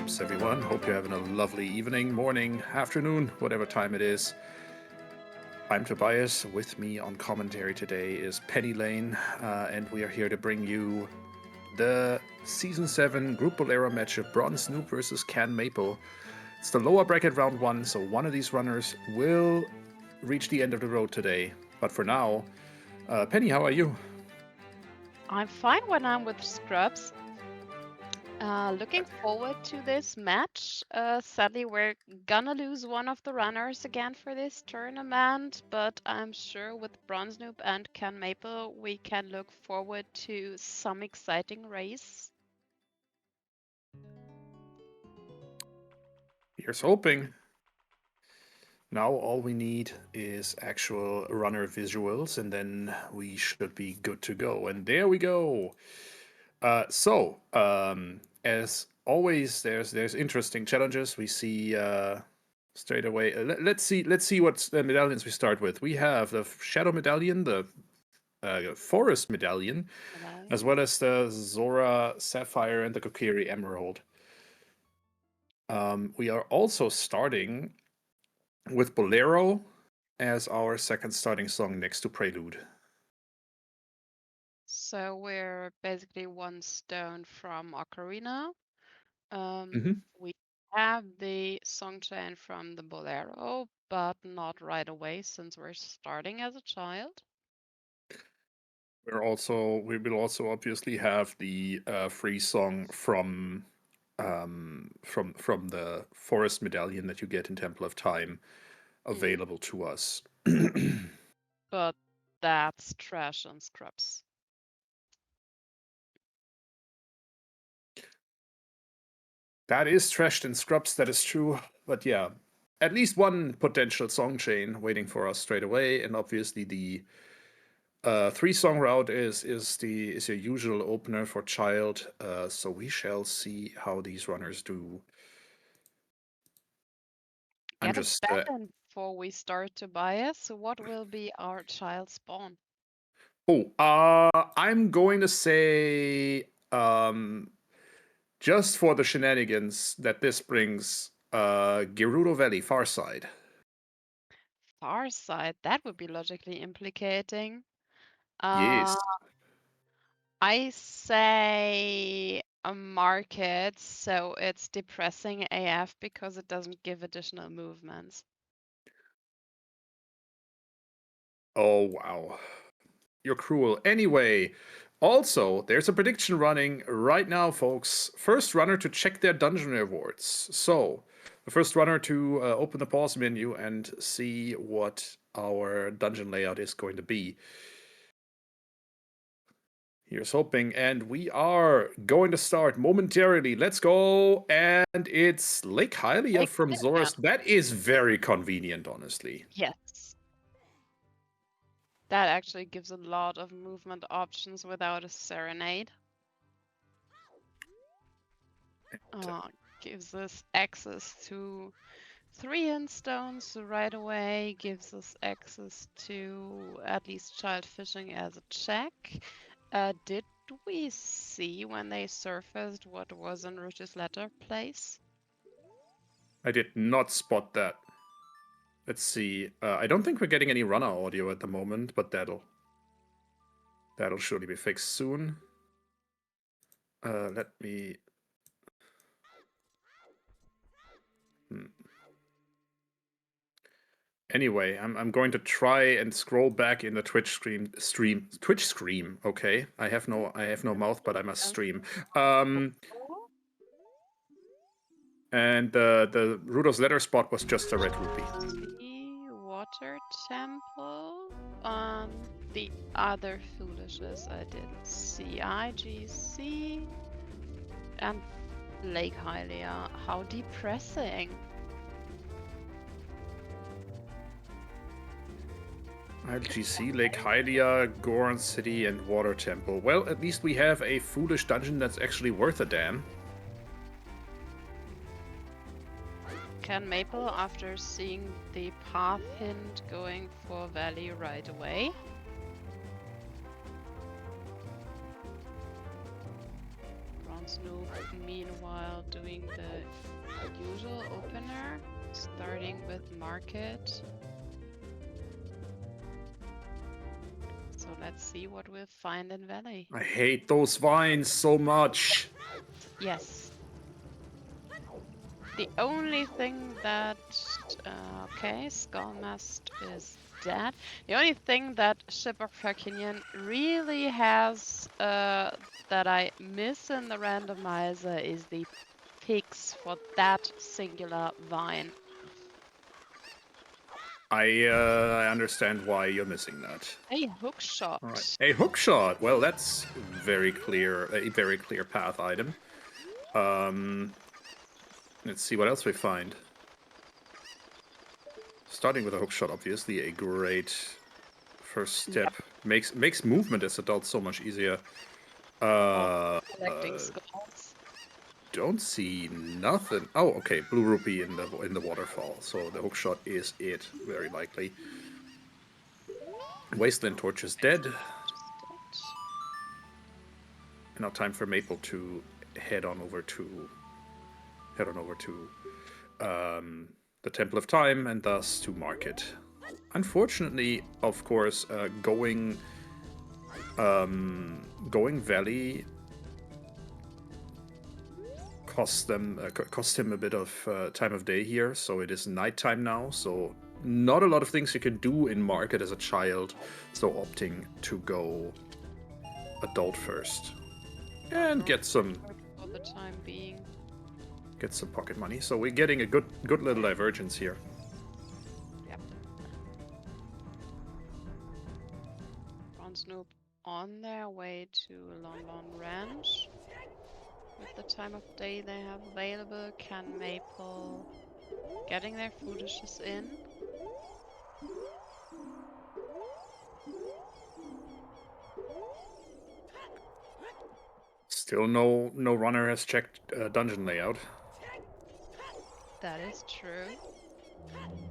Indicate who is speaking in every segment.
Speaker 1: Scrubs, everyone. Hope you're having a lovely evening, morning, afternoon, whatever time it is. I'm Tobias. With me on commentary today is Penny Lane, and we are here to bring you the Season 7 Group Bolero matchup, BronzeNoob versus CANMaple. It's the lower bracket round 1, so one of these runners will reach the end of the road today. But for now, Penny, how are you?
Speaker 2: I'm fine when I'm with Scrubs. Looking forward to this match. Sadly, we're gonna lose one of the runners again for this tournament, but I'm sure with BronzeNoob and CANMaple, we can look forward to some exciting race.
Speaker 1: Here's hoping. Now all we need is actual runner visuals, and then we should be good to go. And there we go. As always, there's interesting challenges. We see straight away. Let's see what medallions we start with. We have the Shadow Medallion, the Forest Medallion, as well as the Zora Sapphire and the Kokiri Emerald. We are also starting with Bolero as our second starting song next to Prelude.
Speaker 2: So we're basically one stone from Ocarina.
Speaker 1: Mm-hmm.
Speaker 2: We have the song chain from the Bolero, but not right away since we're starting as a child.
Speaker 1: We will also obviously have the free song from the Forest Medallion that you get in Temple of Time available to us.
Speaker 2: But that's trash and Scrubs.
Speaker 1: That is trashed in Scrubs, that is true. But yeah, at least one potential song chain waiting for us straight away, and obviously the 3-song route is your usual opener for child. So we shall see how these runners do.
Speaker 2: Get a bet in before we start, Tobias. So what will be our child spawn?
Speaker 1: I'm going to say, just for the shenanigans that this brings, Gerudo Valley, Far Side.
Speaker 2: Far side, that would be logically implicating.
Speaker 1: Yes.
Speaker 2: I say a market, so it's depressing AF because it doesn't give additional movements.
Speaker 1: Oh, wow. You're cruel. Anyway, also, there's a prediction running right now, folks. First runner to check their dungeon rewards. So, the first runner to open the pause menu and see what our dungeon layout is going to be. Here's hoping, and we are going to start momentarily. Let's go, and it's Lake Hylia from Zoras. That is very convenient, honestly.
Speaker 2: Yes. That actually gives a lot of movement options without a serenade. Gives us access to 3 instones right away, gives us access to at least child fishing as a check. Did we see when they surfaced what was in Rush's letter place?
Speaker 1: I did not spot that. Let's see. I don't think we're getting any runner audio at the moment, but that'll surely be fixed soon. Let me. Anyway, I'm going to try and scroll back in the Twitch stream. Okay, I have no mouth, but I must stream. And the Rudo's letter spot was just a red rupee.
Speaker 2: The water temple on the other foolishes I didn't see. IGC and Lake Hylia. How depressing.
Speaker 1: IGC, Lake Hylia, Goron City, and Water Temple. Well, at least we have a foolish dungeon that's actually worth a damn.
Speaker 2: CANMaple, after seeing the path hint, going for Valley right away. BronzeNoob, meanwhile, doing the usual opener, starting with market. So let's see what we'll find in Valley.
Speaker 1: I hate those vines so much.
Speaker 2: Yes. The only thing that... okay, Skullmast is dead. The only thing that Ship of Herkinian really has that I miss in the randomizer is the picks for that singular vine.
Speaker 1: I understand why you're missing that.
Speaker 2: A hook shot.
Speaker 1: All right, a hook shot. Well, that's very clear. A very clear path item. Let's see what else we find. Starting with a hook shot, obviously a great first step.
Speaker 2: Yep.
Speaker 1: Makes movement as adults so much easier.
Speaker 2: Collecting skulls.
Speaker 1: Don't see nothing. Oh, okay, blue rupee in the waterfall. So the hook shot is it, very likely. Wasteland torch is dead. And now time for Maple to head on over to the Temple of Time and thus to market. Unfortunately, of course, going Valley cost him a bit of time of day here, so it is nighttime now. So not a lot of things you can do in market as a child. So opting to go adult first and get some
Speaker 2: for the time being.
Speaker 1: Get some pocket money. So we're getting a good little divergence here.
Speaker 2: Yep. BronzeNoob on their way to Lon Lon Ranch. With the time of day they have available, CANMaple getting their food dishes in.
Speaker 1: Still no runner has checked dungeon layout.
Speaker 2: That is true.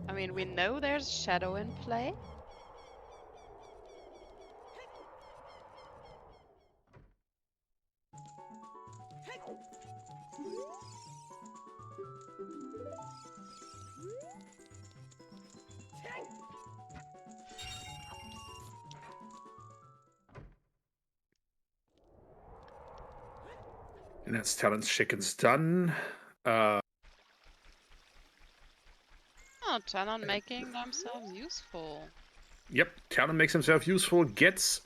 Speaker 2: I mean, we know there's shadow in play.
Speaker 1: And that's Talon's Chicken's done.
Speaker 2: Oh, Talon making themselves useful.
Speaker 1: Yep, Talon makes himself useful, gets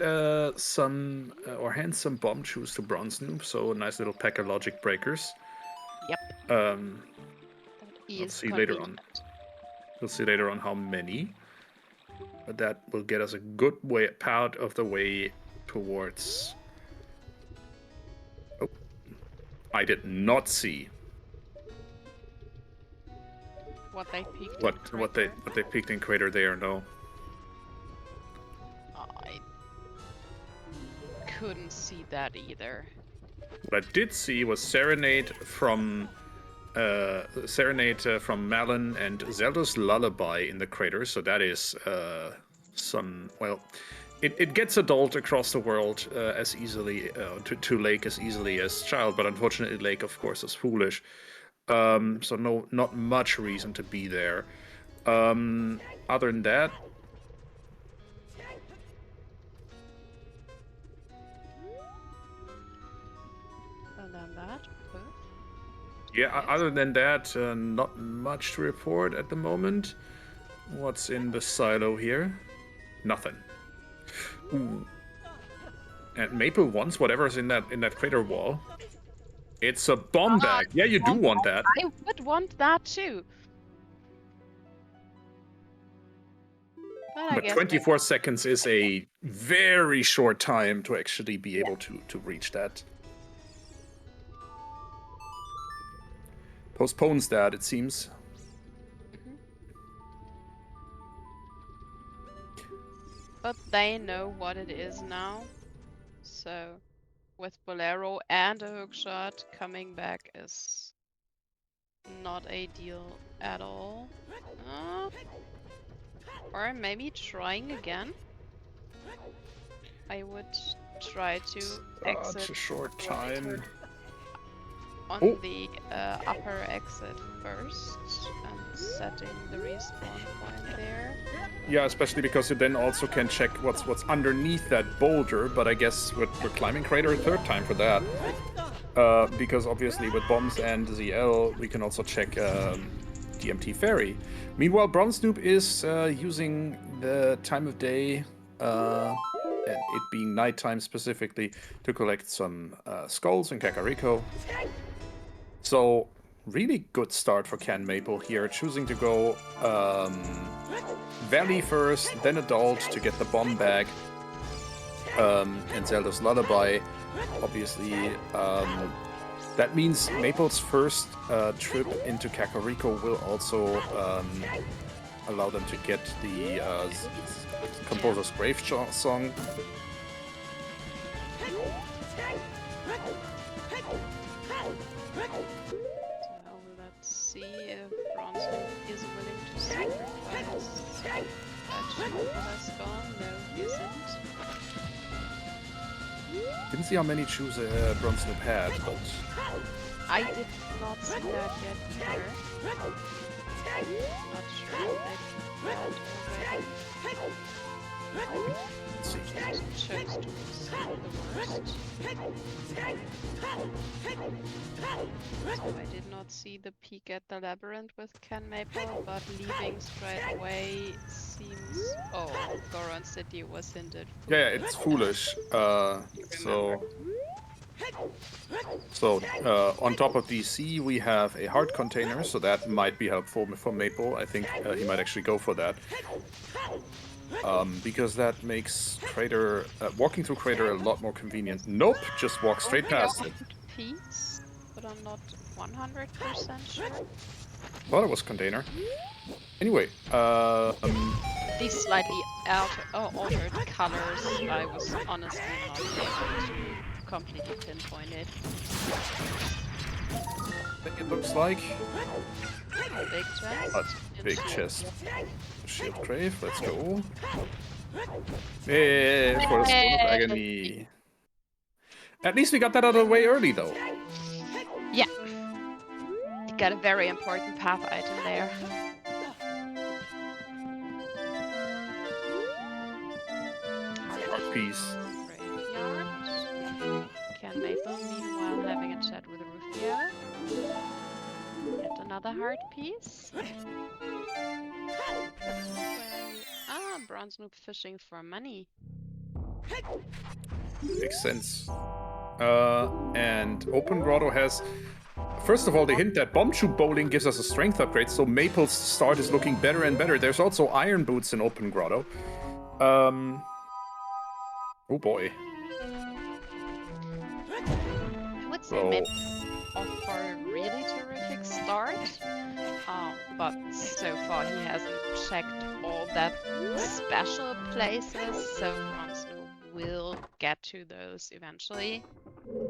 Speaker 1: some or hands some bomb shoes to BronzeNoob, so a nice little pack of logic breakers.
Speaker 2: Yep.
Speaker 1: We'll see later on. We'll see later on how many, but that will get us a good way part of the way towards. Oh, I did not see
Speaker 2: What they peaked.
Speaker 1: what they peaked in Crater there. No.
Speaker 2: I couldn't see that either.
Speaker 1: What I did see was Serenade from Malin and Zelda's Lullaby in the crater. So that is some, well, it gets adult across the world as easily to Lake as easily as child, but unfortunately Lake, of course, is foolish. So not much reason to be there. Other than that. Yeah, other than that, not much to report at the moment. What's in the silo here? Nothing. Ooh. And Maple wants whatever's in that crater wall. It's a bomb bag. Yeah, you do want that.
Speaker 2: I would want that too.
Speaker 1: But 24 seconds is a very short time to actually be able to reach that. Postpones that, it seems.
Speaker 2: But they know what it is now. So, with Bolero and a hookshot, coming back is not ideal at all. Or maybe trying again. I would try to exit.
Speaker 1: Such a short time.
Speaker 2: on
Speaker 1: Oh.
Speaker 2: the upper exit first and setting the respawn point there.
Speaker 1: Yeah, especially because you then also can check what's underneath that boulder, but I guess we're climbing crater a third time for that. Because obviously with bombs and ZL, we can also check DMT Ferry. Meanwhile, BronzeNoob is using the time of day, and it being nighttime specifically, to collect some skulls in Kakariko. So, really good start for CANMaple here, choosing to go Valley first, then Adult to get the bomb bag, and Zelda's Lullaby. Obviously, that means Maple's first trip into Kakariko will also allow them to get the Composer's Grave song.
Speaker 2: So let's see if BronzeNoob is willing to sacrifice that has gone. No, he isn't.
Speaker 1: Didn't see how many chews BronzeNoob had, but
Speaker 2: I did not see that yet either. Not sure if they had already.
Speaker 1: let's see.
Speaker 2: Chose to see the worst. So I did not see the peek at the labyrinth with CANMaple, but leaving straight away seems... Oh, Goron City was hinted.
Speaker 1: Yeah, it's foolish. So on top of DC, we have a heart container, so that might be helpful for Maple. I think he might actually go for that. Because that makes Crater, walking through Crater a lot more convenient. Nope, just walk straight past it.
Speaker 2: Piece, but I'm not 100% sure.
Speaker 1: Thought it was container. Anyway,
Speaker 2: These slightly altered colors, I was honestly not able to completely pinpoint it.
Speaker 1: I think it looks like
Speaker 2: Big chest.
Speaker 1: big chest. Shield Grave, let's go. Yeah, for the Stone of Agony. At least we got that out of the way early, though.
Speaker 2: Yeah. You got a very important path item there.
Speaker 1: Art piece.
Speaker 2: Graveyard. CANMaple, meanwhile, having a chat with Rufio. Yet another heart piece. Ah, BronzeNoob fishing for money.
Speaker 1: Makes sense. And Open Grotto has... First of all, they hint that Bomb Tube Bowling gives us a strength upgrade, so Maple's start is looking better and better. There's also Iron Boots in Open Grotto. Oh boy.
Speaker 2: I would say maybe off for a really terrific start. But so far he hasn't checked all that special places, so BronzeNoob will get to those eventually,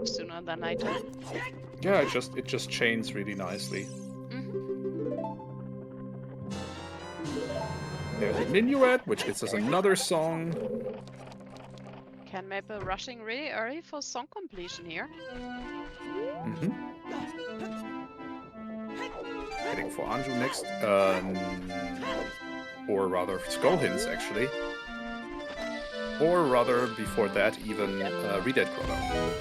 Speaker 2: sooner than later.
Speaker 1: Yeah, it just chains really nicely. There's a Minuet, which gets us another song.
Speaker 2: CANMaple rushing really early for song completion here.
Speaker 1: Heading for Anju next. Or rather, Skull Hints, actually. Or rather, before that, even Redead Grotto.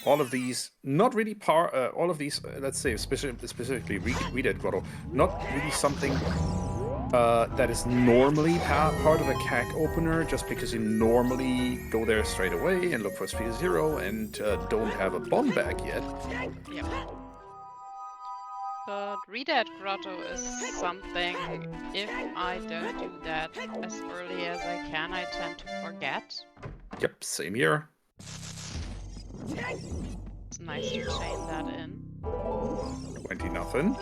Speaker 1: All of these, not really all of these, let's say, specifically Redead Grotto, not really something that is normally part of a CAC opener, just because you normally go there straight away and look for Sphere Zero and don't have a bomb bag yet.
Speaker 2: Yep. But Redead Grotto is something, if I don't do that as early as I can, I tend to forget.
Speaker 1: Yep, same here.
Speaker 2: It's nice to chain that in.
Speaker 1: 20-0.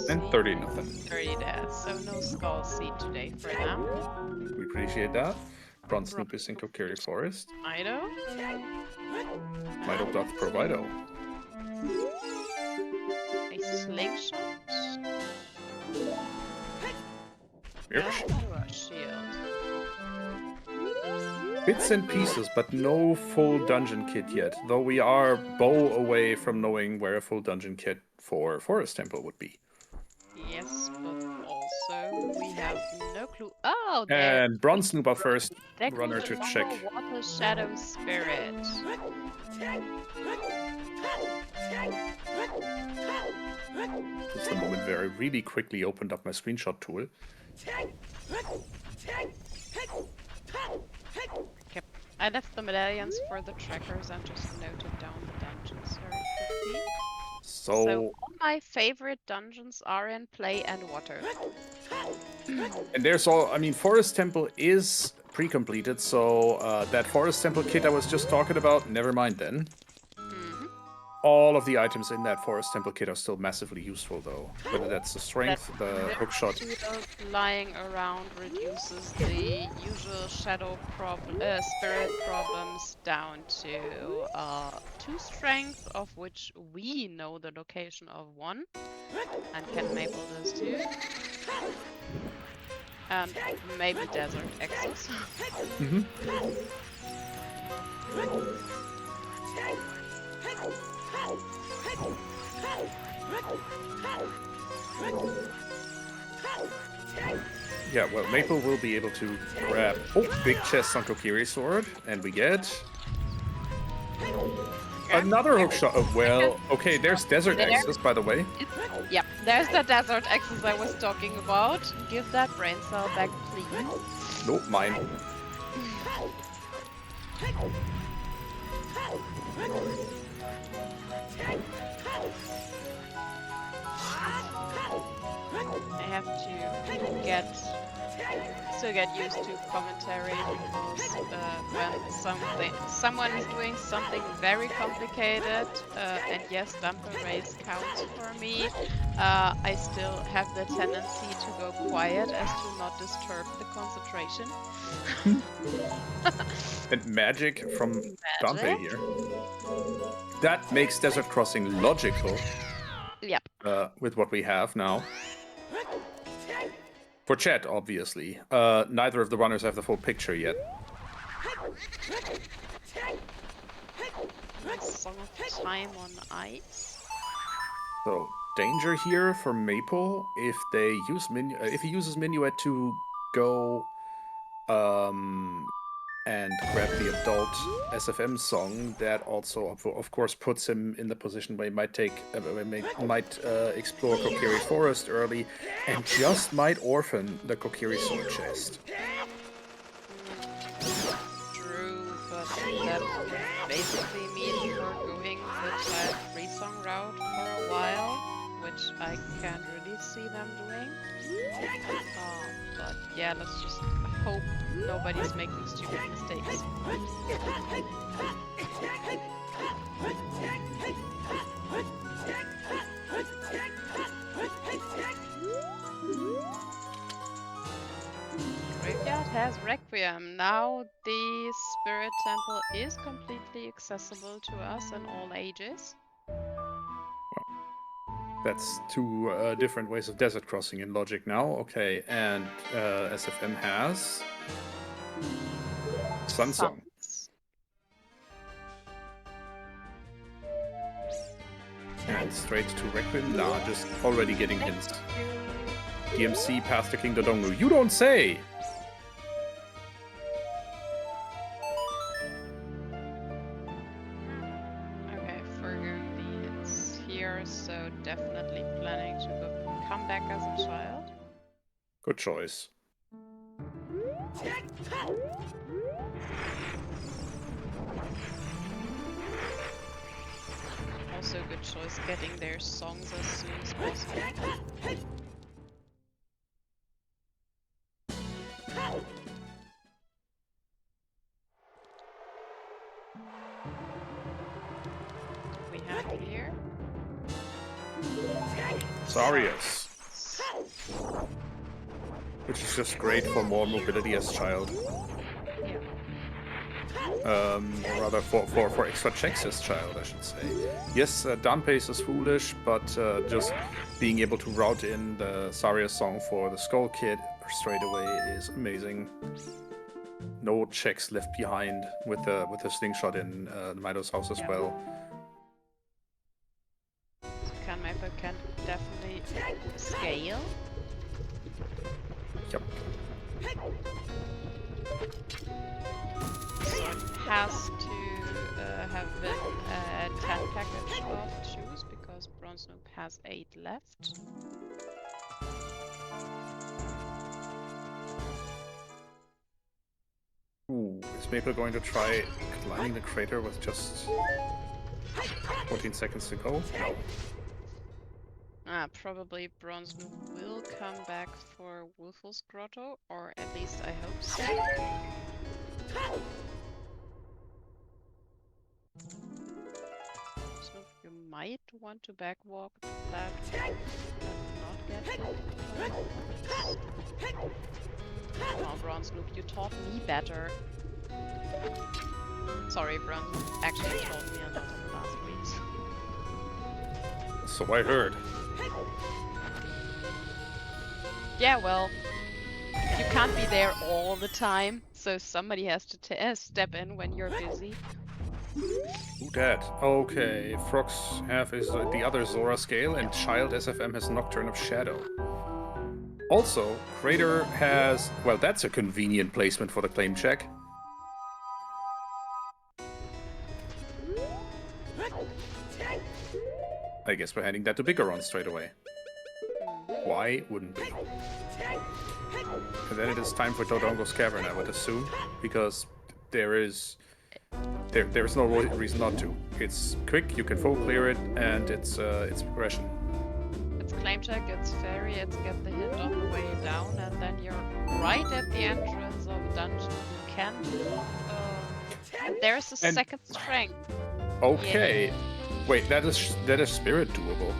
Speaker 1: And 30-0.
Speaker 2: 30 deaths, so no skull seed today for them.
Speaker 1: We appreciate that. BronzeNoob is in Kokiri Forest.
Speaker 2: Mido.
Speaker 1: Mido Doth Provido.
Speaker 2: A slingshot.
Speaker 1: Mirch.
Speaker 2: And a shield.
Speaker 1: Bits and pieces, but no full dungeon kit yet. Though we are bow away from knowing where a full dungeon kit for Forest Temple would be.
Speaker 2: Yes, but also we have no clue. Oh, there.
Speaker 1: And BronzeNoob up first,
Speaker 2: Deku
Speaker 1: runner
Speaker 2: the
Speaker 1: to check.
Speaker 2: normal water shadow spirit.
Speaker 1: This is the moment where I really quickly opened up my screenshot tool.
Speaker 2: Okay. I left the medallions for the trackers and just noted down the dungeons very quickly. So all my favorite dungeons are in play and water.
Speaker 1: And there's all, I mean, Forest Temple is pre-completed, so that Forest Temple kit I was just talking about, never mind then. All of the items in that Forest Temple kit are still massively useful, though. Whether that's the strength, the hookshot.
Speaker 2: Lying around reduces the usual shadow spirit problems down to 2 strength, of which we know the location of 1, and CANMaple does too. And maybe desert access.
Speaker 1: Yeah, well, Maple will be able to grab... Oh, big chest on Kokiri's sword, and we get... another hookshot. Oh, well, okay, there's desert access, by the way.
Speaker 2: Yep, there's the desert access I was talking about. Give that brain cell back, please.
Speaker 1: Nope, mine.
Speaker 2: I have to still get used to commentary because when someone is doing something very complicated, and yes, Dumper Race counts for me, I still have the tendency to go quiet as to not disturb the concentration.
Speaker 1: And magic from Dante here. That makes Desert Crossing logical.
Speaker 2: Yep.
Speaker 1: With what we have now. For chat, obviously. Neither of the runners have the full picture yet.
Speaker 2: Song of Time on Ice.
Speaker 1: So, danger here for Maple if they use if he uses Minuet to go and grab the adult SFM song, that also of course puts him in the position where he might explore Kokiri Forest early and just might orphan the Kokiri sword chest.
Speaker 2: True, but that would basically mean forgoing the child free song route for a while, which I can't really see them doing. But yeah, let's just hope nobody's making stupid mistakes. Graveyard has Requiem. Now the Spirit Temple is completely accessible to us in all ages.
Speaker 1: That's 2 different ways of desert crossing in logic now. Okay, and SFM has Sun Song. And straight to Requiem. Nah, just already getting hints. DMC Path to King Dodongu. You don't say!
Speaker 2: Okay, forgoing the hits here, so definitely planning to come back as a child.
Speaker 1: Good choice.
Speaker 2: Also good choice getting their songs as soon as possible. We have here
Speaker 1: Sarius. Which is just great for more mobility as child.
Speaker 2: Yeah.
Speaker 1: Or rather for extra checks as child, I should say. Yes, down pace is foolish, but just being able to route in the Sarius song for the Skull Kid straight away is amazing. no checks left behind with the slingshot in Mido's house as well.
Speaker 2: So CANMaple can definitely scale.
Speaker 1: Yep.
Speaker 2: So it has to have been a 10 package of shoes because BronzeNoob has 8 left.
Speaker 1: Ooh, is Maple going to try climbing the crater with just 14 seconds to go? No.
Speaker 2: Probably BronzeNoob will come back for Wolf's Grotto, or at least I hope so. So you might want to backwalk that and not get hit. Come on, BronzeNoob, you taught me better. Sorry, BronzeNoob actually taught me a lot in the last weeks.
Speaker 1: So I heard.
Speaker 2: Yeah, well, you can't be there all the time, so somebody has to step in when you're busy.
Speaker 1: Who dat? Okay, Frogs have the other Zora scale, and Child SFM has Nocturne of Shadow. Also, Crater has... Well, that's a convenient placement for the claim check. I guess we're handing that to Bigaron straight away. Why wouldn't we? And then it is time for Dodongo's Cavern, I would assume, because there's no reason not to. It's quick, you can full clear it, and it's progression.
Speaker 2: It's claim check, it's fairy, it's get the hit on the way down, and then you're right at the entrance of a dungeon. You can and there's a second strength.
Speaker 1: Okay. Yeah. Wait, that is spirit doable.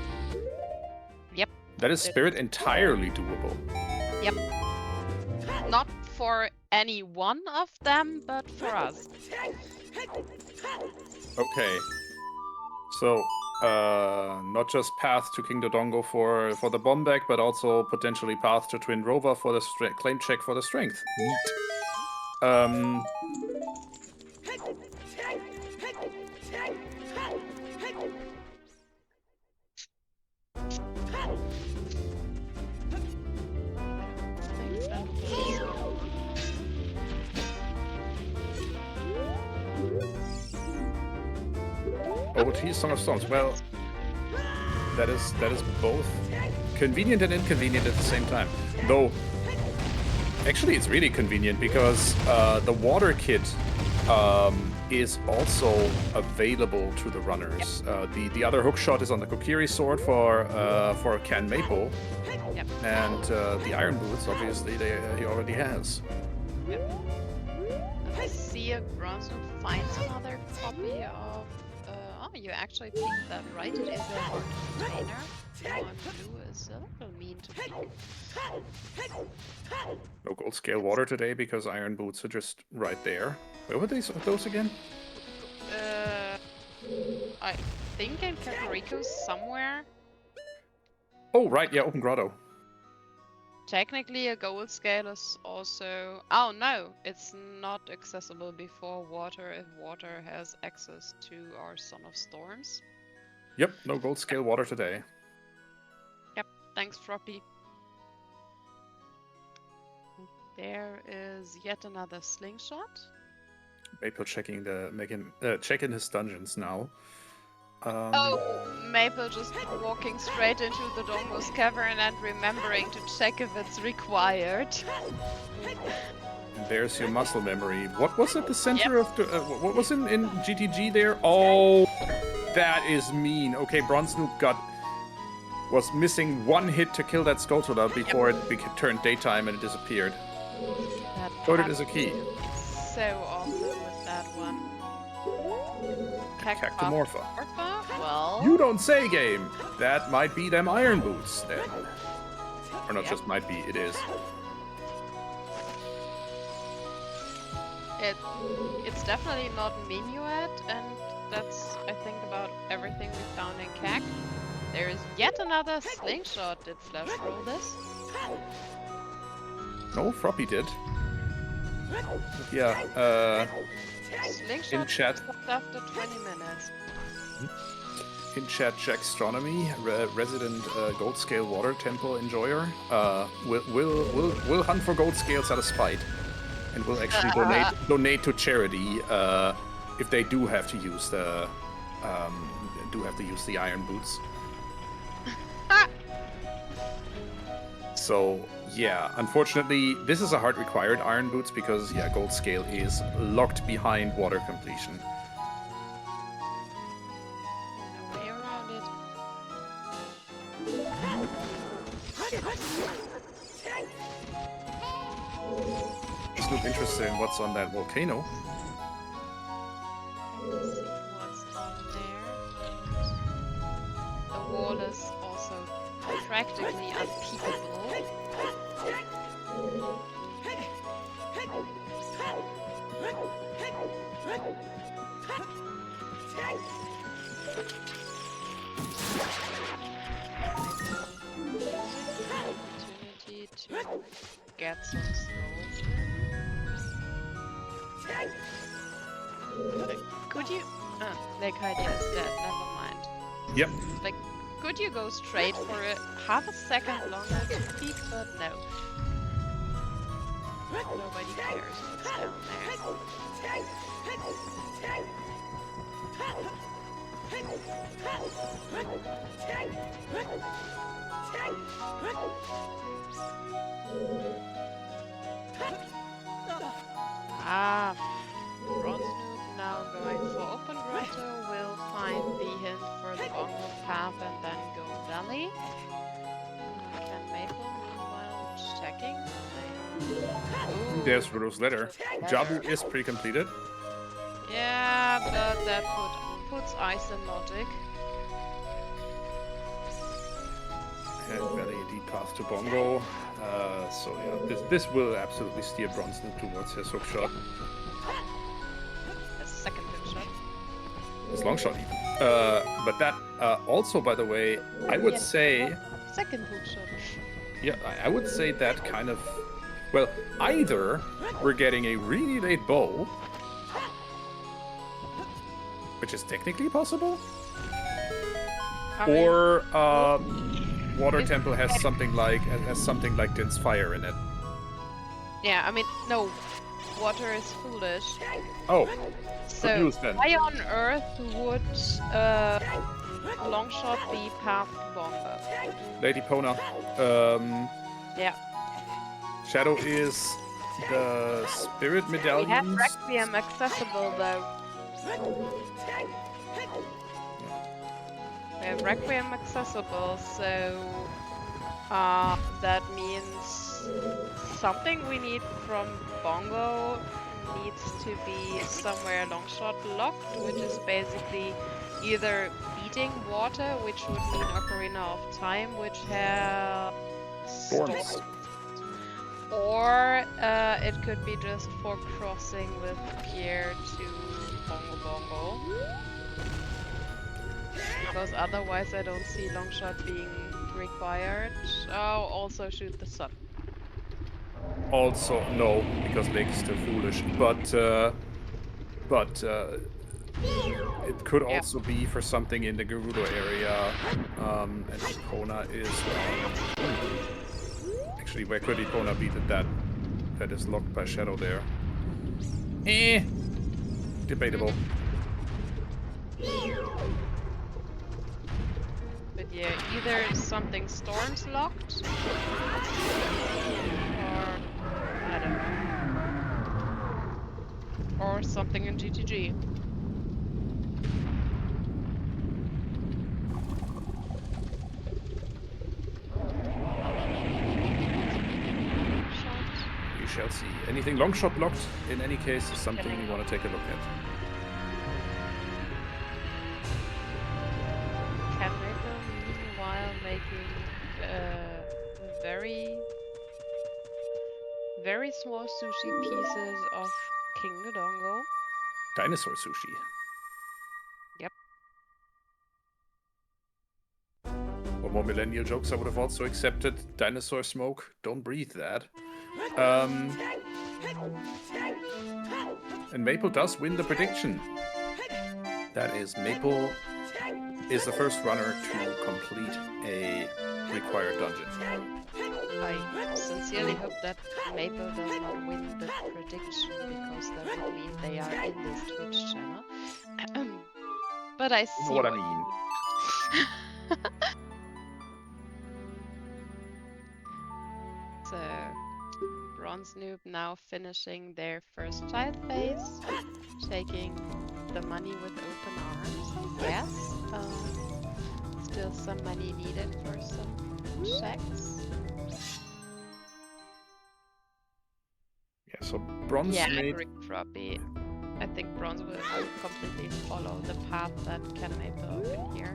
Speaker 2: Yep.
Speaker 1: That is spirit entirely doable.
Speaker 2: Yep. Not for any one of them, but for us.
Speaker 1: Okay. So, not just path to King Dodongo for the bomb back, but also potentially path to Twin Rover for the claim check for the strength. Neat. OT Song of Storms. Well, that is both convenient and inconvenient at the same time. Though, actually, it's really convenient because the water kit is also available to the runners. The other hookshot is on the Kokiri sword for CANMaple, and the iron boots, obviously, he already has.
Speaker 2: Yep. Let's see if BronzeNoob finds another copy of. Oh, you actually picked that right. It is a hard container. One blue is a little mean to pick.
Speaker 1: No gold scale water today because iron boots are just right there. Where were those again?
Speaker 2: I think in Kakariko somewhere.
Speaker 1: Oh, right, yeah, Open Grotto.
Speaker 2: Technically, a gold scale is also... Oh, no! It's not accessible before water if water has access to our Son of Storms.
Speaker 1: Yep, no gold scale water today.
Speaker 2: Yep, thanks, Froppy. There is yet another slingshot.
Speaker 1: Maple checking checking his dungeons now.
Speaker 2: Maple just walking straight into the Dongo's cavern and remembering to check if it's required.
Speaker 1: There's your muscle memory. What was at the center of the... what was in GTG there? Oh, that is mean. Okay, BronzeNoob was missing one hit to kill that Skulltula before it turned daytime and it disappeared. Coded as a key.
Speaker 2: So awesome with that one.
Speaker 1: Cactomorpha.
Speaker 2: Well...
Speaker 1: You don't say, game! That might be them iron boots, then. Or not just might be, it is.
Speaker 2: It's definitely not Minuet, and that's, I think, about everything we found in CAC. There is yet another slingshot. Did Flash roll this?
Speaker 1: No, Froppy did. Yeah, in
Speaker 2: Slingshot
Speaker 1: chat,
Speaker 2: stopped after 20 minutes.
Speaker 1: in chat, Jackstronomy, resident gold scale water temple enjoyer, will hunt for gold scales out of spite, and will actually donate to charity if they do have to use the iron boots. So yeah, unfortunately, this is a hard required iron boots because yeah, gold scale is locked behind water completion.
Speaker 2: No way around it.
Speaker 1: Just look interested in what's on that volcano.
Speaker 2: Let's see what's on there. The wall is also practically unpeakable. Opportunity to get some skulls in. Could you? Like idea is dead. Never mind.
Speaker 1: Yep.
Speaker 2: Like, could you go straight for it? Half a second longer to peek, but no. Nobody cares what's down there. Ah, BronzeNoob now going for open grotto will find the hint for the bongo path and then go valley. CANMaple meanwhile checking.
Speaker 1: There's Rudo's letter. Jabu is pre-completed.
Speaker 2: Yeah, but that puts ice in logic.
Speaker 1: And valley deep path to bongo. So yeah, this will absolutely steer BronzeNoob towards his hook shot.
Speaker 2: A second hook shot.
Speaker 1: His long shot even. But that also, by the way, I would say...
Speaker 2: Second hook shot.
Speaker 1: Yeah, I would say that kind of... Well, either we're getting a really late bow, which is technically possible, or Water Temple has something like Din's Fire in it.
Speaker 2: Yeah, I mean, no, water is foolish.
Speaker 1: Oh,
Speaker 2: so
Speaker 1: good news then.
Speaker 2: why on earth would long shot be past bongo?
Speaker 1: Lady Pona.
Speaker 2: Yeah.
Speaker 1: Shadow is the spirit medallion.
Speaker 2: We have Requiem accessible though. We have Requiem accessible, so that means something we need from bongo needs to be somewhere long shot locked, which is basically either beating water, which would mean Ocarina of Time, which has
Speaker 1: Storms.
Speaker 2: Or it could be just for crossing with Pierre to Bongo Bongo. Because otherwise I don't see long shot being required. Oh, also shoot the sun.
Speaker 1: Also, no, because Lake is still foolish. But it could also be for something in the Gerudo area. And Epona is... Actually, where could Epona be that is locked by Shadow there? Debatable.
Speaker 2: But yeah, either something storms locked, or I don't know. Or something in GTG.
Speaker 1: We shall see. Anything long shot locked, in any case, is something we want to take a look at.
Speaker 2: CANMaple meanwhile making very small sushi pieces of King Dodongo.
Speaker 1: Dinosaur sushi.
Speaker 2: Yep.
Speaker 1: For more millennial jokes, I would have also accepted dinosaur smoke. Don't breathe that. And Maple does win the prediction. That is, Maple is the first runner to complete a required dungeon.
Speaker 2: I sincerely hope that Maple does not win the prediction, because that would mean they are in this Twitch channel. But I see
Speaker 1: You know what I mean.
Speaker 2: So, BronzeNoob now finishing their first child phase, taking the money with open arms. Yes, still some money needed for some checks.
Speaker 1: Yeah, so Bronze
Speaker 2: Yeah, I
Speaker 1: made...
Speaker 2: agree, Robbie. I think Bronze will completely follow the path that CANMaple opened here.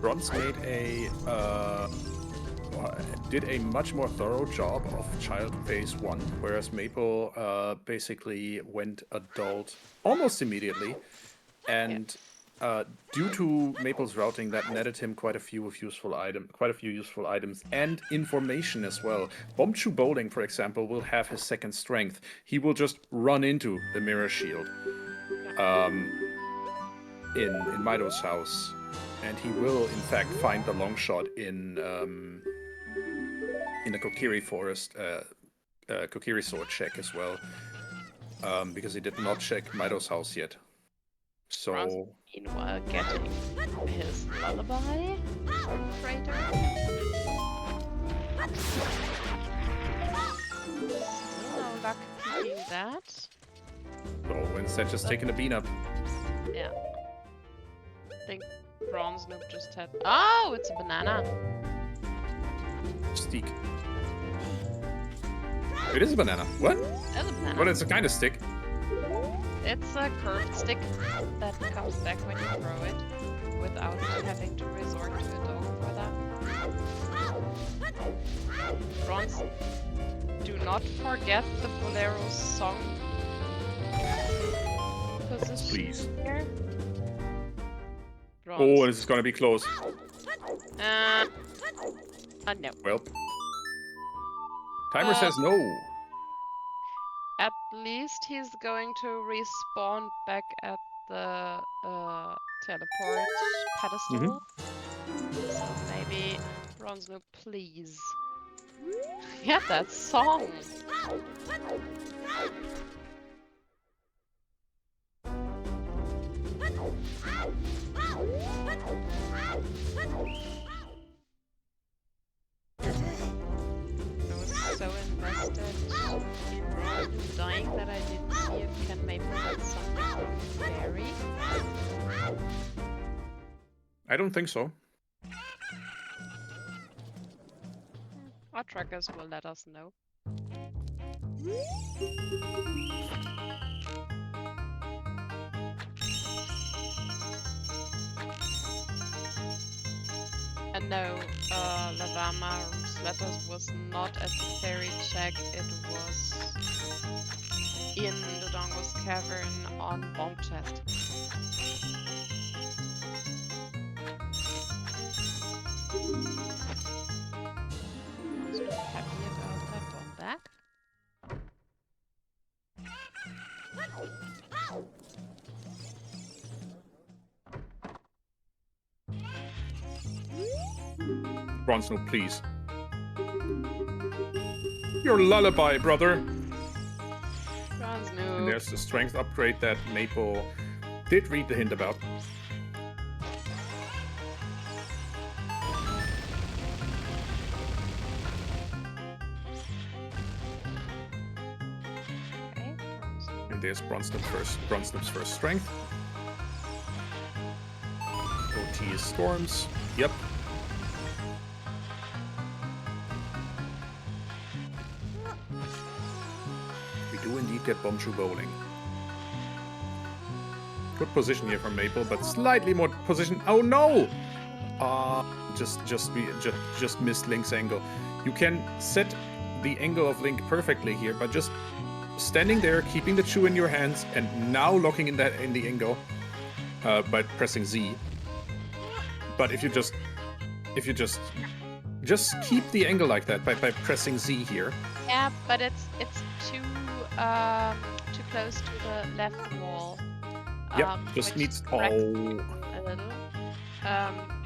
Speaker 1: Bronze made did a much more thorough job of child phase 1, whereas Maple basically went adult almost immediately, and due to Maple's routing, that netted him quite a few useful items and information as well. Bombchu Bowling, for example, will have his second strength. He will just run into the mirror shield in Mido's house, and he will in fact find the long shot in the Kokiri forest, Kokiri sword check as well, because he did not check Mido's house yet. So,
Speaker 2: Bronze, meanwhile, getting his lullaby freighter. Still no luck keeping that.
Speaker 1: so instead just taking a bean up.
Speaker 2: Yeah. I think BronzeNoob just had. Oh, it's a banana.
Speaker 1: Steak. It is a banana. What?
Speaker 2: It's a banana.
Speaker 1: Well, it's a kind of stick.
Speaker 2: It's a curved stick that comes back when you throw it, without having to resort to a dog for that. Bronze, do not forget the Bolero song position
Speaker 1: Please.
Speaker 2: here.
Speaker 1: Oh,
Speaker 2: Bronze.
Speaker 1: this is gonna be close.
Speaker 2: No.
Speaker 1: Well, timer says no.
Speaker 2: At least he's going to respawn back at the teleport pedestal. So maybe BronzeNoob, please. Get that song! I was so invested in BronzeNoob dying that I didn't see if CANMaple had something from Fairy.
Speaker 1: I don't think so.
Speaker 2: Our trackers will let us know. And no, Lavama's letters was not at the fairy check, it was in the Dongo's cavern on bomb chest. So happy about that bomb back.
Speaker 1: BronzeNoob, please. Your lullaby, brother.
Speaker 2: BronzeNoob.
Speaker 1: And there's the strength upgrade that Maple did read the hint about.
Speaker 2: Okay, BronzeNoob.
Speaker 1: And there's BronzeNoob's first strength. OT is Storms. Yep. We do indeed get Bombchu Bowling. Good position here from Maple, but slightly more position. Oh no! Just missed Link's angle. You can set the angle of Link perfectly here, but just standing there, keeping the chew in your hands, and now locking in the angle by pressing Z. But if you just keep the angle like that by pressing Z here,
Speaker 2: Yeah, but it's too too close to the left wall.
Speaker 1: Yep, just
Speaker 2: Which
Speaker 1: needs.
Speaker 2: corrects
Speaker 1: Oh,
Speaker 2: a little.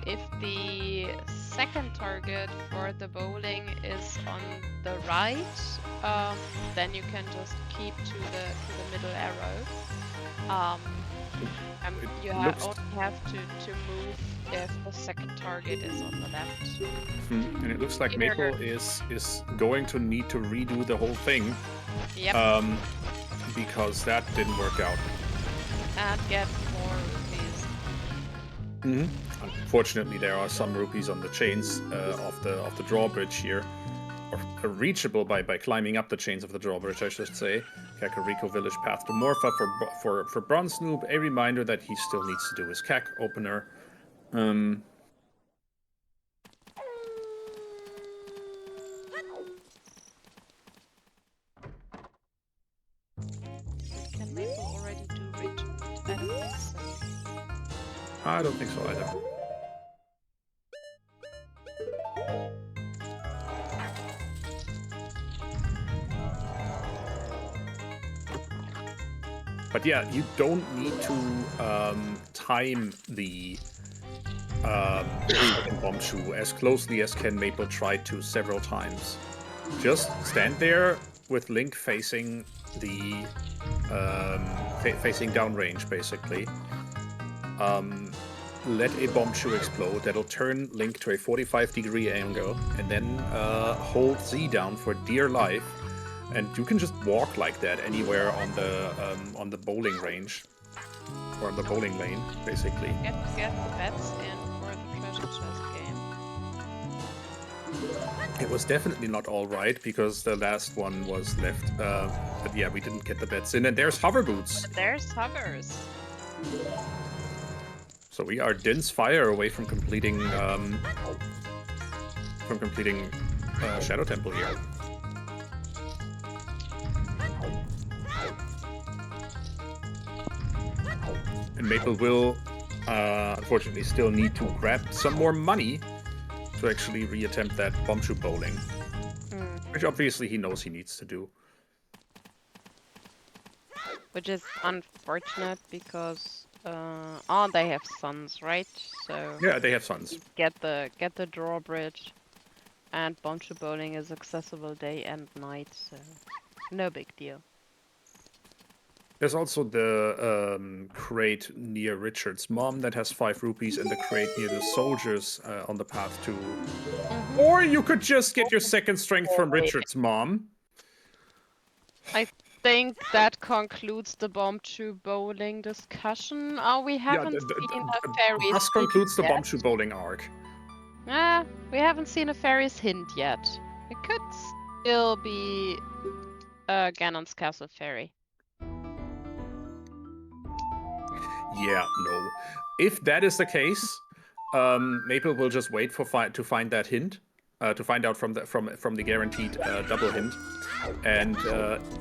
Speaker 2: If the second target for the bowling is on the right, then you can just keep to the middle arrow. And you
Speaker 1: looks.
Speaker 2: only have to move if the second target is on the left.
Speaker 1: And it looks like
Speaker 2: Either-
Speaker 1: Maple is going to need to redo the whole thing.
Speaker 2: Yep.
Speaker 1: Because that didn't work out.
Speaker 2: And get more rupees.
Speaker 1: Unfortunately, there are some rupees on the chains of the drawbridge here, or reachable by climbing up the chains of the drawbridge, I should say. Kakariko Village Path to Morpha for BronzeNoob. A reminder that he still needs to do his CAC opener.
Speaker 2: Can Maple already do return? I don't think so.
Speaker 1: I don't think so either. But yeah, you don't need to time the Bombshoe as closely as CANMaple tried to several times. Just stand there with Link facing the facing downrange, basically. Let a Bombshoe explode. That'll turn Link to a 45-degree angle, and then hold Z down for dear life. And you can just walk like that anywhere on the bowling range, or on the bowling lane, basically.
Speaker 2: Get the bets in for the treasure chest game.
Speaker 1: It was definitely not all right because the last one was left. But yeah, we didn't get the bets in, and there's hover boots.
Speaker 2: There's hovers.
Speaker 1: So we are dense fire away from completing Shadow Temple here. And Maple will, unfortunately, still need to grab some more money to actually reattempt that Bombshoe bowling. Which obviously he knows he needs to do.
Speaker 2: Which is unfortunate because they have sons, right? So
Speaker 1: Yeah, they have sons.
Speaker 2: get the drawbridge, and Bombshoe bowling is accessible day and night, so no big deal.
Speaker 1: There's also the crate near Richard's mom that has 5 rupees, and the crate near the soldiers on the path to. Or you could just get your second strength from Richard's mom.
Speaker 2: I think that concludes the Bombshoe bowling discussion. Oh, we haven't seen a fairy's
Speaker 1: This concludes the
Speaker 2: hint
Speaker 1: Bombshoe bowling arc.
Speaker 2: yet. We haven't seen a fairy's hint yet. It could still be Ganon's Castle Fairy.
Speaker 1: Yeah, no. If that is the case, Maple will just wait for to find that hint, to find out from the guaranteed double hint, and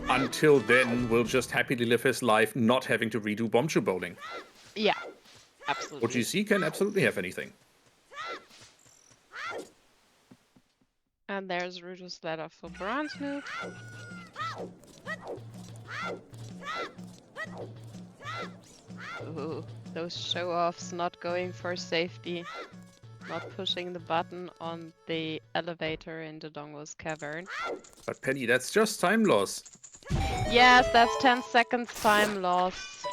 Speaker 1: until then, will just happily live his life, not having to redo Bombshoe bowling.
Speaker 2: Yeah, absolutely.
Speaker 1: OGC can absolutely have anything.
Speaker 2: And there's Rudo's letter for BronzeNoob. Ooh, those show-offs not going for safety. Not pushing the button on the elevator in the Dongo's cavern.
Speaker 1: But Penny, that's just time loss.
Speaker 2: Yes, that's 10 seconds time loss.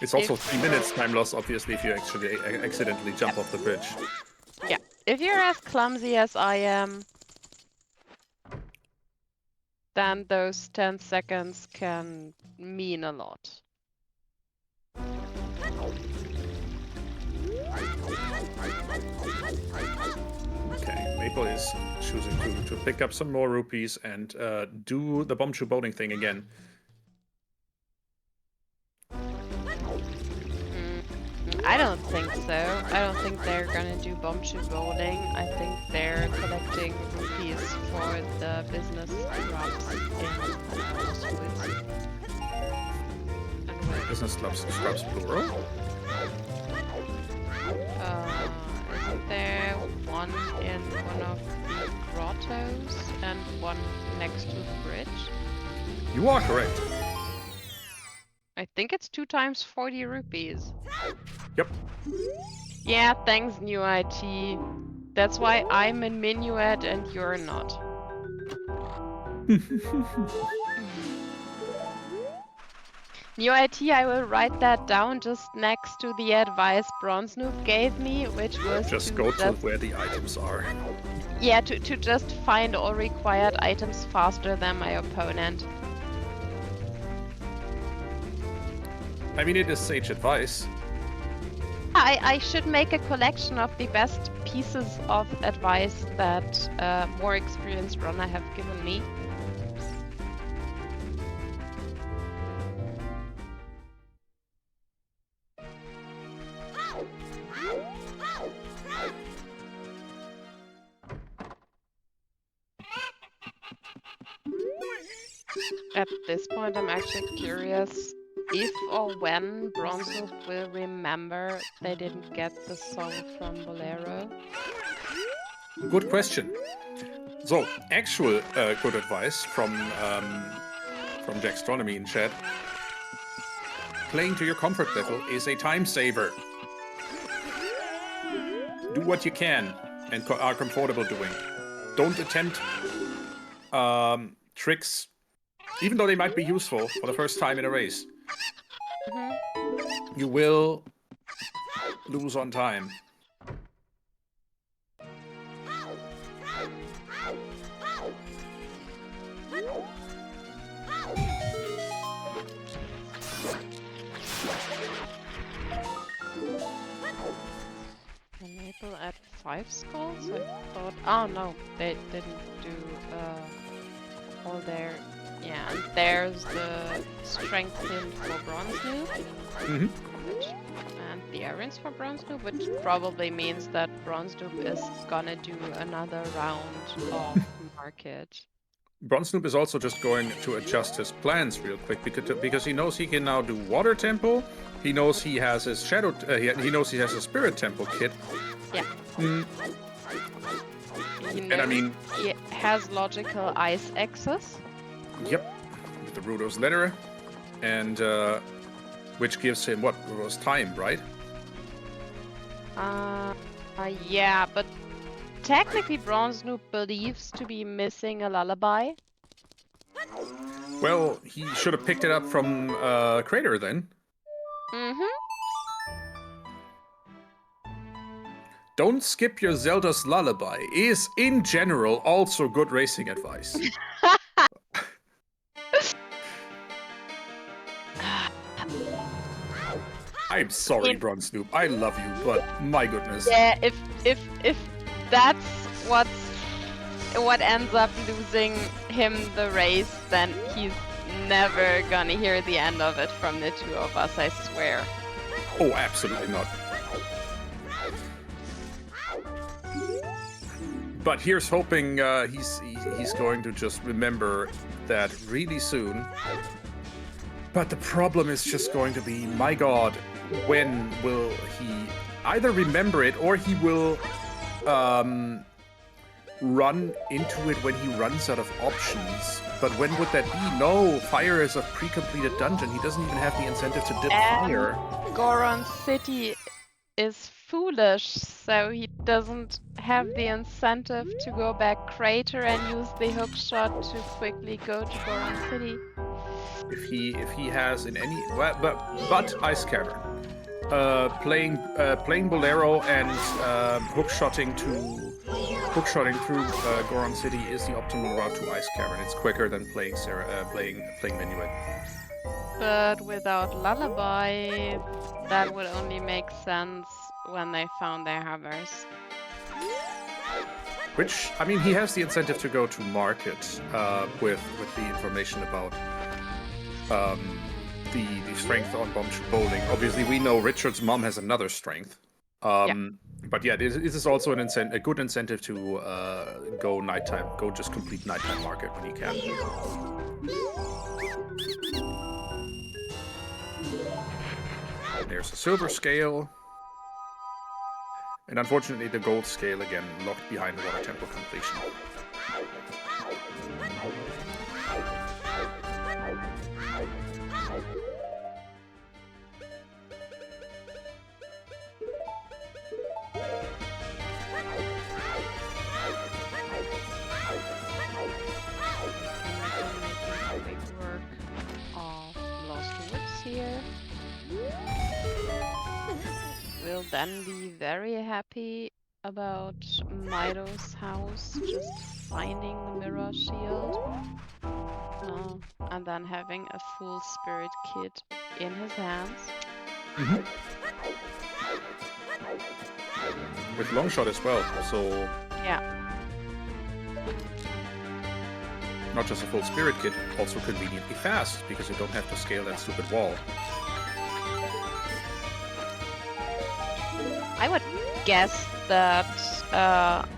Speaker 1: It's also 3 minutes time loss, obviously, if you actually accidentally jump off the bridge.
Speaker 2: Yeah, if you're as clumsy as I am, then those 10 seconds can mean a lot.
Speaker 1: Okay, Maple is choosing to pick up some more rupees and do the Bombshoe bowling thing again.
Speaker 2: I don't think so. I don't think they're gonna do Bombshoe bowling. I think they're collecting rupees for the business drops in Woods.
Speaker 1: Business clubs scrubs plural.
Speaker 2: Is Isn't there one in one of the grottos and one next to the bridge?
Speaker 1: You are correct.
Speaker 2: I think it's 2 times 40 rupees.
Speaker 1: Yep.
Speaker 2: Yeah, thanks, New IT. That's why I'm in Minuet and you're not. New IT, I will write that down just next to the advice BronzeNoob gave me, which was
Speaker 1: Just go to where the items are.
Speaker 2: Yeah, to just find all required items faster than my opponent.
Speaker 1: I mean, it is sage advice.
Speaker 2: I should make a collection of the best pieces of advice that more experienced runner have given me. At this point, I'm actually curious if or when BronzeNoob will remember they didn't get the song from Bolero.
Speaker 1: Good question. So, actual good advice from Jackstronomy in chat. Playing to your comfort level is a time saver. Do what you can and are comfortable doing. Don't attempt tricks, even though they might be useful for the first time in a race. You will lose on time.
Speaker 2: CANMaple at 5 skulls? I thought... Oh no, they didn't do all their... Yeah, and there's the strength hint for BronzeNoob. And the errands for BronzeNoob, which probably means that BronzeNoob is gonna do another round of market.
Speaker 1: BronzeNoob is also just going to adjust his plans real quick because he knows he can now do Water Temple. He knows he has his Shadow. He knows he has a Spirit Temple kit.
Speaker 2: Yeah.
Speaker 1: And I mean,
Speaker 2: he has logical ice access.
Speaker 1: Yep, with the Rudo's letter, and which gives him what was time, right?
Speaker 2: Yeah, but technically BronzeNoob believes to be missing a lullaby.
Speaker 1: Well, he should have picked it up from Crater then. Don't skip your Zelda's lullaby is, in general, also good racing advice. I'm sorry, BronzeNoob. I love you, but my goodness.
Speaker 2: Yeah, if that's what ends up losing him the race, then he's never gonna hear the end of it from the two of us, I swear.
Speaker 1: Oh, absolutely not. But here's hoping he's going to just remember that really soon. But the problem is just going to be, my God, when will he either remember it or he will run into it when he runs out of options. But when would that be? No, fire is a pre-completed dungeon. He doesn't even have the incentive to dip fire.
Speaker 2: Goron City is foolish, so he doesn't have the incentive to go back Crater and use the hook shot to quickly go to Goron City.
Speaker 1: If he has in any but Ice Cavern, playing Bolero and hookshotting through Goron City is the optimal route to Ice Cavern. It's quicker than playing Minuet.
Speaker 2: But without Lullaby, that would only make sense when they found their hammers.
Speaker 1: Which, I mean, he has the incentive to go to market with the information about the strength on Bombshell Bowling. Obviously, we know Richard's mom has another strength. But yeah, this is also a good incentive to go nighttime. Go just complete nighttime market when you can. There's a silver scale. And unfortunately, the gold scale again locked behind water temple completion.
Speaker 2: Here will then be very happy about Mido's house just finding the mirror shield and then having a full spirit kit in his hands.
Speaker 1: With Longshot as well, so
Speaker 2: yeah.
Speaker 1: Not just a full spirit kit, also conveniently fast, because you don't have to scale that stupid wall.
Speaker 2: I would guess that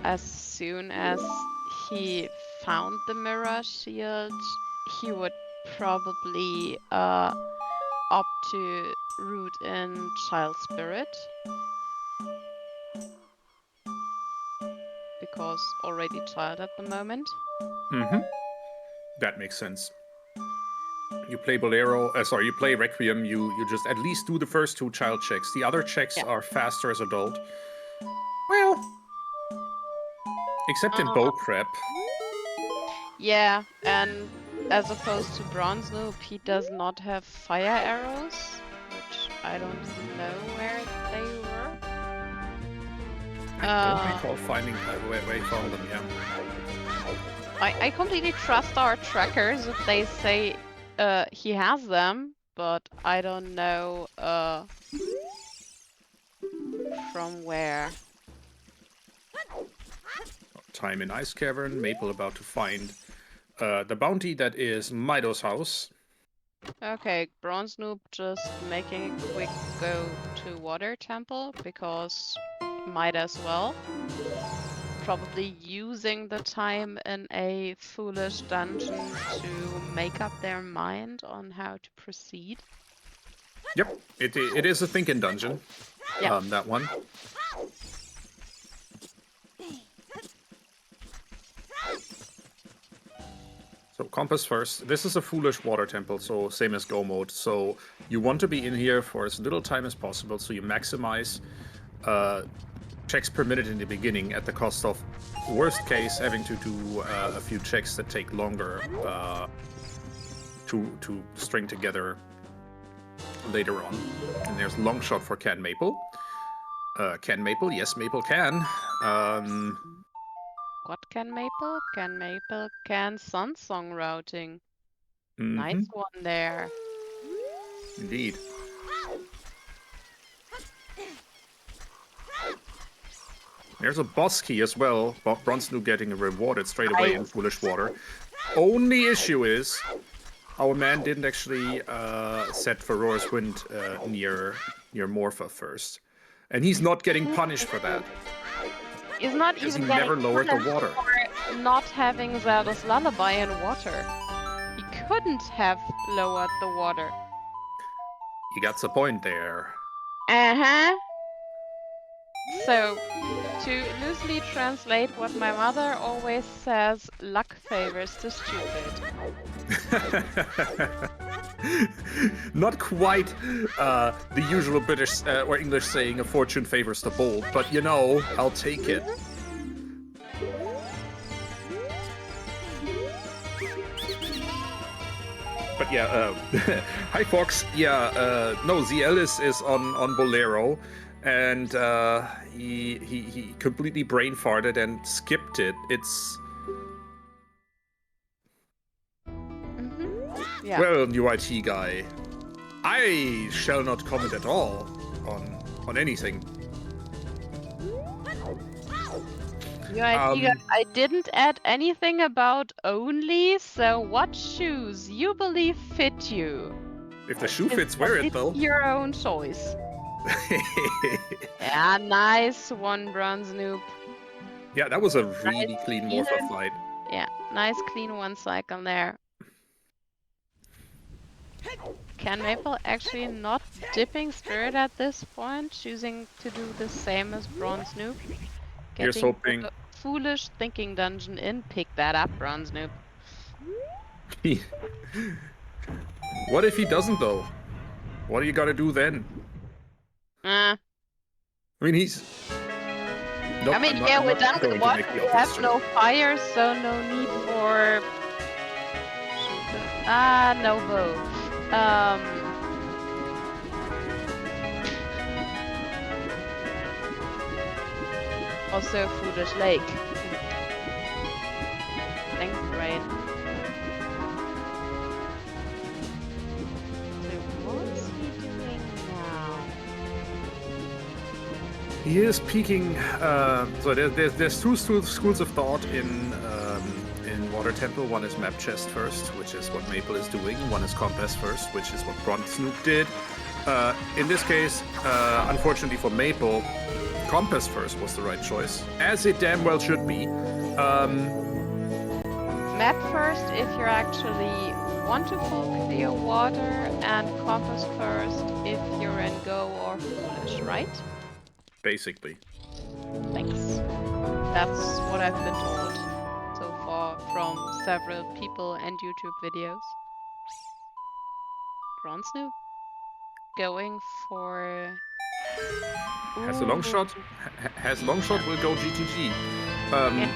Speaker 2: as soon as he found the mirror shield, he would probably opt to root in Child Spirit. Because already child at the moment.
Speaker 1: That makes sense. You play Bolero, you play Requiem, you just at least do the first 2 child checks. The other checks are faster as adult. Well, except in bow prep.
Speaker 2: Yeah, and as opposed to BronzeNoob, he does not have fire arrows, which I don't know where they were.
Speaker 1: I don't recall finding where he found them, yeah.
Speaker 2: I completely trust our trackers if they say he has them, but I don't know from where.
Speaker 1: Time in Ice Cavern, Maple about to find the bounty that is Mido's house.
Speaker 2: Okay, BronzeNoob just making a quick go to Water Temple because might as well. Probably using the time in a foolish dungeon to make up their mind on how to proceed.
Speaker 1: Yep, it is a thinking dungeon.
Speaker 2: Yeah.
Speaker 1: That one. So compass first. This is a foolish water temple, so same as go mode. So you want to be in here for as little time as possible, so you maximize checks per minute in the beginning at the cost of, worst case, having to do a few checks that take longer to string together later on. And there's Longshot for CANMaple. CANMaple, yes, Maple can.
Speaker 2: What CANMaple? CANMaple can Sunsong routing. Nice one there.
Speaker 1: Indeed. There's a boss key as well. BronzeNoob getting rewarded straight away in Foolish Water. Only issue is our man didn't actually set Ferora's Wind near Morpha first. And he's not getting punished for that.
Speaker 2: He's not even getting
Speaker 1: never lowered the water.
Speaker 2: For not having Zelda's Lullaby in water. He couldn't have lowered the water.
Speaker 1: You got the point there.
Speaker 2: Uh-huh. So, to loosely translate what my mother always says, luck favors the stupid.
Speaker 1: Not quite the usual British or English saying, a fortune favors the bold, but you know, I'll take it. But yeah, hi Fox. Yeah, no, ZL is on Bolero, and he completely brain farted and skipped it. It's
Speaker 2: yeah.
Speaker 1: Well, new IT guy, I shall not comment at all on anything.
Speaker 2: I didn't add anything about only, so what shoes you believe fit you?
Speaker 1: If the shoe fits, wear it though.
Speaker 2: It's your own choice. Yeah, nice one, BronzeNoob.
Speaker 1: Yeah, that was a really clean Morpha fight.
Speaker 2: Yeah, nice clean one cycle there. CANMaple actually not dipping Spirit at this point, choosing to do the same as BronzeNoob.
Speaker 1: Here's
Speaker 2: Getting
Speaker 1: hoping.
Speaker 2: the foolish thinking dungeon in. Pick that up, BronzeNoob.
Speaker 1: What if he doesn't, though? What do you gotta do then? I mean, he's... Nope,
Speaker 2: I mean,
Speaker 1: I'm
Speaker 2: yeah,
Speaker 1: not
Speaker 2: we're done with
Speaker 1: going to
Speaker 2: water.
Speaker 1: make the
Speaker 2: We
Speaker 1: obvious
Speaker 2: have
Speaker 1: choice.
Speaker 2: no fire, so no need for... no bow. Also, foolish lake. Thanks, Rain. So what's he doing now?
Speaker 1: He is peeking. So there's two schools of thought in Water Temple. One is map chest first, which is what Maple is doing. One is compass first, which is what BronzeNoob did. In this case, unfortunately for Maple, compass first was the right choice, as it damn well should be.
Speaker 2: Map first if you actually want to full clear water, and compass first if you're in go or foolish, right?
Speaker 1: Basically.
Speaker 2: Thanks. That's what I've been told so far from several people and YouTube videos. BronzeNoob going for...
Speaker 1: Has a long shot. Has long shot will go GTG.
Speaker 2: Yeah.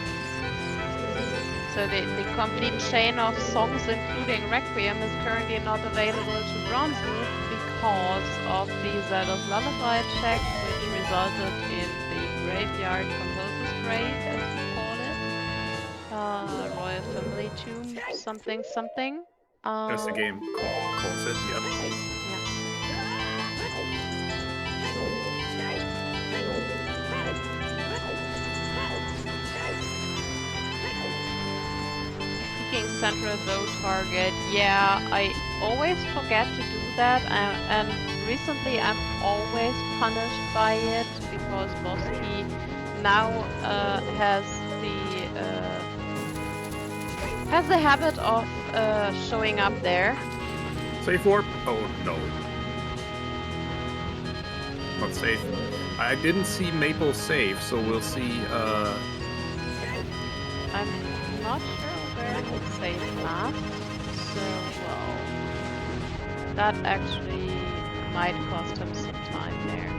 Speaker 2: So the complete chain of songs, including Requiem, is currently not available to BronzeNoob because of the Zelda's Lullaby check, which resulted in the Graveyard Composer's Grave, as we call it. Royal Family Tomb, something, something.
Speaker 1: As the game calls it, yeah.
Speaker 2: Central bow target. Yeah, I always forget to do that, and recently I'm always punished by it because Bosky now has the habit of showing up there.
Speaker 1: Safe warp? Oh no. Not safe. I didn't see Maple save, so we'll see.
Speaker 2: I'm not sure where it's safe last, so well, that actually might cost him some time there.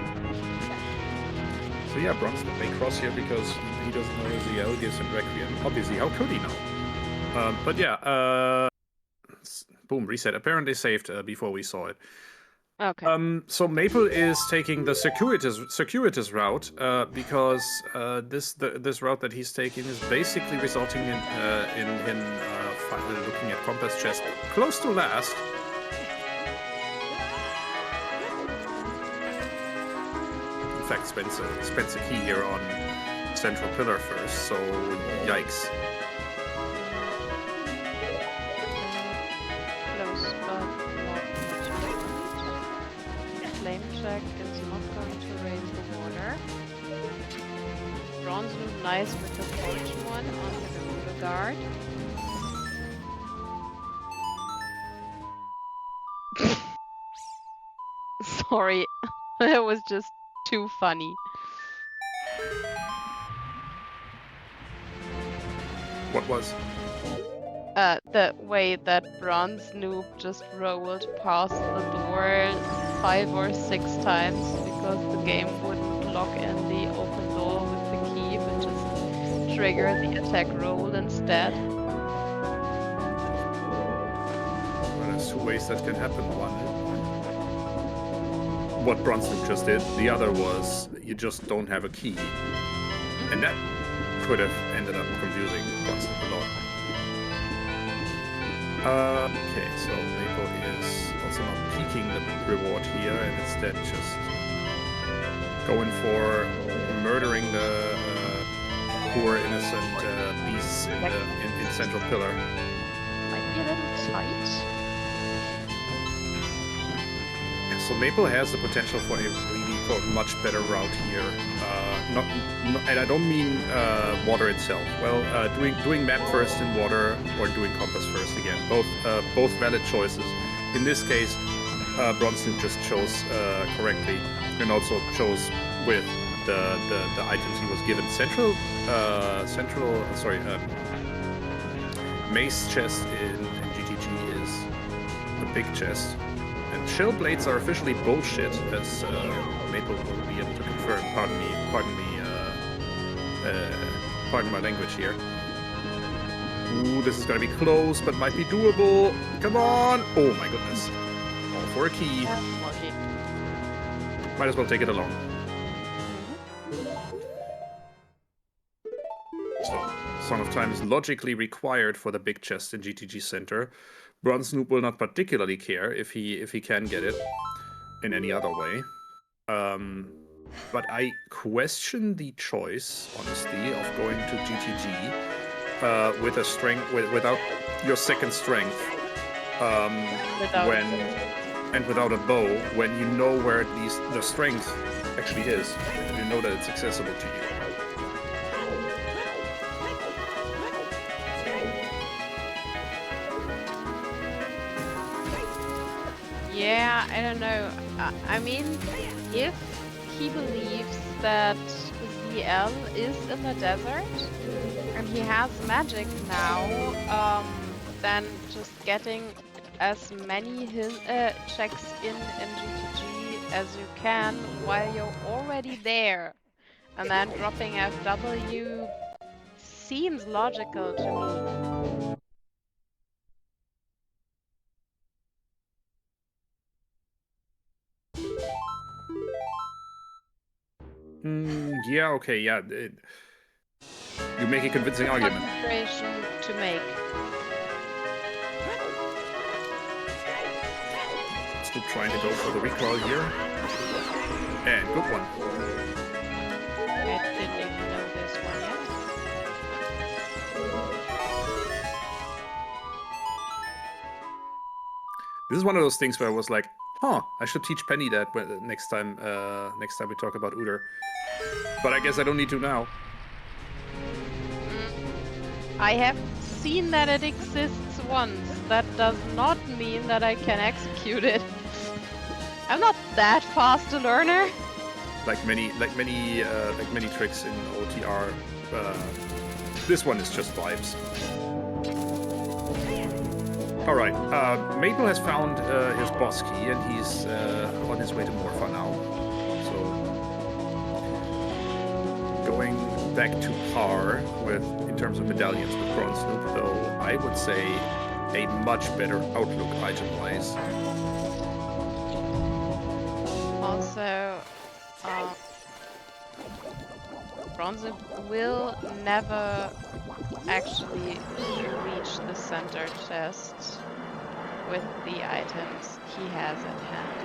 Speaker 1: So yeah, BronzeNoob may cross here because he doesn't know ZL gives him Requiem. Obviously, how could he know? But yeah, boom, reset. Apparently saved before we saw it.
Speaker 2: Okay.
Speaker 1: So Maple is taking the circuitous route because this route that he's taking is basically resulting in him finally looking at compass chest close to last. In fact, spends a key here on central pillar first. So yikes.
Speaker 2: Check is not going to raise the water. BronzeNoob nice with the fortune one on the guard. Sorry, that was just too funny.
Speaker 1: What was?
Speaker 2: The way that BronzeNoob just rolled past the door 5 or 6 times because the game wouldn't lock in the open door with the key, but just trigger the attack roll instead.
Speaker 1: Well, there's two ways that can happen. One, what BronzeNoob just did. The other was you just don't have a key, and that could have ended up confusing BronzeNoob a lot. Okay, so Maple is also not peeking the reward here, and instead just going for murdering the poor innocent beasts in Central Pillar.
Speaker 2: Might be a little tight.
Speaker 1: So Maple has the potential for a really much better route here. And I don't mean water itself. Well, doing map first in water or doing compass first again. Both valid choices. In this case, BronzeNoob just chose correctly, and also chose with the items he was given. Mace chest in GTG is the big chest, and shell blades are officially bullshit, as Maple will be able to confirm. Pardon my language here. Ooh, this is gonna be close, but might be doable. Come on! Oh my goodness. All for a key. Might as well take it along. So, Song of Time is logically required for the big chest in GTG Center. BronzeNoob will not particularly care if he can get it in any other way. But I question the choice, honestly, of going to GTG with a strength without your second strength, without a bow, when you know where at least the strength actually is. You know that it's accessible to you.
Speaker 2: Yeah, I don't know. I mean, if he believes that ZL is in the desert and he has magic now, then just getting as many checks in GTG as you can while you're already there, and then dropping FW seems logical to me.
Speaker 1: Yeah, okay, yeah. You make a convincing argument.
Speaker 2: Concentration to make.
Speaker 1: Still trying to go for the recoil here. And good one.
Speaker 2: I didn't even know this one yet.
Speaker 1: This is one of those things where I was like, huh, I should teach Penny that next time we talk about Uder. But I guess I don't need to now.
Speaker 2: I have seen that it exists once. That does not mean that I can execute it. I'm not that fast a learner.
Speaker 1: Like many tricks in OTR, this one is just vibes. All right, Maple has found his boss key, and he's on his way to Morpha now. So going back to par in terms of medallions with BronzeNoob, though I would say a much better outlook item-wise.
Speaker 2: Also, BronzeNoob will never actually reach the center chest with the items he has at hand.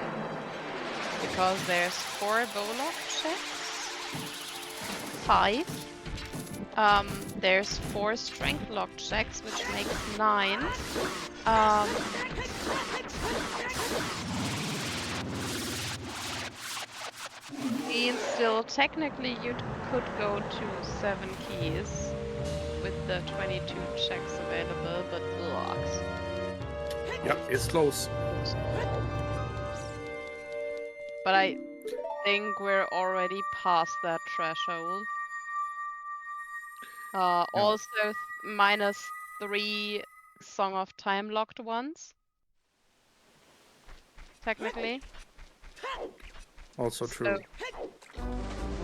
Speaker 2: Because there's 4 Bolero checks, 5. There's 4 strength lock checks, which makes 9. And still, technically, you could go to 7 keys with the 22 checks available, but blocks.
Speaker 1: Yep, it's close.
Speaker 2: But I think we're already past that threshold. Also, -3 Song of Time locked ones. Technically.
Speaker 1: Also true.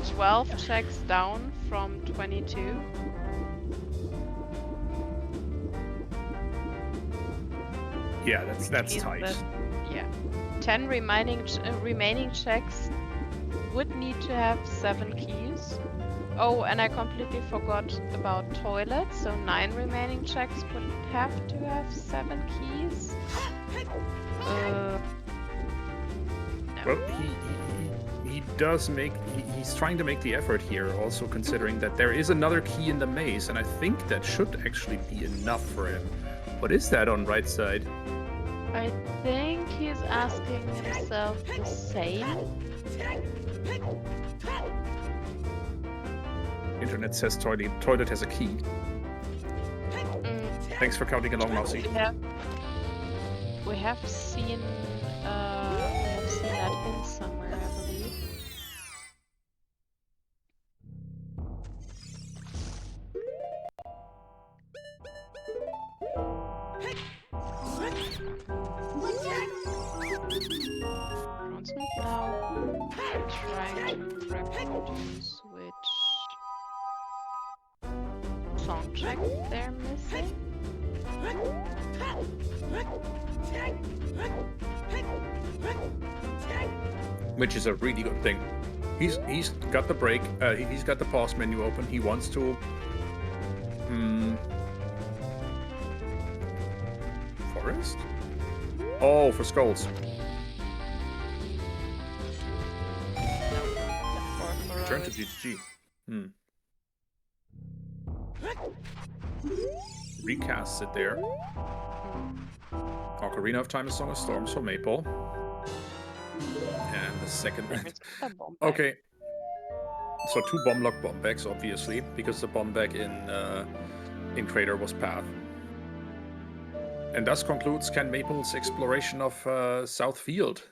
Speaker 2: So 12 checks down from 22.
Speaker 1: Yeah, that's tight.
Speaker 2: Yeah, 10 remaining checks would need to have 7 keys. Oh, and I completely forgot about toilets. So 9 remaining checks would have to have 7 keys. No.
Speaker 1: Well, he does make. He's trying to make the effort here, also considering that there is another key in the maze, and I think that should actually be enough for him. What is that on right side?
Speaker 2: I think he's asking himself the same.
Speaker 1: Internet says toilet has a key. Thanks for counting along, Mousy.
Speaker 2: We have seen trying to reproduce which song check they're missing.
Speaker 1: Which is a really good thing. He's got the break. He's got the pause menu open. He wants to. Forest? Oh, for skulls. Return to GG. Recasts it there. Ocarina of Time, A Song of Storms for Maple. And the second. Okay. So 2 Bomblock Bombags, obviously, because the Bombag in Crater was Path. And thus concludes CANMaple's exploration of South Field.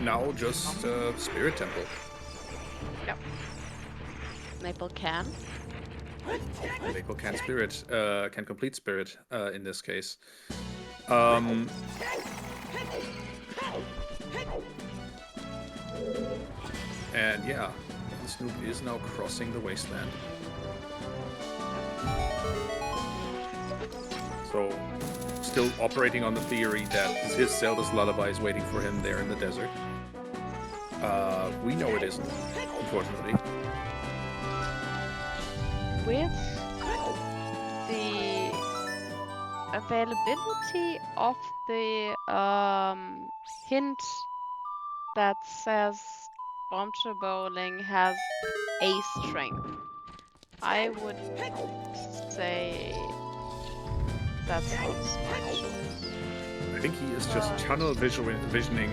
Speaker 1: Now just Spirit Temple.
Speaker 2: Yep. Maple can.
Speaker 1: Maple can Spirit, can complete Spirit in this case. And yeah, BronzeNoob is now crossing the wasteland. So, still operating on the theory that his Zelda's Lullaby is waiting for him there in the desert. We know it isn't, unfortunately.
Speaker 2: With the availability of the hint that says Bombshell Bowling has a strength, I would say that's not a smart choice.
Speaker 1: I think he is just tunnel visioning.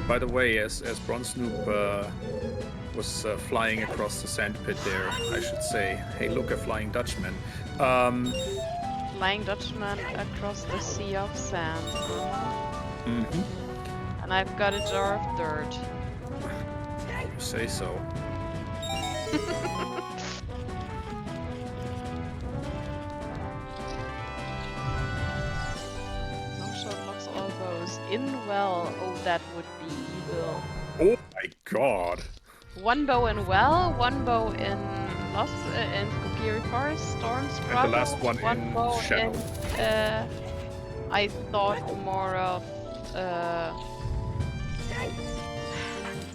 Speaker 1: By the way, as BronzeNoob was flying across the sand pit there, I should say, hey look, a Flying Dutchman.
Speaker 2: Flying Dutchman across the sea of sand. And I've got a jar of dirt.
Speaker 1: You say so.
Speaker 2: In well, oh, that would be evil.
Speaker 1: Oh my god!
Speaker 2: 1 bow in well, 1 bow in Lost in Kokiri Forest, Storm's Grotto,
Speaker 1: And the last one in
Speaker 2: bow
Speaker 1: Shadow.
Speaker 2: I thought more of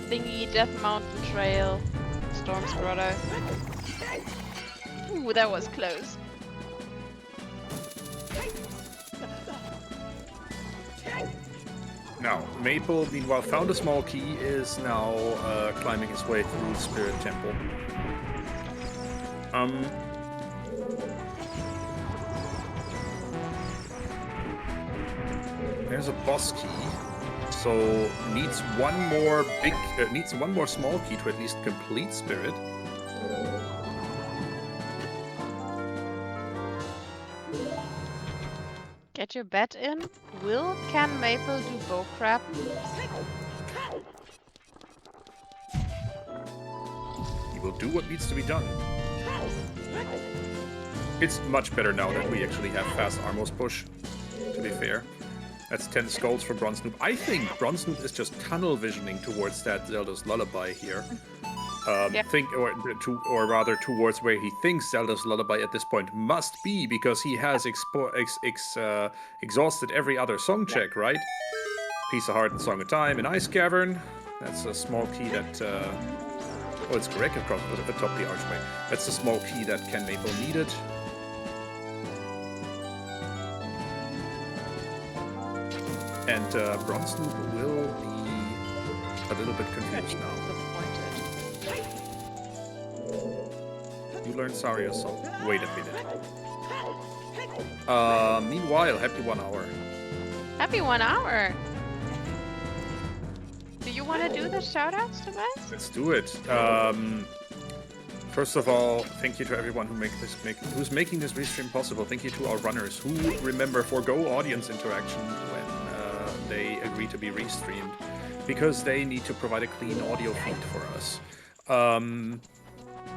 Speaker 2: Thingy, Death Mountain Trail, Storm's Grotto. Ooh, that was close.
Speaker 1: Now, Maple, meanwhile, found a small key, is now climbing his way through the Spirit Temple. There's a boss key, so needs one more small key to at least complete Spirit.
Speaker 2: Get your bet in. Will CANMaple do bow crap?
Speaker 1: He will do what needs to be done. It's much better now that we actually have fast Armos push, to be fair. That's 10 skulls for BronzeNoob. I think BronzeNoob is just tunnel visioning towards that Zelda's Lullaby here. Or rather towards where he thinks Zelda's Lullaby at this point must be, because he has exhausted every other song check, right? Piece of Heart and Song of Time and Ice Cavern. That's a small key that... oh, it's correct across the top of the archway. That's the small key that CANMaple needed. And BronzeNoob will be a little bit confused now. You learned Saria's song. Wait a minute. Meanwhile, happy 1 hour.
Speaker 2: Happy 1 hour! Do you want to do the shoutouts, Tobias?
Speaker 1: Let's do it. First of all, thank you to everyone who's making this restream possible. Thank you to our runners who remember forgo audience interaction when they agree to be restreamed, because they need to provide a clean audio feed for us.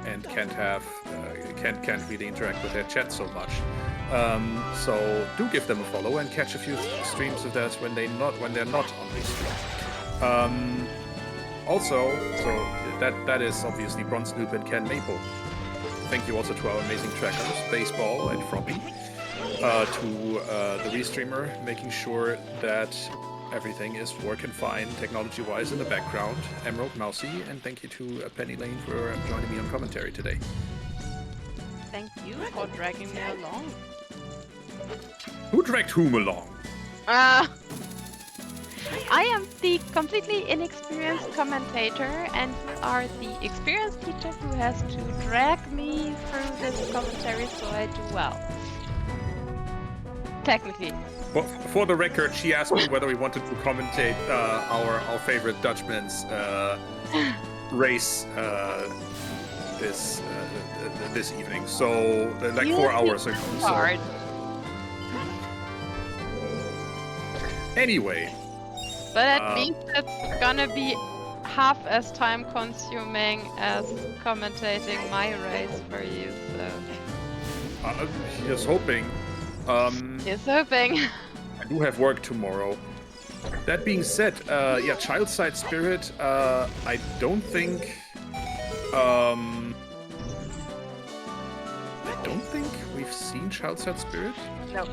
Speaker 1: And can't really interact with their chat so much. So do give them a follow and catch a few streams of that when they're not on restream. Also, so that is obviously BronzeNoob and CANMaple. Thank you also to our amazing trackers, Baseball and Froggy, to the restreamer, making sure that everything is working fine technology-wise in the background, Emerald Mousy, and thank you to Penny Lane for joining me on commentary today.
Speaker 2: Thank you for dragging me along.
Speaker 1: Who dragged whom along?
Speaker 2: I am the completely inexperienced commentator, and you are the experienced teacher who has to drag me through this commentary so I do well. Technically.
Speaker 1: Well, for the record, she asked me whether we wanted to commentate our favorite Dutchman's race this evening. So like 4 hours ago. So. Anyway.
Speaker 2: But at least it's gonna be half as time consuming as commentating my race for you, so.
Speaker 1: Here's hoping.
Speaker 2: Here's hoping.
Speaker 1: I do have work tomorrow. That being said, yeah, Child Side Spirit, I don't think we've seen Child Side Spirit.
Speaker 2: No.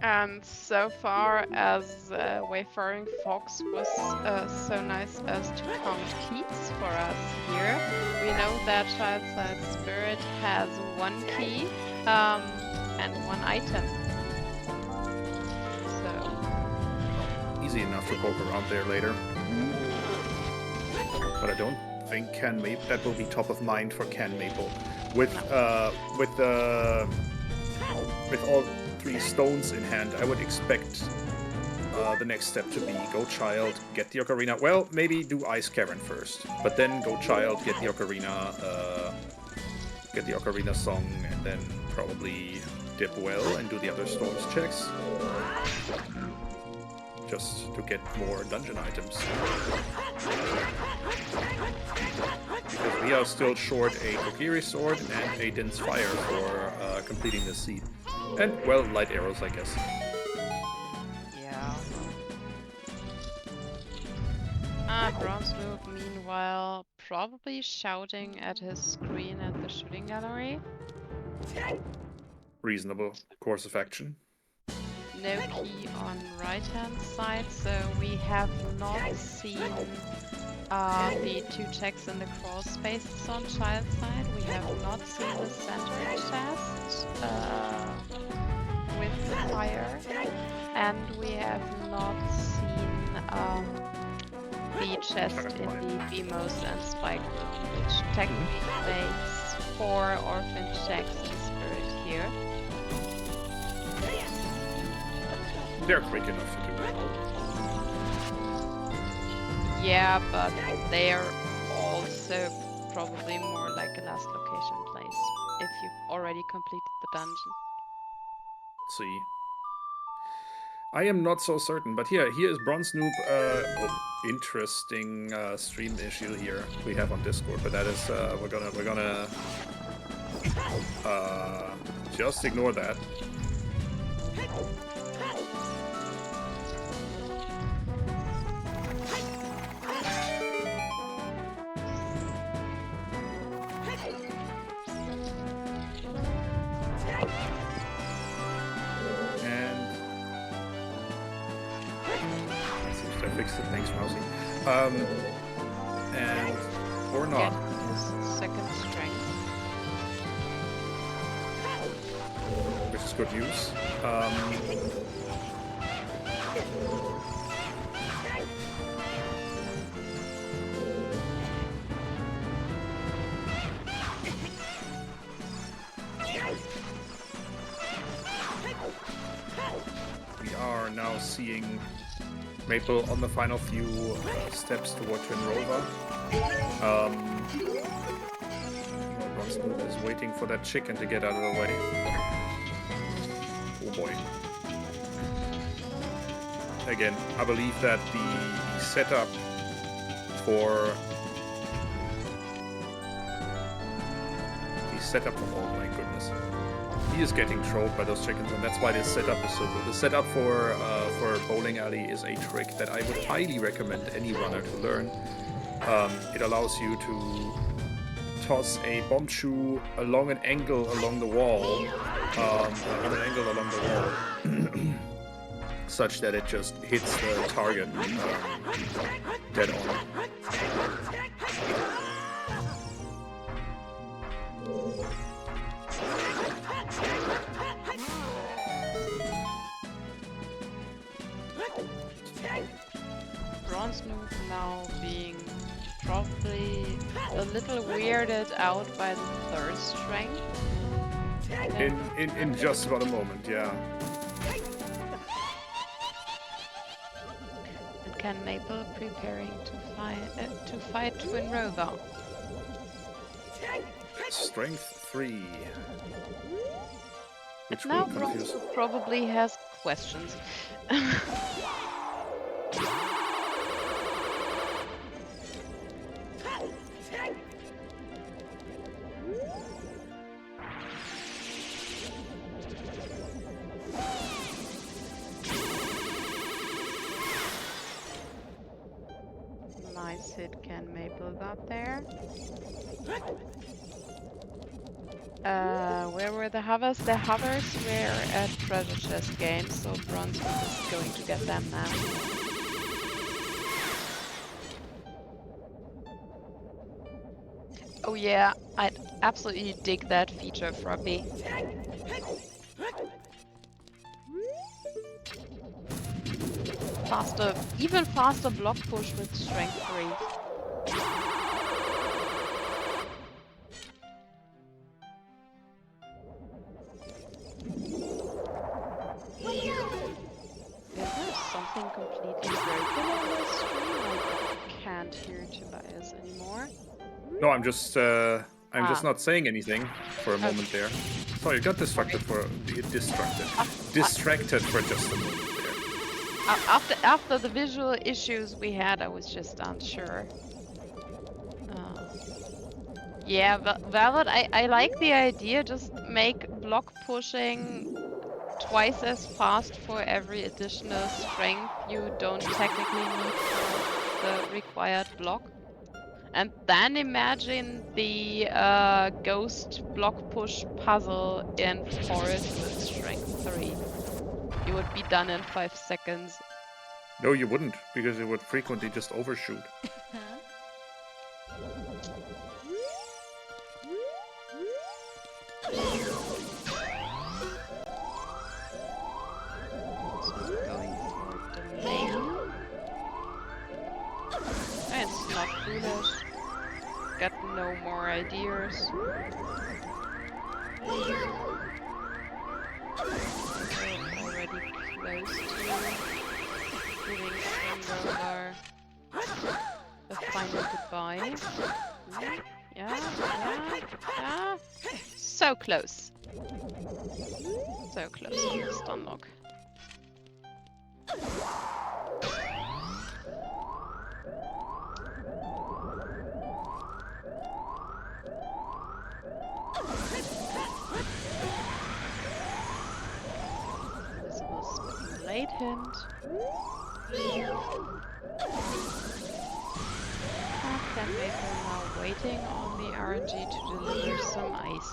Speaker 2: And so far as Wayfaring Fox was so nice as to count keys for us here, we know that Child Side Spirit has 1 key and 1 item. So
Speaker 1: easy enough to poke around there later. But I don't think CANMaple, that will be top of mind for CANMaple. With all 3 stones in hand, I would expect the next step to be go Child, get the Ocarina. Well, maybe do Ice Cavern first, but then go Child, get the Ocarina song, and then probably dip well and do the other storms checks. Just to get more dungeon items. Because we are still short a Kokiri sword and a Din's Fire for completing the seed. And, well, light arrows, I guess.
Speaker 2: Yeah. BronzeNoob, meanwhile, probably shouting at his screen at the shooting gallery.
Speaker 1: Reasonable course of action.
Speaker 2: No key on right-hand side, so we have not seen the 2 checks in the crawl spaces on child side. We have not seen the center chest with the fire, and we have not seen the chest in the Beamos and Spike room, which technically makes 4 orphan checks in spirit here.
Speaker 1: They're quick enough to do it.
Speaker 2: Yeah, but they're also probably more like a last location place if you've already completed the dungeon.
Speaker 1: Let's see. I am not so certain, but here is BronzeNoob. Interesting stream issue here we have on Discord, but that is we're gonna just ignore that. Fixed it, thanks, Mousy. And or not.
Speaker 2: Second strength.
Speaker 1: Which is good news. We are now seeing Maple on the final few steps toward Twin Rover. BronzeNoob is waiting for that chicken to get out of the way. Oh boy. Again, I believe that the setup for... oh my goodness. he is getting trolled by those chickens, and that's why this setup is so good. The setup for Bowling Alley is a trick that I would highly recommend any runner to learn. It allows you to toss a bomb shoe along an angle along the wall, such that it just hits the target dead on.
Speaker 2: BronzeNoob now being probably a little weirded out by the third strength.
Speaker 1: In just about a moment, yeah.
Speaker 2: And CANMaple preparing to fight Twin Rover.
Speaker 1: Strength 3. Which
Speaker 2: And now
Speaker 1: will confuse.
Speaker 2: BronzeNoob probably has questions. Nice hit CANMaple got there. Where were the hovers? The hovers were at treasure chest games, so BronzeNoob is going to get them now. Oh yeah, I'd absolutely dig that feature, Froggy. Faster, even faster block push with strength 3. Is there something completely broken on this stream? I can't hear Tobias anymore.
Speaker 1: No, I'm just not saying anything for a moment there. Sorry, got distracted for distracted for just a moment there.
Speaker 2: After the visual issues we had, I was just unsure. Yeah, Velvet, I like the idea. Just make block pushing twice as fast for every additional strength you don't technically need for the required block. And then imagine the ghost block push puzzle in forest with strength 3. You would be done in 5 seconds.
Speaker 1: No, you wouldn't, because it would frequently just overshoot.
Speaker 2: It's not foolish. Got no more ideas. We're already close to giving Rover a final goodbye. Yeah. So close. So close to the stun lock. This was a late hint. CANMaple now waiting on the RNG to deliver some ice.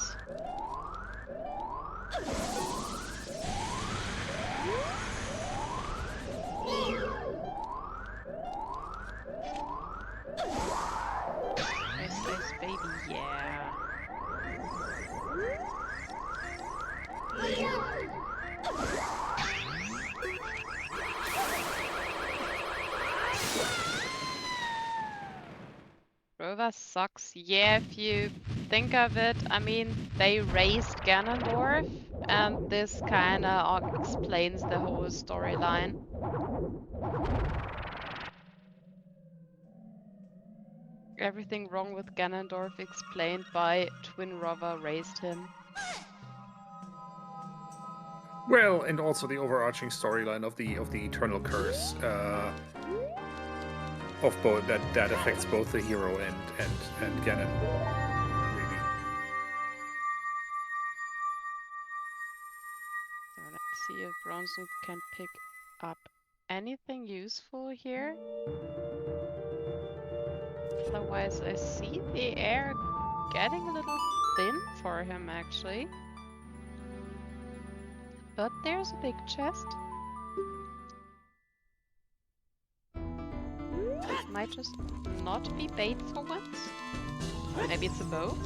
Speaker 2: Ice, baby, yeah. Rover sucks. Yeah, if you think of it, I mean, they raised Ganondorf, and this kinda explains the whole storyline. Everything wrong with Ganondorf explained by Twin Rover raised him.
Speaker 1: Well, and also the overarching storyline of the eternal curse of both that affects both the hero and Ganon. Really.
Speaker 2: see if BronzeNoob can pick up anything useful here. Otherwise, I see the air getting a little thin for him, actually. But there's a big chest. It might just not be bait for once. Maybe it's a bow.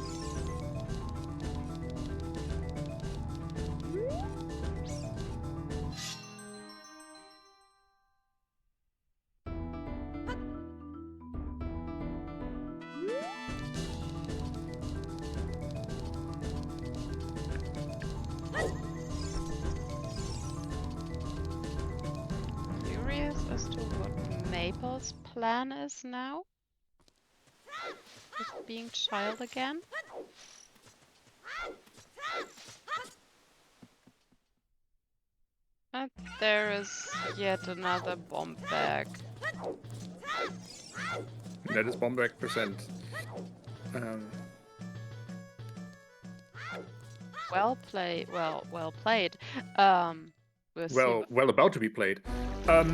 Speaker 2: Curious as to what Maple's plan is now. With being child again. And there is yet another bomb bag.
Speaker 1: That is bomb bag percent.
Speaker 2: Well played. Well played. We'll see.
Speaker 1: Well, about to be played. But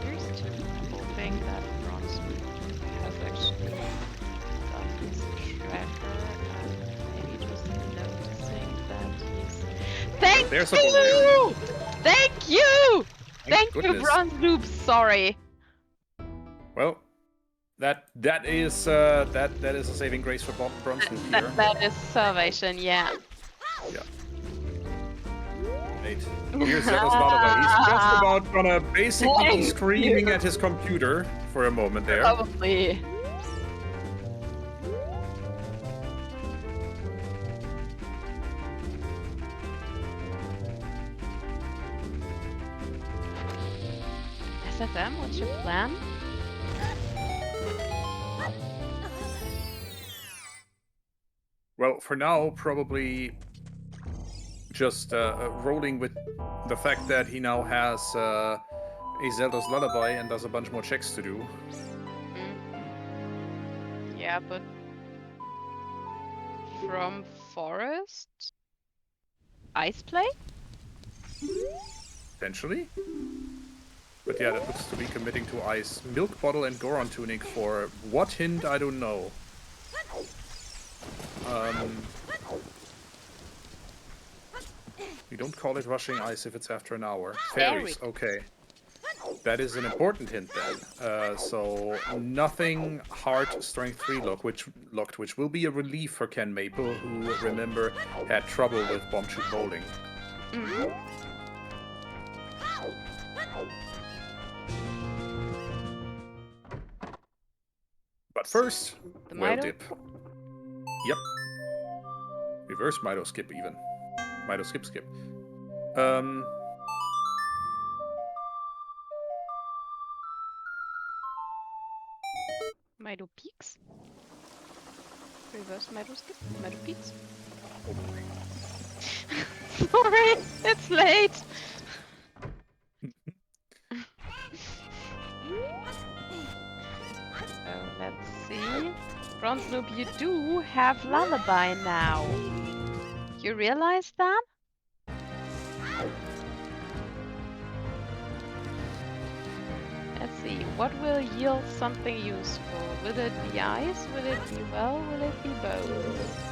Speaker 2: Here's to hoping that BronzeNoob has actually done his tracker and maybe just noticing that he's. Thank
Speaker 1: there's
Speaker 2: you! Thank you! Thank you, BronzeNoob. Sorry.
Speaker 1: Well, that is a saving grace for BronzeNoob here.
Speaker 2: That is salvation, yeah.
Speaker 1: Yeah. Right. Here's Zetta's lullaby. He's just about gonna basically be screaming at his computer for a moment there.
Speaker 2: Probably. SFM, what's your plan?
Speaker 1: Well, for now, probably just rolling with the fact that he now has a Zelda's Lullaby and does a bunch more checks to do.
Speaker 2: Yeah, but from Forest? Ice Play?
Speaker 1: Potentially. But yeah, that looks to be committing to ice. Milk Bottle and Goron Tunic for what hint, I don't know. We don't call it rushing ice if it's after an hour. Fairies, okay. That is an important hint then. So nothing hard strength 3 locked, which will be a relief for CANMaple, who, remember, had trouble with bomb shoot bowling. But first,
Speaker 2: the
Speaker 1: well
Speaker 2: Mido?
Speaker 1: dip. Yep. Reverse Mido skip even. Mido skip skip.
Speaker 2: Mido Peaks? Reverse Mido Skip? Mido Peaks?
Speaker 1: Oh boy.
Speaker 2: Sorry, it's late! So let's see. BronzeNoob, you do have Lullaby now. You realize that? Let's see, what will yield something useful? Will it be ice? Will it be well? Will it be both?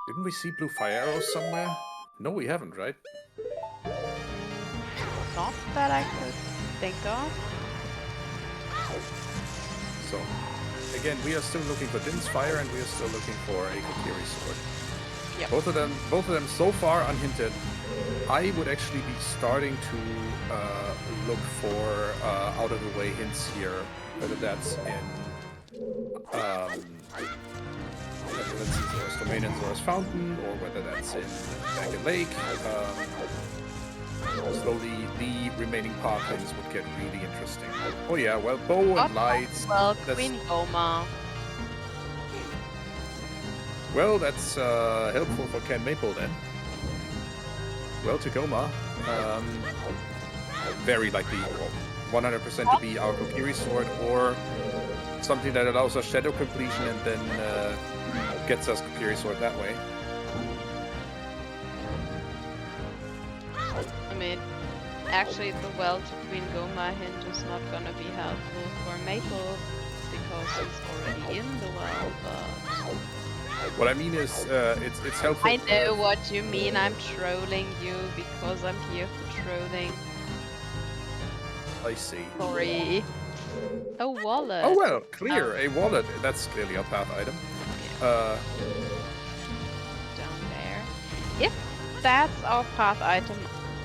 Speaker 1: Didn't we see blue fire arrows somewhere? No, we haven't, right?
Speaker 2: Not that I could think of.
Speaker 1: So, again, we are still looking for Din's Fire, and we are still looking for a Kokiri Sword.
Speaker 2: Yep.
Speaker 1: Both of them so far unhinted. I would actually be starting to look for out of the way hints here, whether that's in let's see, Zora's Domain and Zora's Fountain, or whether that's in Bangor Lake. Slowly, the remaining path hints would get really interesting. Oh yeah, well, bow and lights.
Speaker 2: Well, Queen Goma.
Speaker 1: Well, that's helpful for CANMaple then. Well, to Goma. Very likely, 100% to be our Kokiri Sword, or something that allows us Shadow Completion and then gets us Kokiri Sword that way.
Speaker 2: I mean, actually, the well to Queen Goma hint is not gonna be helpful for Maple because he's already in the well, but...
Speaker 1: What I mean is, it's helpful.
Speaker 2: I know what you mean. I'm trolling you because I'm here for trolling.
Speaker 1: I see.
Speaker 2: Sorry. A wallet.
Speaker 1: Oh well, clear. A wallet. That's clearly a path item.
Speaker 2: Down there. If that's our path item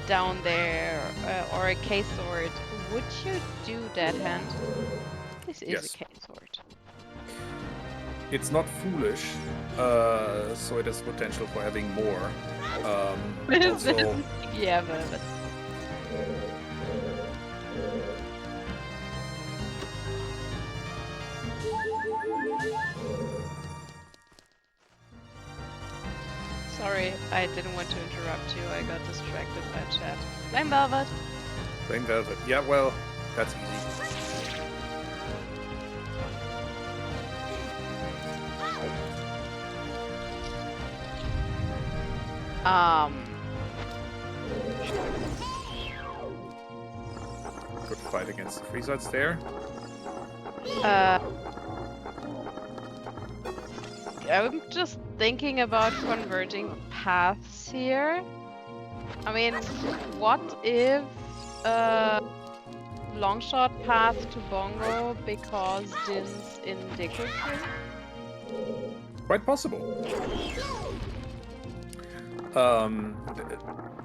Speaker 2: down there, or a K-sword, would you do Dead Hand? This is
Speaker 1: Yes.
Speaker 2: a K-sword.
Speaker 1: It's not foolish, so it has potential for having more. Also,
Speaker 2: yeah, but... Sorry, I didn't want to interrupt you. I got distracted by chat. Flame Velvet.
Speaker 1: Flame Velvet. Yeah, well, that's easy. Good fight against the Freezites there.
Speaker 2: I'm just thinking about converging paths here. I mean, what if Longshot path to Bongo because Din's in Deku Tree?
Speaker 1: Quite possible.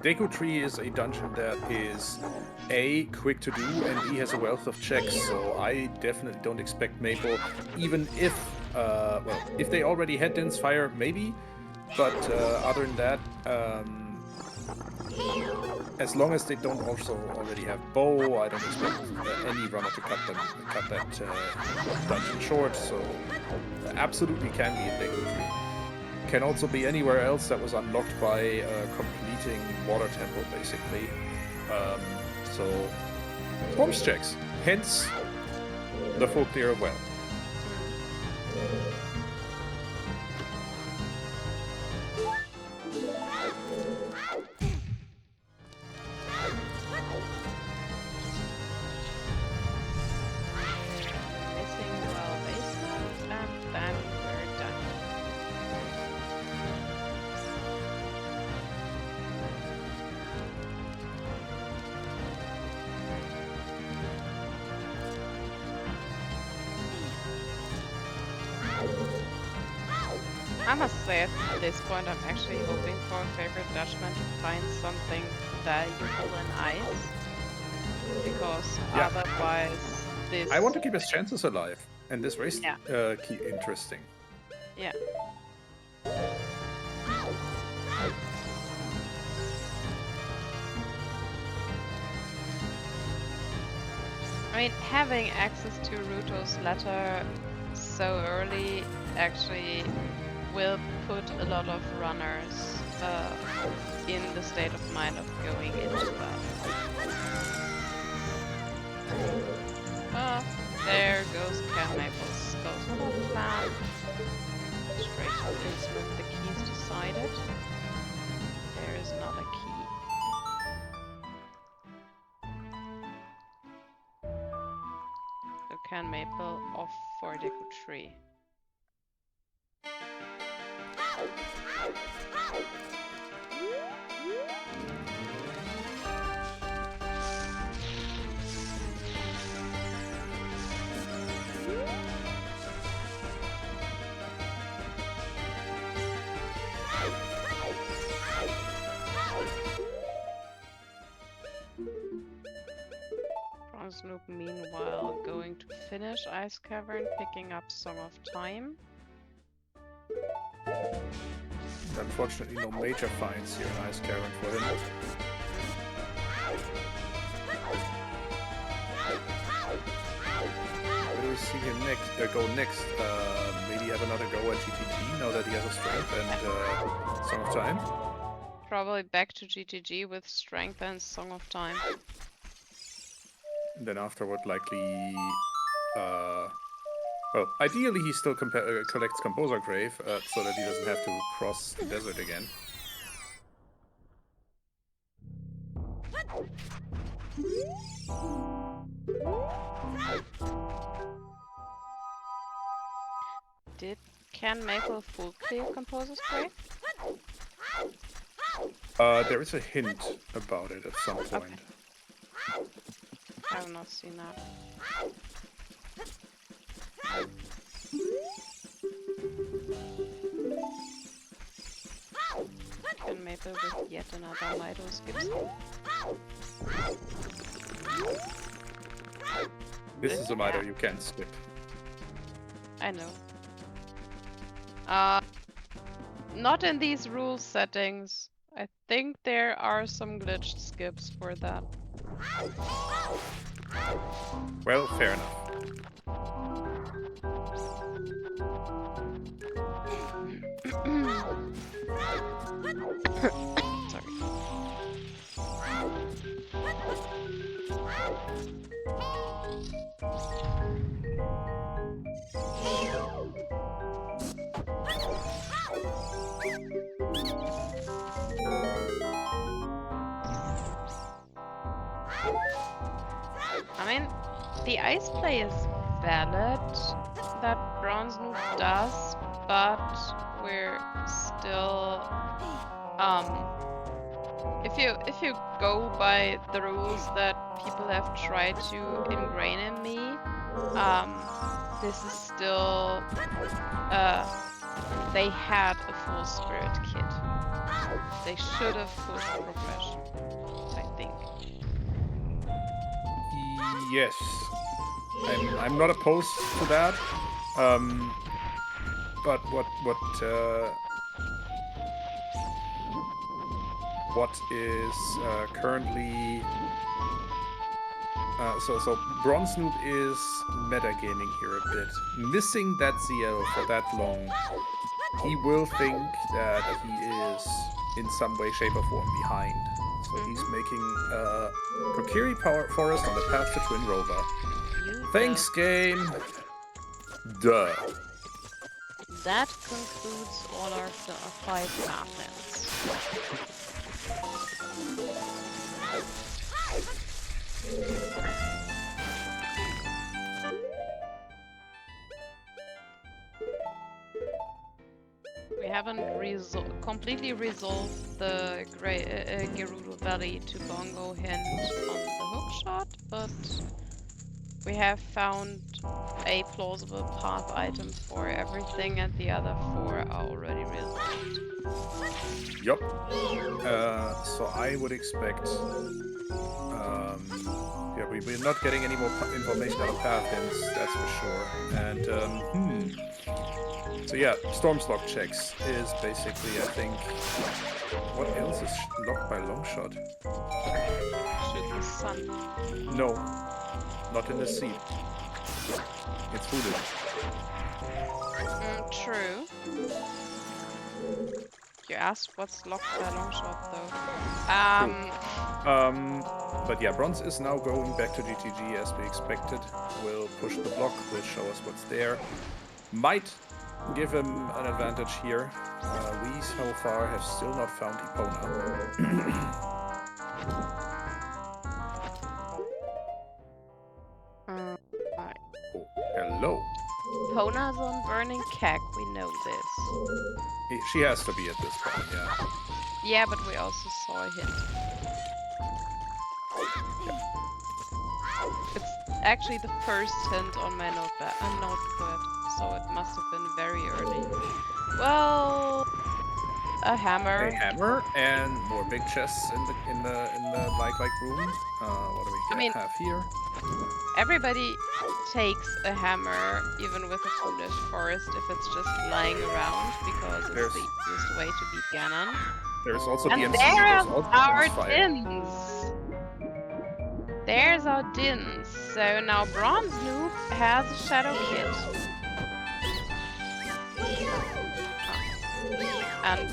Speaker 1: Deku Tree is a dungeon that is A, quick to do, and B, has a wealth of checks, so I definitely don't expect Maple, even if, well, if they already had Din's Fire, maybe, but other than that, as long as they don't also already have Bow, I don't expect any runner to cut that dungeon short, so absolutely can be in Deku Tree. Can also be anywhere else that was unlocked by completing Water Temple, basically. So, Swarms checks. Hence, the full clear of well.
Speaker 2: Missing well basement, and then we're done. I must say, at this point, I'm actually hoping for a favorite Dutchman to find something valuable in ice. Because otherwise, this...
Speaker 1: I want to keep his chances alive, and this race
Speaker 2: Yeah.
Speaker 1: keep interesting.
Speaker 2: Yeah. I mean, having access to Ruto's letter so early actually will put a lot of runners in the state of mind of going into that. There goes CANMaple's Ghost plan. Straight to the basement, the key's decided. There is not a key. So CANMaple off for Deku Tree. finish Ice Cavern, picking up Song of Time.
Speaker 1: Unfortunately, no major finds here in Ice Cavern for him. Where do we see him next? Go next? Maybe have another go at GTG now that he has a strength and Song of Time.
Speaker 2: Probably back to GTG with Strength and Song of Time.
Speaker 1: And then afterward, likely. Well, ideally, he still collects Composer Grave so that he doesn't have to cross the desert again.
Speaker 2: Did CANMaple full clear Composer's Grave?
Speaker 1: There is a hint about it at some point.
Speaker 2: Okay. I have not seen that. CANMaple with yet another Mido skip.
Speaker 1: This is a Mido you can skip.
Speaker 2: I know. Not in these rule settings. I think there are some glitched skips for that.
Speaker 1: Well, fair enough.
Speaker 2: Sorry. I mean, the ice play is valid that BronzeNoob does, but we're still if you go by the rules that people have tried to ingrain in me, this is still they had a full spirit kit. They should have pushed profession, I think.
Speaker 1: Yes, I'm not opposed to that. But what is currently so BronzeNoob is metagaming here a bit. Missing that ZL for that long, he will think that he is in some way, shape, or form behind. So he's making Kokiri Power Forest on the path to Twin Rover. Thanks, game. Duh.
Speaker 2: That concludes all our 5 pathlands. We haven't completely resolved the Gerudo Valley to Bongo hint on the hookshot, but we have found a plausible path item for everything, and the other 4 are already resolved.
Speaker 1: Yup. So I would expect... yeah, we're not getting any more information out of path hints, that's for sure. And, so yeah, Stormslog checks is basically, I think... What else is locked by Longshot?
Speaker 2: Shoot the sun.
Speaker 1: No. Not in the seed. It's foolish.
Speaker 2: True. You asked what's locked by Longshot, though.
Speaker 1: But yeah, Bronze is now going back to GTG as we expected. We'll push the block, will show us what's there. Might give him an advantage here. We so far have still not found Epona. Oh, hello.
Speaker 2: Pona's on Burning Keg, we know this.
Speaker 1: She has to be at this point, yeah.
Speaker 2: Yeah, but we also saw a hint. It's actually the first hint on my notepad, so it must have been very early. Well, a hammer.
Speaker 1: A hammer and more big chests in the like room. What do we have here?
Speaker 2: Everybody takes a hammer, even with a foolish forest, if it's just lying around, because it's
Speaker 1: There's-
Speaker 2: the easiest way to beat Ganon.
Speaker 1: There's also
Speaker 2: And
Speaker 1: DMC.
Speaker 2: there's
Speaker 1: There's also
Speaker 2: our
Speaker 1: fire.
Speaker 2: Dins. There's our Dins. So now BronzeNoob has a Shadow Kit. And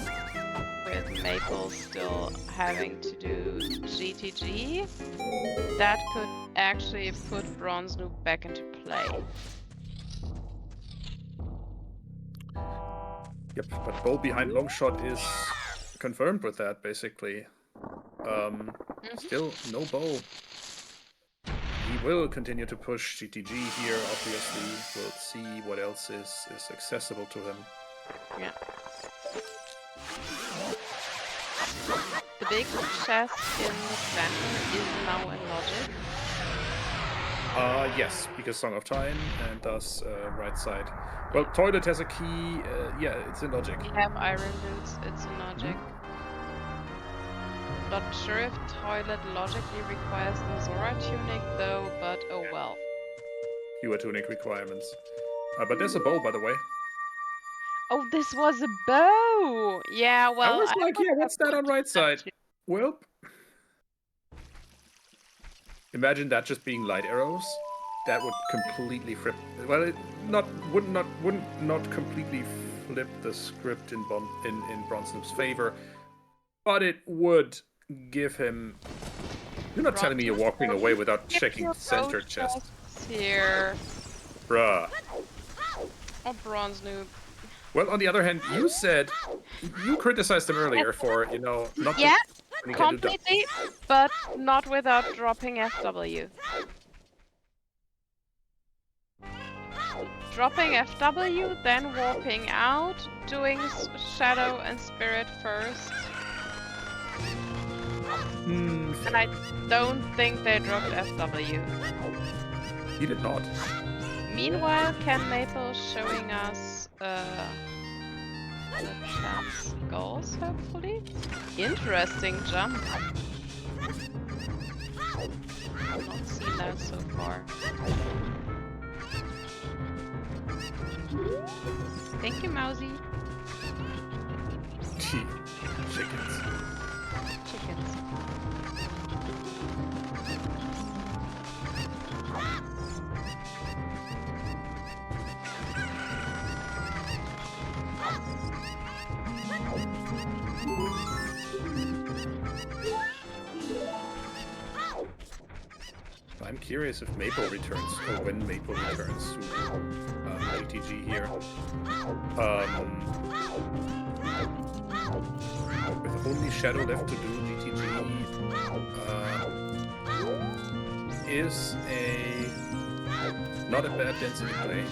Speaker 2: with Maple still having to do GTG, that could actually put BronzeNoob back into play.
Speaker 1: Yep, but bow behind long shot is confirmed with that, basically. Still no bow. He will continue to push GTG here, obviously. We'll see what else is accessible to him.
Speaker 2: Yeah. The big chest in the center is now in logic.
Speaker 1: Yes, because Song of Time and thus right side. Well, Toilet has a key. Yeah, it's in logic.
Speaker 2: We have Iron Boots, it's in logic. Not sure if Toilet logically requires the Zora tunic though, but oh well.
Speaker 1: Fewer tunic requirements. But there's a bow, by the way.
Speaker 2: Oh, this was a bow! Yeah, well,
Speaker 1: I was like, yeah, what's that on right side? Well, imagine that just being light arrows. That would completely flip. Well, it wouldn't not completely flip the script in BronzeNoob's favor, but it would give him. You're not telling me you're walking away without checking center chest,
Speaker 2: here.
Speaker 1: bruh.
Speaker 2: Oh, BronzeNoob.
Speaker 1: Well, on the other hand, you said you criticized him earlier for not.
Speaker 2: Yeah,
Speaker 1: when he can do
Speaker 2: completely, but not without dropping FW. Dropping FW, then warping out, doing Shadow and Spirit first. And I don't think they dropped FW.
Speaker 1: He did not.
Speaker 2: Meanwhile, CANMaple showing us the chance goals, hopefully. Interesting jump. I've not seen that so far. Thank you, Mousy.
Speaker 1: Chickens.
Speaker 2: Chickens.
Speaker 1: I'm curious if Maple returns, or when Maple returns to GTG here. With only Shadow left to do, GTG is not a bad density play.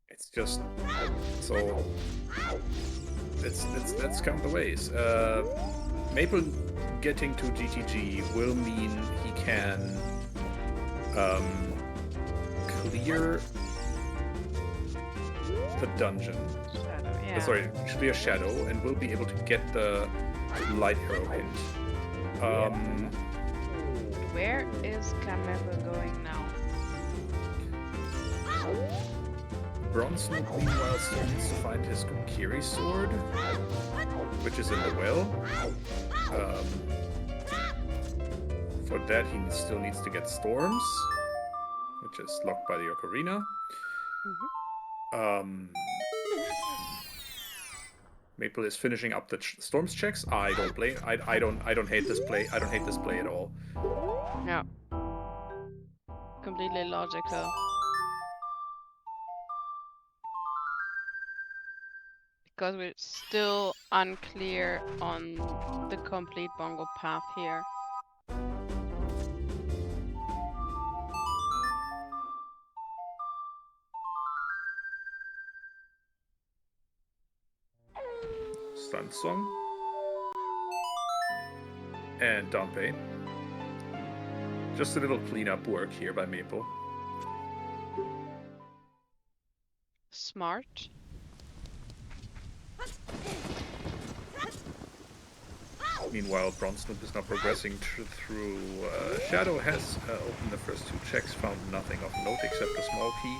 Speaker 1: It's just so let's count the ways. Maple getting to GTG will mean he can clear the dungeon.
Speaker 2: Shadow, yeah.
Speaker 1: Sorry, clear Shadow, and will be able to get the light arrow hint.
Speaker 2: Where is CANMaple going now?
Speaker 1: BronzeNoob, meanwhile, still needs to find his Kokiri sword, which is in the well. For that, he still needs to get Storms, which is locked by the Ocarina. Maple is finishing up the Storms checks. I don't blame. I don't hate this play. I don't hate this play at all.
Speaker 2: No. Completely logical. Because we're still unclear on the complete bongo path here.
Speaker 1: Stun Song. And Dompe. Just a little cleanup work here by Maple.
Speaker 2: Smart.
Speaker 1: Meanwhile, BronzeNoob is now progressing through. Shadow has opened the first 2 checks, found nothing of note except a small key.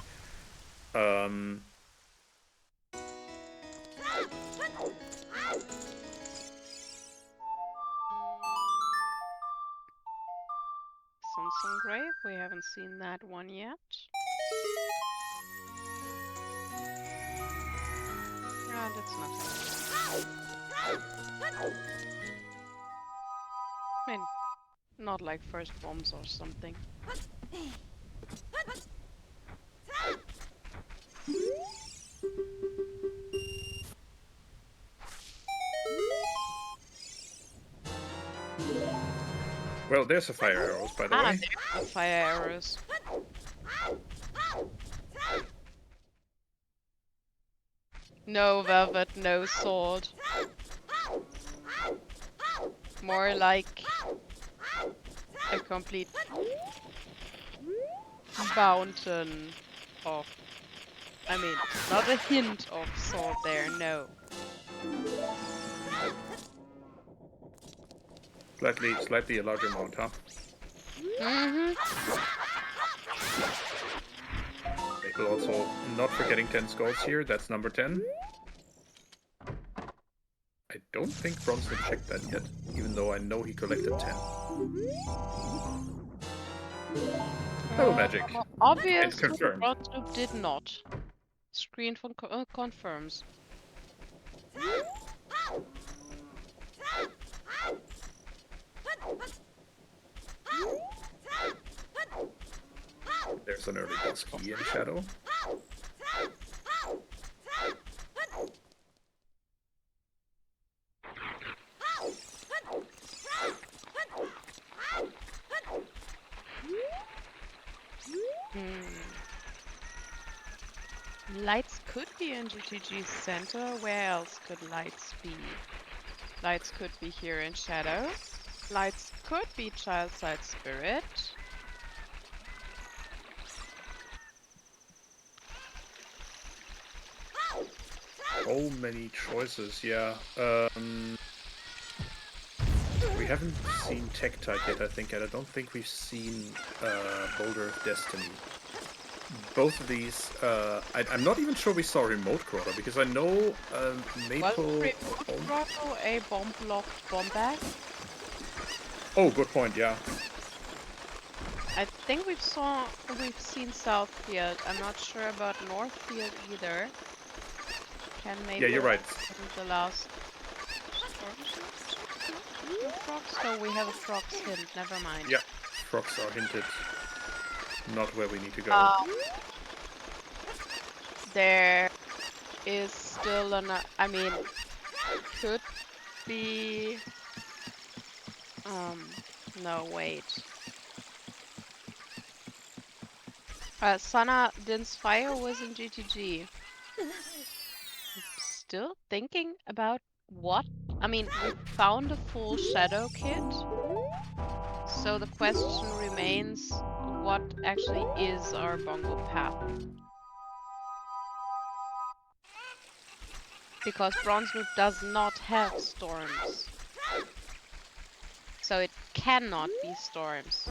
Speaker 2: Sunsun Grave, we haven't seen that one yet. And it's nothing. I mean, not like first bombs or something.
Speaker 1: Well, there's a fire arrows, by the way.
Speaker 2: There are fire arrows. No velvet, no sword. More like a complete fountain of... I mean, not a hint of sword there, no.
Speaker 1: Slightly a larger amount, huh?
Speaker 2: Mm-hmm.
Speaker 1: Maple also not forgetting 10 skulls here. That's number 10. I don't think BronzeNoob checked that yet, even though I know he collected 10. Double magic.
Speaker 2: Obviously,
Speaker 1: confirmed.
Speaker 2: BronzeNoob did not. Screen confirms.
Speaker 1: There's an early boss key in Shadow.
Speaker 2: Lights could be in GTG Center. Where else could lights be? Lights could be here in Shadow. Lights could be Childside Spirit.
Speaker 1: So many choices, yeah. We haven't seen Tektite yet, I think, and I don't think we've seen Boulder of Destiny. Both of these, I'm not even sure we saw Remote Crawler, because I know Maple...
Speaker 2: Well, Remote Crawler, a bomb block bomb bag.
Speaker 1: Oh, good point, yeah.
Speaker 2: I think we've seen Southfield. I'm not sure about Northfield either. CANMaple.
Speaker 1: Yeah, you're right.
Speaker 2: The last frogs? No, we have a frogs hint. Never mind.
Speaker 1: Yeah, frogs are hinted. Not where we need to go.
Speaker 2: There is still an. I mean, could be. No, wait. Sana Din's Fire was in GTG. Still thinking about what? I mean, we found a full Shadow kit. So the question remains, what actually is our bongo path? Because BronzeNoob does not have storms. So it cannot be storms.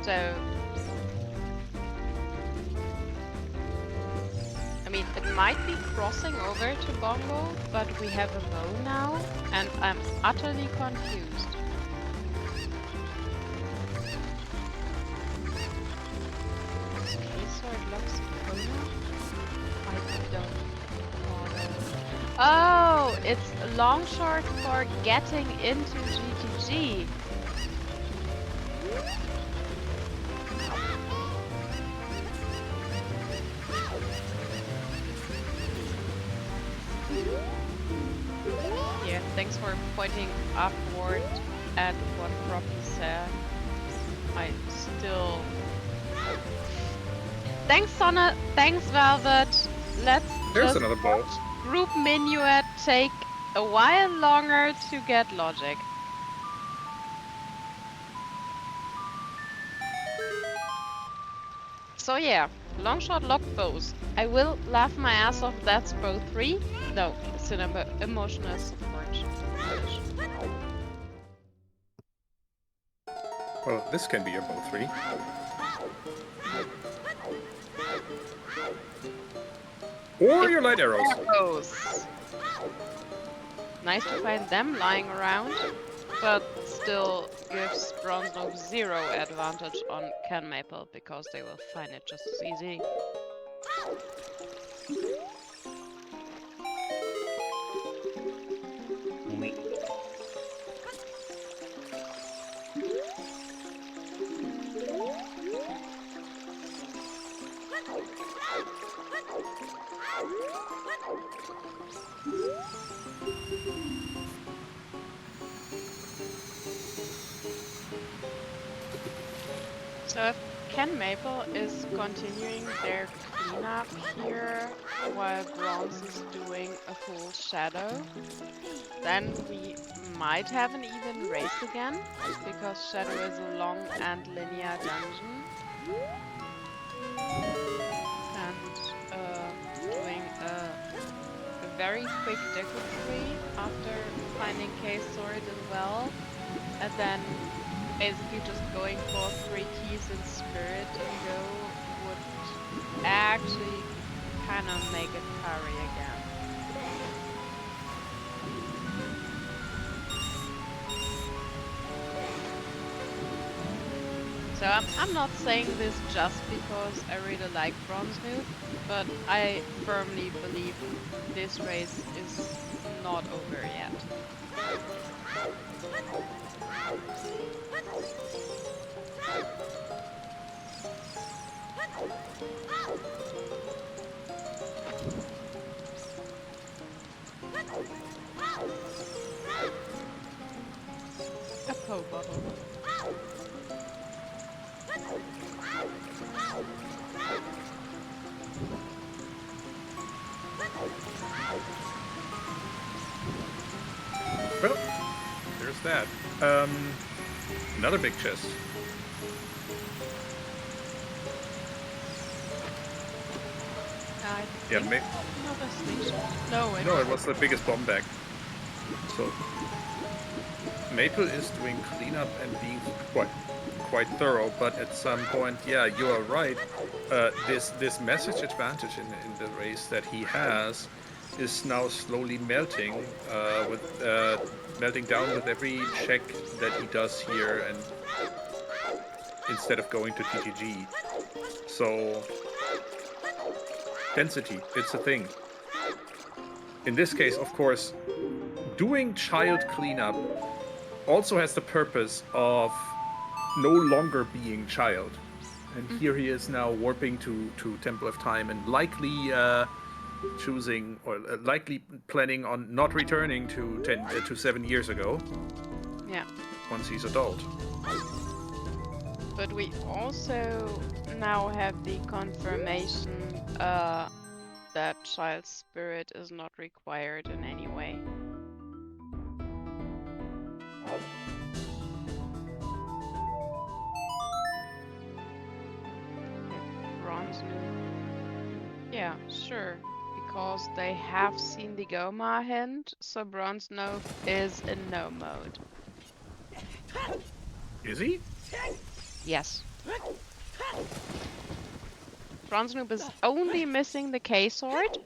Speaker 2: So, I mean, it might be crossing over to bongo, but we have a bow now, and I'm utterly confused. Oh, it's a long shot for getting into GTG. Yeah, thanks for pointing upward at what Rocky said. I still... Thanks, Sonna. Thanks, Velvet. Let's
Speaker 1: There's another bow.
Speaker 2: Group Minuet take a while longer to get logic. So yeah, Longshot locked bows. I will laugh my ass off. That's bow 3. No, it's an emotional support.
Speaker 1: Well, this can be your bow 3. Or your light arrows.
Speaker 2: Arrows. Nice to find them lying around, but still gives BronzeNoob 0 advantage on CANMaple because they will find it just as easy. So if CANMaple is continuing their cleanup here while Bronze is doing a full shadow, then we might have an even race again, because Shadow is a long and linear dungeon. And doing a very quick deco tree after finding Case Sword as well, and then basically just going for 3 keys in Spirit and go would actually kind of make it parry again. So I'm not saying this just because I really like BronzeNoob, but I firmly believe this race is not over yet. A po bottle.
Speaker 1: Well, there's that. Another big chest. Yeah,
Speaker 2: No,
Speaker 1: it was the biggest bomb bag. So Maple is doing cleanup and being quite thorough, but at some point, yeah, you are right. This message advantage in the race that he has is now slowly melting, melting down with every check that he does here, and instead of going to TTG. So density, it's a thing. In this case, of course, doing child cleanup also has the purpose of no longer being child. And here he is now warping to Temple of Time and likely choosing or likely planning on not returning to 7 years ago.
Speaker 2: Yeah.
Speaker 1: Once he's adult.
Speaker 2: But we also now have the confirmation that child spirit is not required in any way. BronzeNoob. Yeah, sure. Because they have seen the Goma hint, so BronzeNoob is in no mode.
Speaker 1: Is he?
Speaker 2: Yes. BronzeNoob is only missing the K-Sword.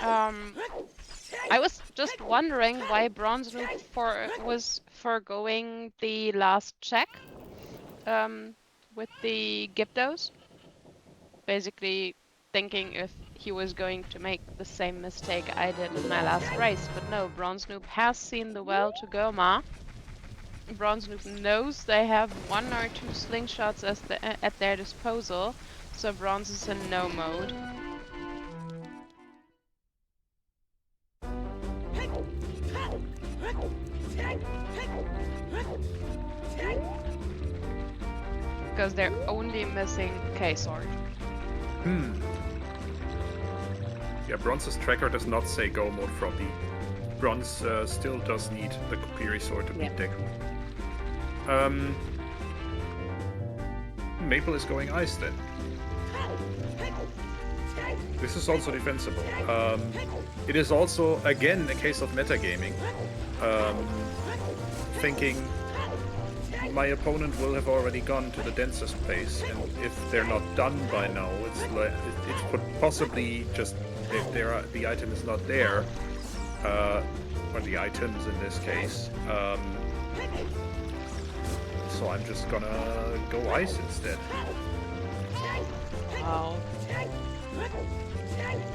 Speaker 2: I was just wondering why BronzeNoob was foregoing the last check with the Gyptos. Basically thinking if he was going to make the same mistake I did in my last race, but no, BronzeNoob has seen the well to Goma. BronzeNoob knows they have 1 or 2 slingshots at their disposal, so Bronze is in no mode. Because they're only missing K-Sword.
Speaker 1: Yeah, Bronze's tracker does not say go mode floppy. Bronze still does need the Kupiri sword to beat Deku. Maple is going ice then. This is also defensible. It is also, again, a case of metagaming. Thinking my opponent will have already gone to the densest place, and if they're not done by now, it's possibly just if the item is not there, or the items in this case. So I'm just gonna go ice instead.
Speaker 2: Wow.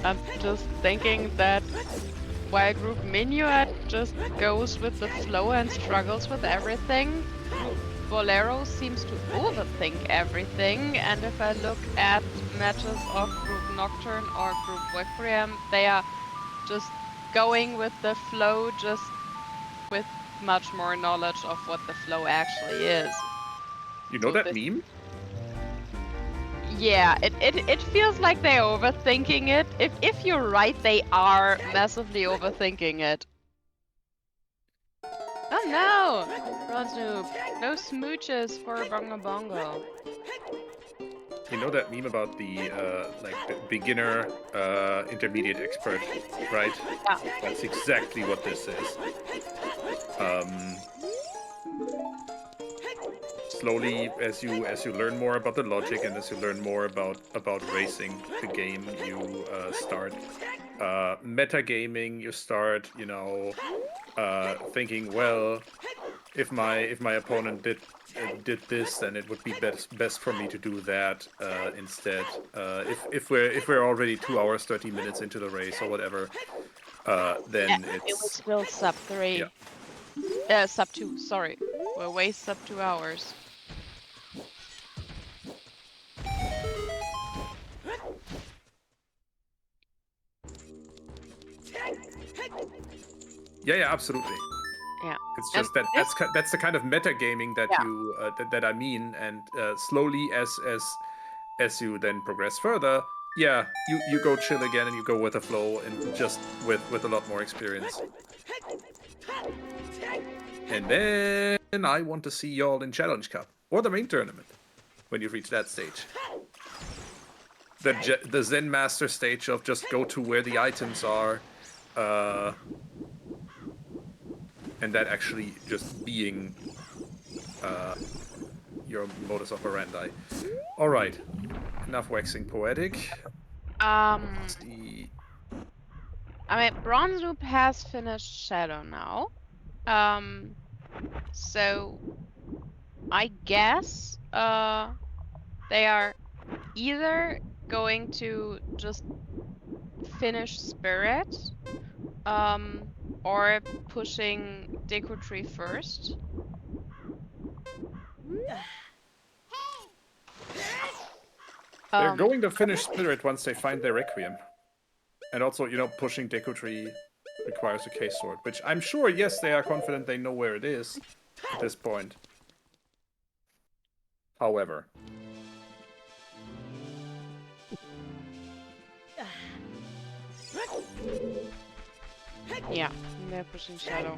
Speaker 2: I'm just thinking that while Group Minuet just goes with the flow and struggles with everything, Bolero seems to overthink everything, and if I look at matches of Group Nocturne or Group Requiem, they are just going with the flow, just with much more knowledge of what the flow actually is.
Speaker 1: You know that meme?
Speaker 2: Yeah, it feels like they're overthinking it. If you're right, they are massively overthinking it. Oh no! BronzeNoob, no smooches for Bongo Bongo.
Speaker 1: You know that meme about the like the beginner, intermediate, expert, right?
Speaker 2: Yeah.
Speaker 1: That's exactly what this is. Slowly, as you learn more about the logic and as you learn more about racing the game, you start metagaming. You start, you know, thinking, well, if my opponent did this, then it would be best for me to do that instead. If we're already 2 hours 30 minutes into the race or whatever, then
Speaker 2: It was
Speaker 1: it's
Speaker 2: still sub 3.
Speaker 1: Yeah.
Speaker 2: Sub 2, sorry. We're way sub 2 hours.
Speaker 1: Yeah, absolutely.
Speaker 2: Yeah.
Speaker 1: It's just that that's the kind of metagaming that you that I mean, and slowly as you then progress further, yeah, you go chill again and you go with the flow and just with a lot more experience. And then I want to see y'all in Challenge Cup or the main tournament when you reach that stage. The Zen Master stage of just go to where the items are, and that actually just being your modus operandi. All right, enough waxing poetic. Let's see.
Speaker 2: I mean, BronzeNoob has finished Shadow now. So I guess they are either going to just finish Spirit, or pushing Deku Tree first.
Speaker 1: They're going to finish Spirit once they find their Requiem. And also, you know, pushing Deku Tree requires a case sword, which I'm sure, yes, they are confident they know where it is at this point. However.
Speaker 2: Yeah, they're pushing Shadow.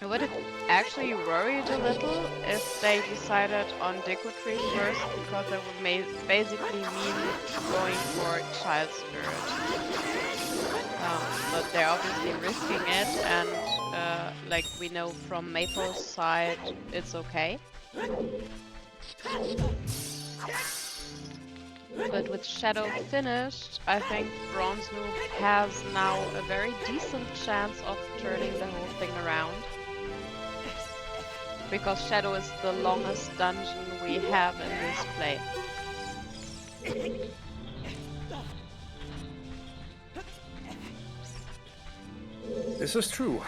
Speaker 2: I would have actually worried a little if they decided on Deku Tree first, because that would basically mean going for Child Spirit. But they're obviously risking it, and like we know from Maple's side, it's okay. But with Shadow finished, I think BronzeNoob has now a very decent chance of turning the whole thing around. Because Shadow is the longest dungeon we have in this play.
Speaker 1: This is true.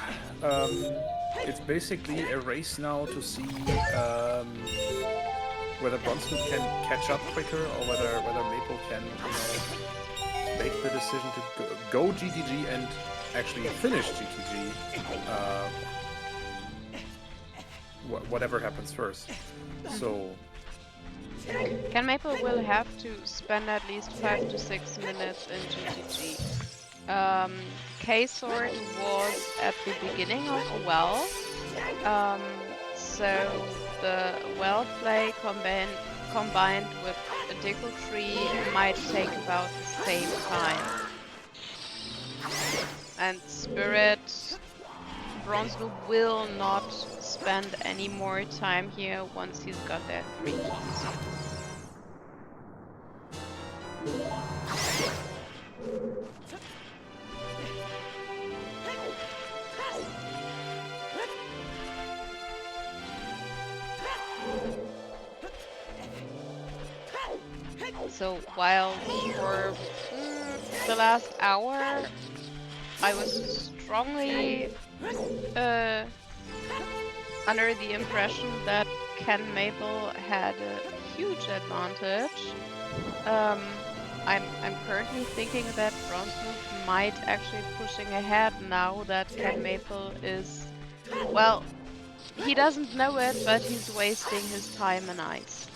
Speaker 1: It's basically a race now to see whether BronzeNoob can catch up quicker or whether Maple can, you know, make the decision to go GTG and actually finish GTG. Whatever happens first. So
Speaker 2: CANMaple will have to spend at least 5 to 6 minutes in GTG. K-Sword was at the beginning of a well, so the well play combined with a a Deku Tree might take about the same time. And Spirit, BronzeNoob will not spend any more time here once he's got their 3 keys. So while for the last hour I was strongly under the impression that CANMaple had a huge advantage, I'm currently thinking that BronzeNoob might actually pushing ahead now that CANMaple is, well, he doesn't know it, but he's wasting his time in ice.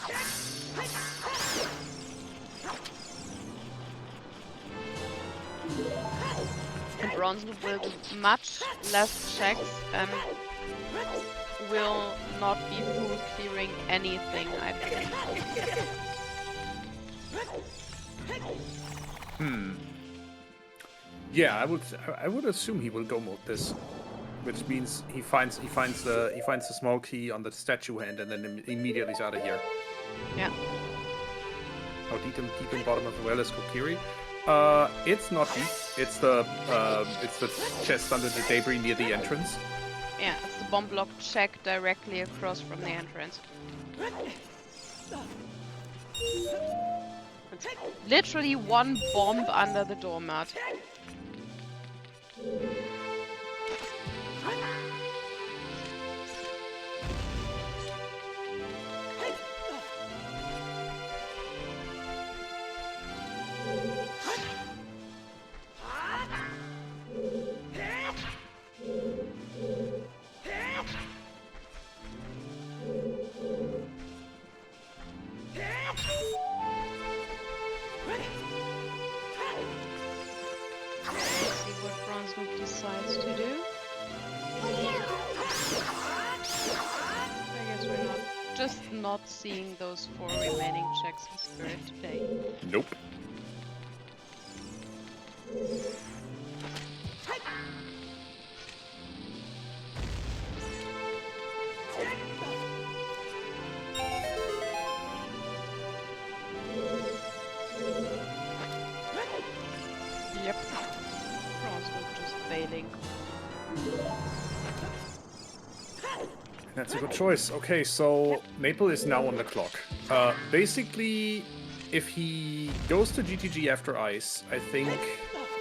Speaker 2: And BronzeNoob will do much less checks and will not be full clearing anything, I believe.
Speaker 1: Yeah, I would assume he will go mode this, which means he finds the small key on the statue hand and then immediately is out of here.
Speaker 2: Yeah.
Speaker 1: How deep in bottom of the well is Kokiri? It's not deep. It's the chest under the debris near the entrance.
Speaker 2: Yeah, it's the bomb block check directly across from the entrance. It's literally one bomb under the doormat. Decides to do. I guess we're just not seeing those 4 remaining checks in Spirit today.
Speaker 1: Nope.
Speaker 2: Yep. Just failing.
Speaker 1: That's a good choice. Okay, so Maple is now on the clock. Basically, if he goes to GTG after Ice, I think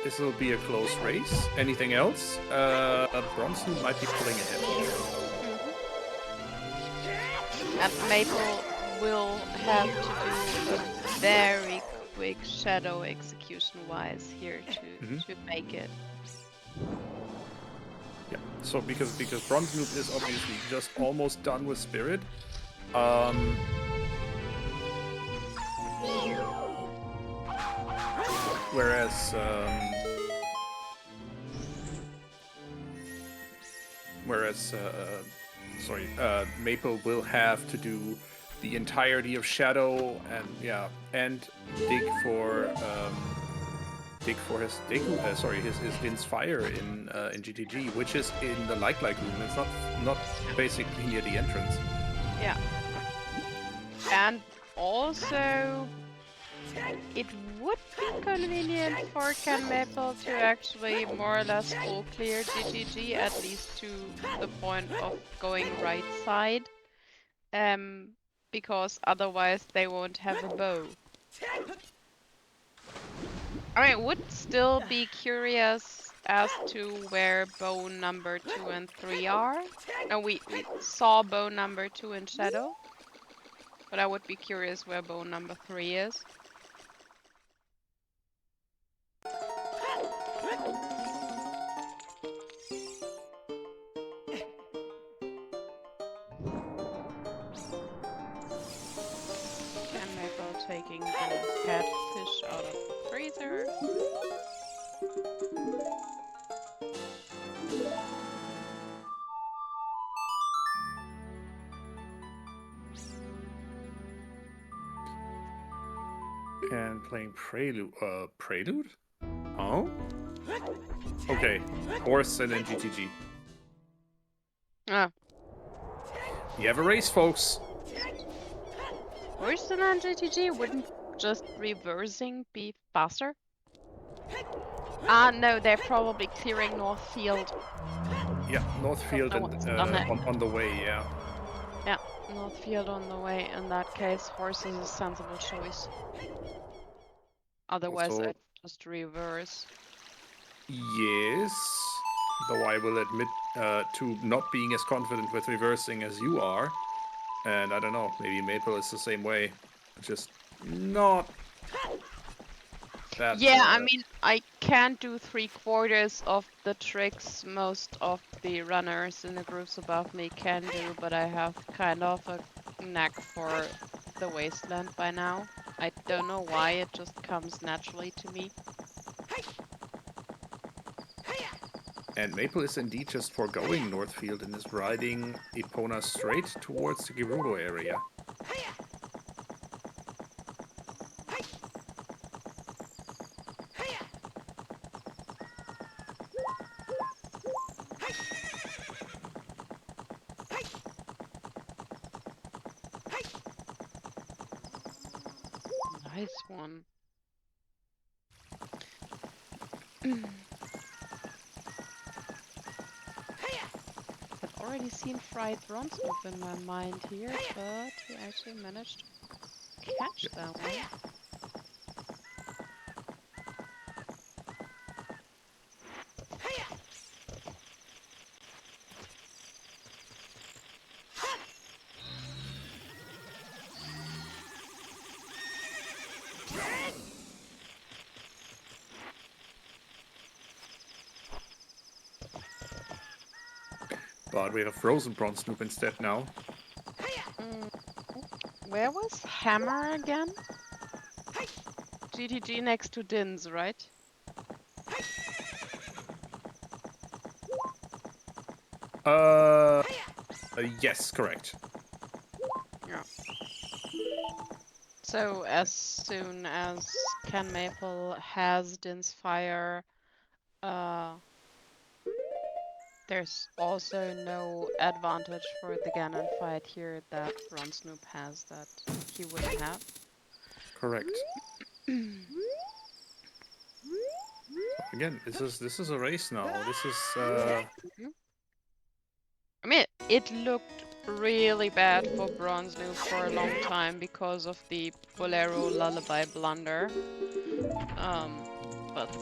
Speaker 1: this will be a close race. Anything else? BronzeNoob might be pulling ahead.
Speaker 2: And Maple will have to do a very quick shadow execution-wise here to make it.
Speaker 1: Yeah, so because BronzeNoob is obviously just almost done with Spirit. Whereas Maple will have to do the entirety of Shadow and dig for his Deku, his Inspire in GTG, which is in the like room. It's not basically near the entrance.
Speaker 2: Yeah. And also, it would be convenient for CANMaple to actually more or less full clear GTG, at least to the point of going right side, because otherwise they won't have a bow. I would still be curious as to where bow number 2 and 3 are. And we saw bow number 2 in Shadow, but I would be curious where bow number 3 is. CANMaple taking the catfish out of the freezer.
Speaker 1: And playing Prelude. Prelude? Oh? Okay. Horse and then GTG.
Speaker 2: Oh.
Speaker 1: We have a race, folks.
Speaker 2: Horse and then GTG? Wouldn't just reversing be faster? Ah, no, they're probably clearing Northfield.
Speaker 1: Yeah, Northfield
Speaker 2: No
Speaker 1: and
Speaker 2: one's done it.
Speaker 1: on the way, yeah.
Speaker 2: Yeah, Northfield on the way. In that case, horse is a sensible choice. Otherwise,
Speaker 1: Also,
Speaker 2: I'd just reverse.
Speaker 1: yes. Though I will admit to not being as confident with reversing as you are. And I don't know, maybe Maple is the same way. Just not that...
Speaker 2: Yeah, I mean, I can't do 3/4 of the tricks most of the runners in the groups above me can do, but I have kind of a knack for the wasteland by now. I don't know why, it just comes naturally to me.
Speaker 1: And Maple is indeed just foregoing Northfield and is riding Epona straight towards the Gerudo area.
Speaker 2: Nice one. I've already seen fried BronzeNoob in my mind here, but he actually managed to catch that one.
Speaker 1: But we have a frozen BronzeNoob instead now.
Speaker 2: Where was Hammer again? GTG next to Dins, right?
Speaker 1: Yes, correct.
Speaker 2: Yeah. So as soon as CANMaple has Din's fire, there's also no advantage for the Ganon fight here that BronzeNoob has that he wouldn't have.
Speaker 1: Correct. Again, this is a race now. This is
Speaker 2: I mean, it looked really bad for BronzeNoob for a long time because of the Bolero lullaby blunder. But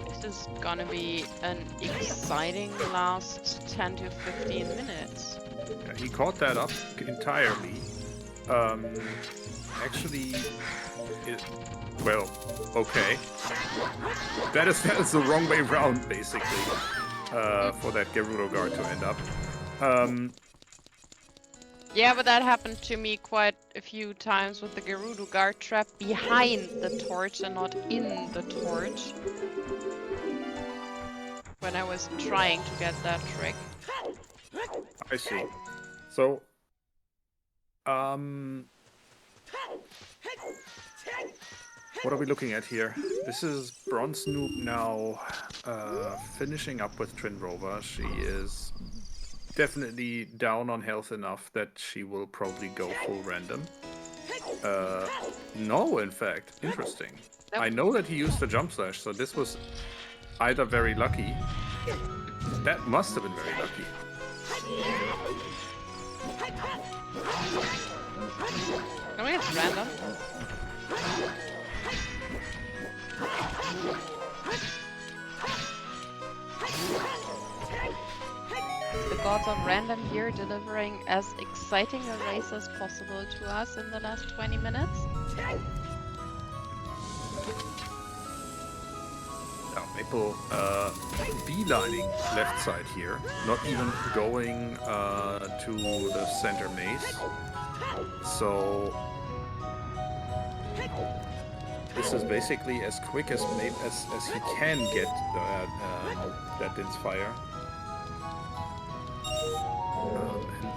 Speaker 2: this is gonna be an exciting last 10 to 15 minutes.
Speaker 1: yeah, he caught that up entirely. Actually, well, okay. That is the wrong way round, basically, for that Gerudo guard to end up.
Speaker 2: Yeah, but that happened to me quite a few times with the Gerudo guard trap behind the torch and not in the torch. When I was trying to get that trick.
Speaker 1: I see. So, what are we looking at here? This is BronzeNoob now finishing up with Twin Rover. She is definitely down on health enough that she will probably go full random. No, in fact. Interesting.
Speaker 2: Nope.
Speaker 1: I know that he used the jump slash, so this was either very lucky. That must have been very lucky.
Speaker 2: I mean, it's random. The gods of random here delivering as exciting a race as possible to us in the last 20 minutes.
Speaker 1: Now, Maple beelining left side here, not even going to the center maze. So this is basically as quick as he can get that Din's fire.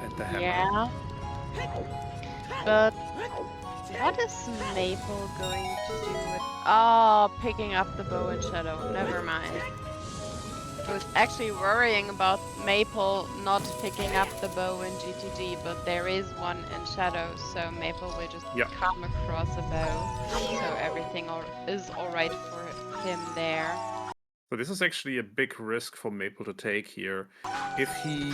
Speaker 1: And the hammer.
Speaker 2: Yeah. But What is Maple going to do with... Oh, picking up the bow and shadow. Never mind. I was actually worrying about Maple not picking up the bow in GTG, but there is one in shadow, so Maple will just come across a bow. So everything is alright for him there.
Speaker 1: So this is actually a big risk for Maple to take here. If he...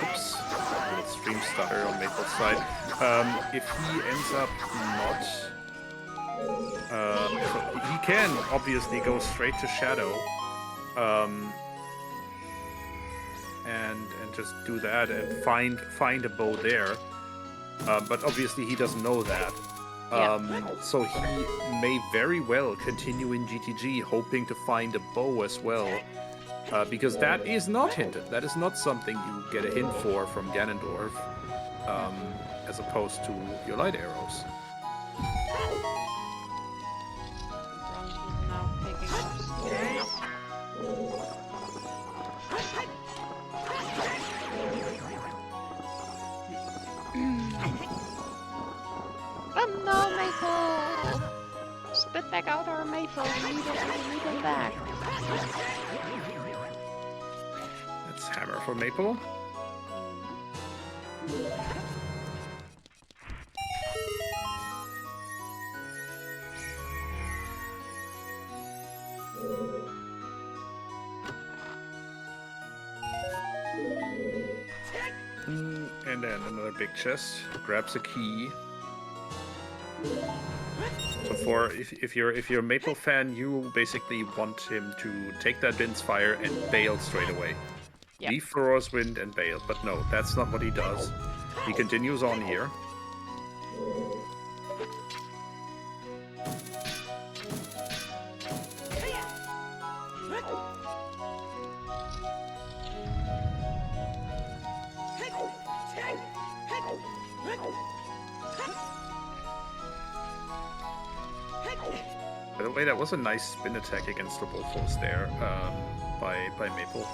Speaker 1: oops, a little stream stutter on Maple's side. If he ends up not... so he can obviously go straight to Shadow. And just do that and find a bow there. But obviously he doesn't know that. So he may very well continue in GTG, hoping to find a bow as well, because that is not hinted. That is not something you get a hint for from Ganondorf, as opposed to your light arrows.
Speaker 2: BronzeNoob now picking up spears. Oh no, Maple! Spit back out our Maple. We need it back.
Speaker 1: That's hammer for Maple. And then another big chest. Grabs a key. So for if you're a Maple fan, you basically want him to take that Vince Fire and bail straight away.
Speaker 2: Yep.
Speaker 1: Leave Feroz Wind and bail, but no, that's not what he does. He continues on here. By the way, that was a nice spin attack against the Bullforce there by Maple.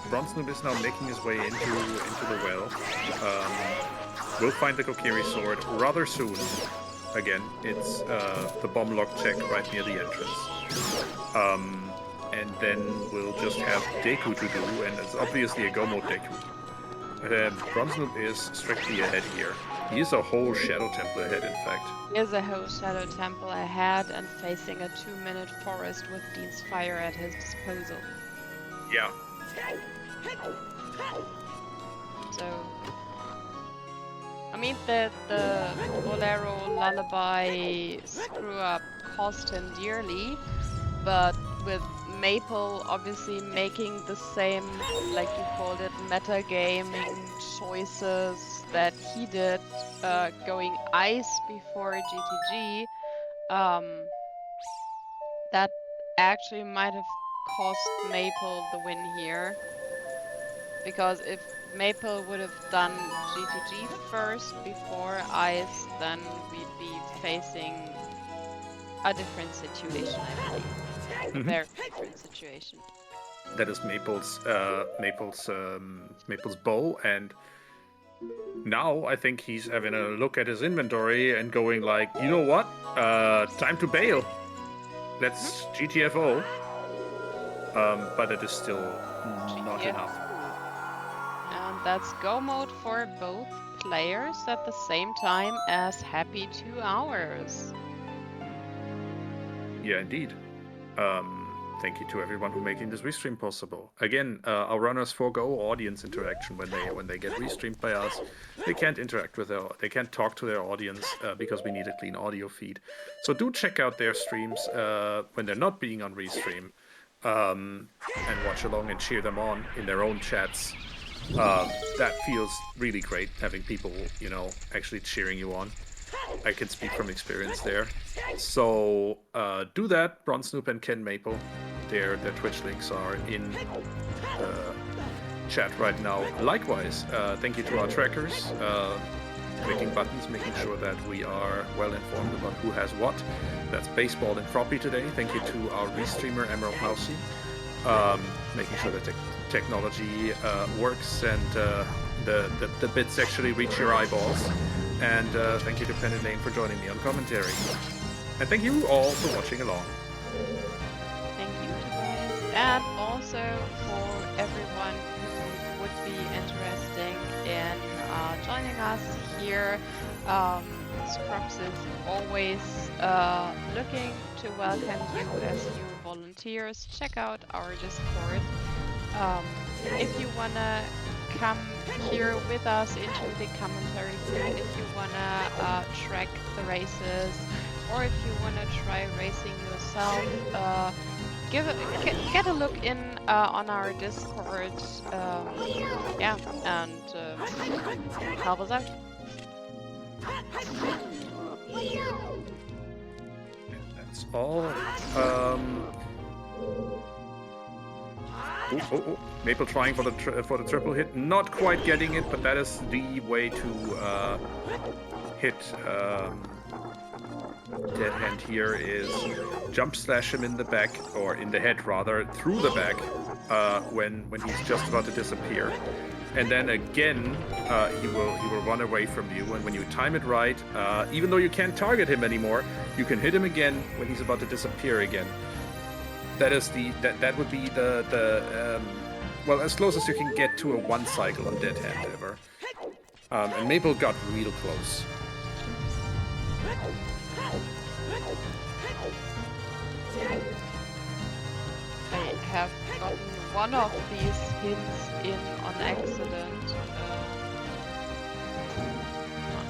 Speaker 1: BronzeNoob is now making his way into the well. We'll find the Kokiri sword rather soon. Again, it's the bomb lock check right near the entrance. And then we'll just have Deku to do, and it's obviously a Go mode Deku. BronzeNoob is strictly ahead here. He is a whole Shadow Temple ahead, in fact.
Speaker 2: He is a whole Shadow Temple ahead and facing a 2-minute forest with Dean's Fire at his disposal.
Speaker 1: Yeah.
Speaker 2: So, I mean, the Bolero Lullaby screw-up cost him dearly, but with Maple obviously making the same, like you called it, metagaming choices that he did, going ice before GTG, that actually might have cost Maple the win here. Because if Maple would have done GTG first before ice, then we'd be facing a different situation, I believe. A very different situation.
Speaker 1: That is Maple's bow, and now I think he's having a look at his inventory and going like, you know what? Time to bail. That's GTFO. But it is still not enough.
Speaker 2: And that's go mode for both players at the same time as happy 2 hours.
Speaker 1: Yeah, indeed. Thank you to everyone who making this restream possible. Again, our runners forego audience interaction when they get restreamed by us. They can't interact with they can't talk to their audience because we need a clean audio feed. So do check out their streams when they're not being on restream, and watch along and cheer them on in their own chats. That feels really great, having people, you know, actually cheering you on. I can speak from experience there. So do that, BronzeNoob and CANMaple. Their Twitch links are in the chat right now. Likewise, thank you to our trackers, clicking buttons, making sure that we are well informed about who has what. That's Baseball and Froppy today. Thank you to our restreamer Emerald Mousy, making sure that they're technology works and the bits actually reach your eyeballs. And thank you to Penny Lane for joining me on commentary. And thank you all for watching along.
Speaker 2: Thank you, Tobias. And also for everyone who would be interested in joining us here. Scrubs is always looking to welcome you as new volunteers. Check out our Discord. If you wanna come here with us into the commentary field, if you wanna track the races, or if you wanna try racing yourself, get a look in on our Discord. Yeah, and help us out.
Speaker 1: That's all. Maple trying for the triple hit, not quite getting it, but that is the way to hit Dead Hand here is jump slash him in the back, or in the head rather, through the back when he's just about to disappear. And then again, he will run away from you. And when you time it right, even though you can't target him anymore, you can hit him again when he's about to disappear again. That is that would be the well, as close as you can get to a one cycle on Dead Hand ever. And Maple got real close.
Speaker 2: I have gotten one of these hints in on accident.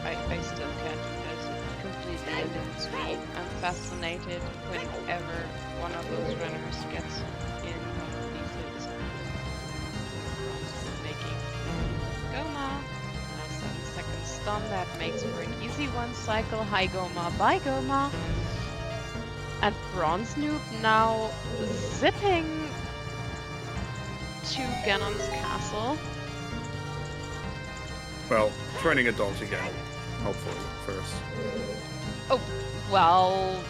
Speaker 2: I still can't do this. It completely eludes me. I'm fascinated whenever one of those runners gets in these hits. Making Goma. 7-second stun, that makes for an easy one cycle. Hi Goma, bye Goma. And BronzeNoob now zipping to Ganon's castle.
Speaker 1: Well, turning adult again, hopefully, first.
Speaker 2: Oh, well,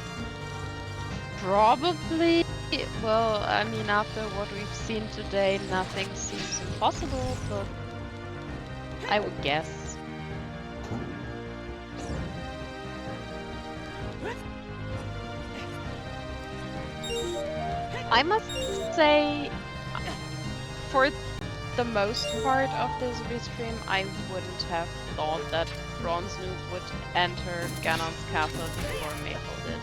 Speaker 2: probably. Well, I mean, after what we've seen today, nothing seems impossible, but I would guess. I must say, for the most part of this restream, I wouldn't have thought that BronzeNoob would enter Ganon's castle before Maple did.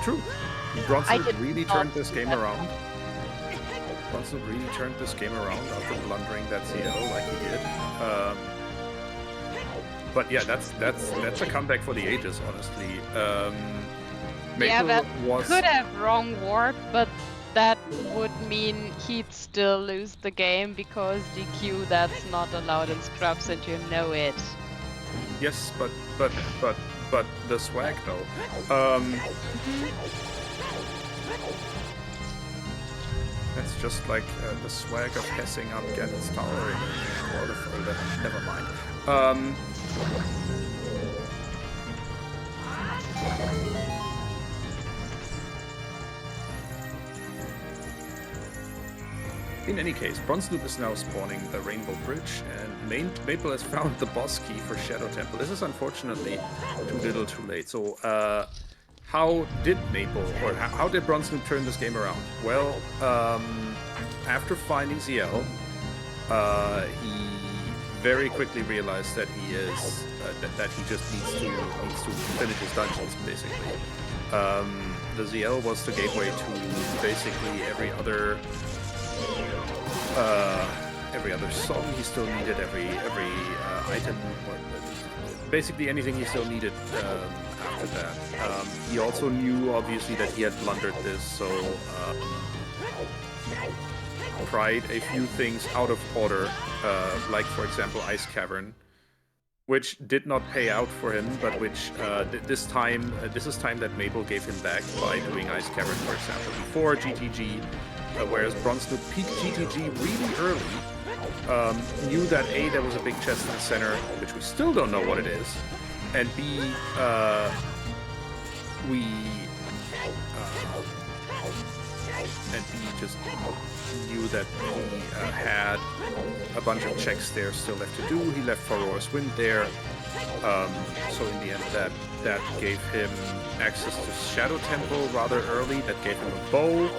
Speaker 1: True. BronzeNoob really turned this game around. BronzeNoob really turned this game around after blundering that CL like he did. But yeah, that's a comeback for the ages, honestly. Maple
Speaker 2: yeah, that
Speaker 1: was...
Speaker 2: could have wrong warp, but that would mean he'd still lose the game because DQ that's not allowed in Scrubs and you know it.
Speaker 1: Yes, but the swag though. That's just like the swag of hessing up Ganon's tower in World of Order. Never mind. In any case, BronzeNoob is now spawning the Rainbow Bridge, and Maple has found the boss key for Shadow Temple. This is unfortunately too little too late. So, how did Maple, or how did BronzeNoob turn this game around? Well, after finding ZL, he very quickly realized that he is that he just needs to finish his dungeons, basically. The ZL was the gateway to basically every other song he still needed, every item, basically anything he still needed after that. He also knew, obviously, that he had blundered this, so tried a few things out of order, like, for example, Ice Cavern, which did not pay out for him, but which this is time that Maple gave him back by doing Ice Cavern, for example, before GTG. Whereas BronzeNoob peaked GTG really early, knew that A, there was a big chest in the center, which we still don't know what it is, and B, and he just knew that he had a bunch of checks there still left to do. He left Furor's Wind there. So in the end, that gave him access to Shadow Temple rather early. That gave him a bow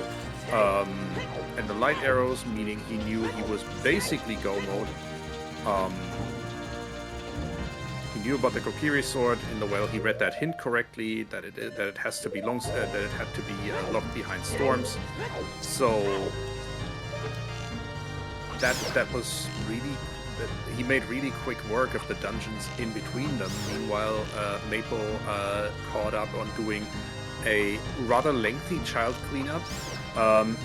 Speaker 1: and the light arrows, meaning he knew he was basically go mode. He knew about the Kokiri sword in the well. He read that hint correctly that it has to be that it had to be locked behind storms. So that was really. He made really quick work of the dungeons in between them. Meanwhile, Maple caught up on doing a rather lengthy child cleanup,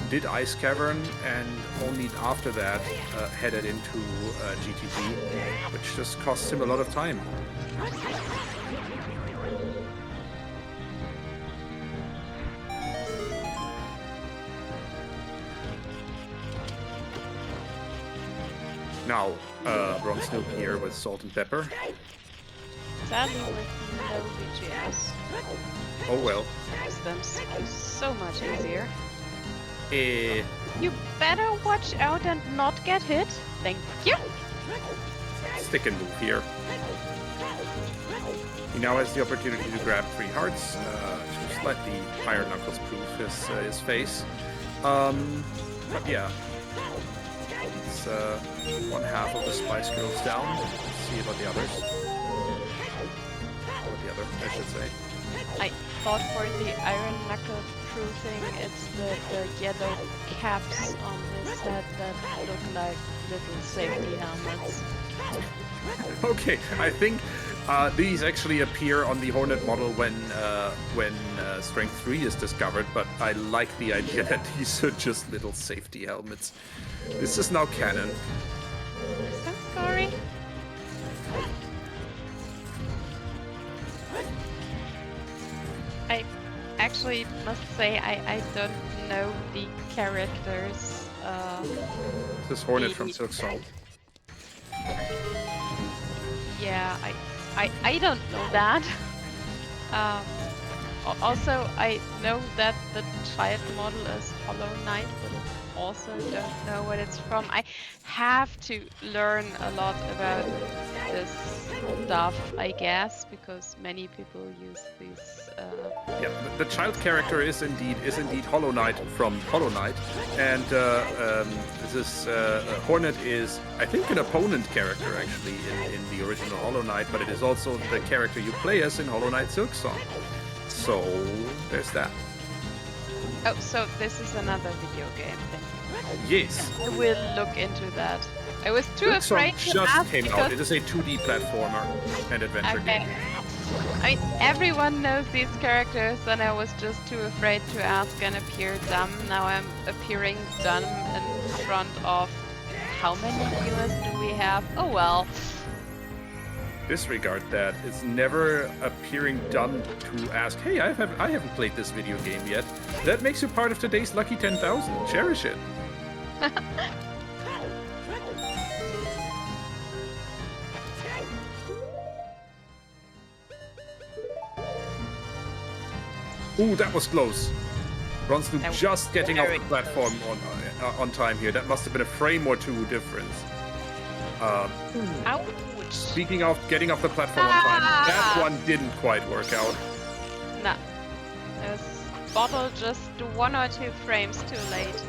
Speaker 1: did Ice Cavern, and only after that headed into GTG, which just cost him a lot of time. Now, BronzeNoob here with Salt and Pepper.
Speaker 2: Sadly, with no VGS.
Speaker 1: Oh well.
Speaker 2: Makes them so much easier.
Speaker 1: Eh.
Speaker 2: You better watch out and not get hit. Thank you.
Speaker 1: Stick and move here. He now has the opportunity to grab 3 hearts to slightly higher knuckles proof his face. But yeah. It's 1/2 of the Spice Girls down. Let's see about the others. Or the other, I should say.
Speaker 2: I thought for the iron knuckle proofing, it's the yellow caps on this head that look like little safety helmets.
Speaker 1: Okay, I think these actually appear on the Hornet model when Strength 3 is discovered, but I like the idea that these are just little safety helmets. This is now canon.
Speaker 2: I'm sorry. I actually must say I don't know the characters.
Speaker 1: This is Hornet from Silk Song.
Speaker 2: Yeah, I don't know that. Also, I know that the child model is Hollow Knight, but I also don't know what it's from. I have to learn a lot about this stuff, I guess, because many people use these.
Speaker 1: Yeah, the child character is indeed Hollow Knight from Hollow Knight, and this Hornet is, I think, an opponent character actually in the original Hollow Knight, but it is also the character you play as in Hollow Knight Silk Song. So there's that.
Speaker 2: Oh, so this is another video game thing.
Speaker 1: Yes.
Speaker 2: I will look into that. I was too
Speaker 1: Silk Song
Speaker 2: afraid to
Speaker 1: just
Speaker 2: ask
Speaker 1: came
Speaker 2: because...
Speaker 1: out. It is a 2D platformer and adventure game.
Speaker 2: I mean, everyone knows these characters, and I was just too afraid to ask and appear dumb. Now I'm appearing dumb in front of how many viewers do we have? Oh well.
Speaker 1: Disregard that. It's never appearing dumb to ask, hey, I haven't played this video game yet. That makes you part of today's lucky 10,000. Cherish it. Ooh, that was close. BronzeNoob just getting off the platform on time here. That must have been a frame or two difference.
Speaker 2: Ouch.
Speaker 1: Speaking of getting off the platform on time, that one didn't quite work out.
Speaker 2: Nah. This bottle just 1 or 2 frames too late.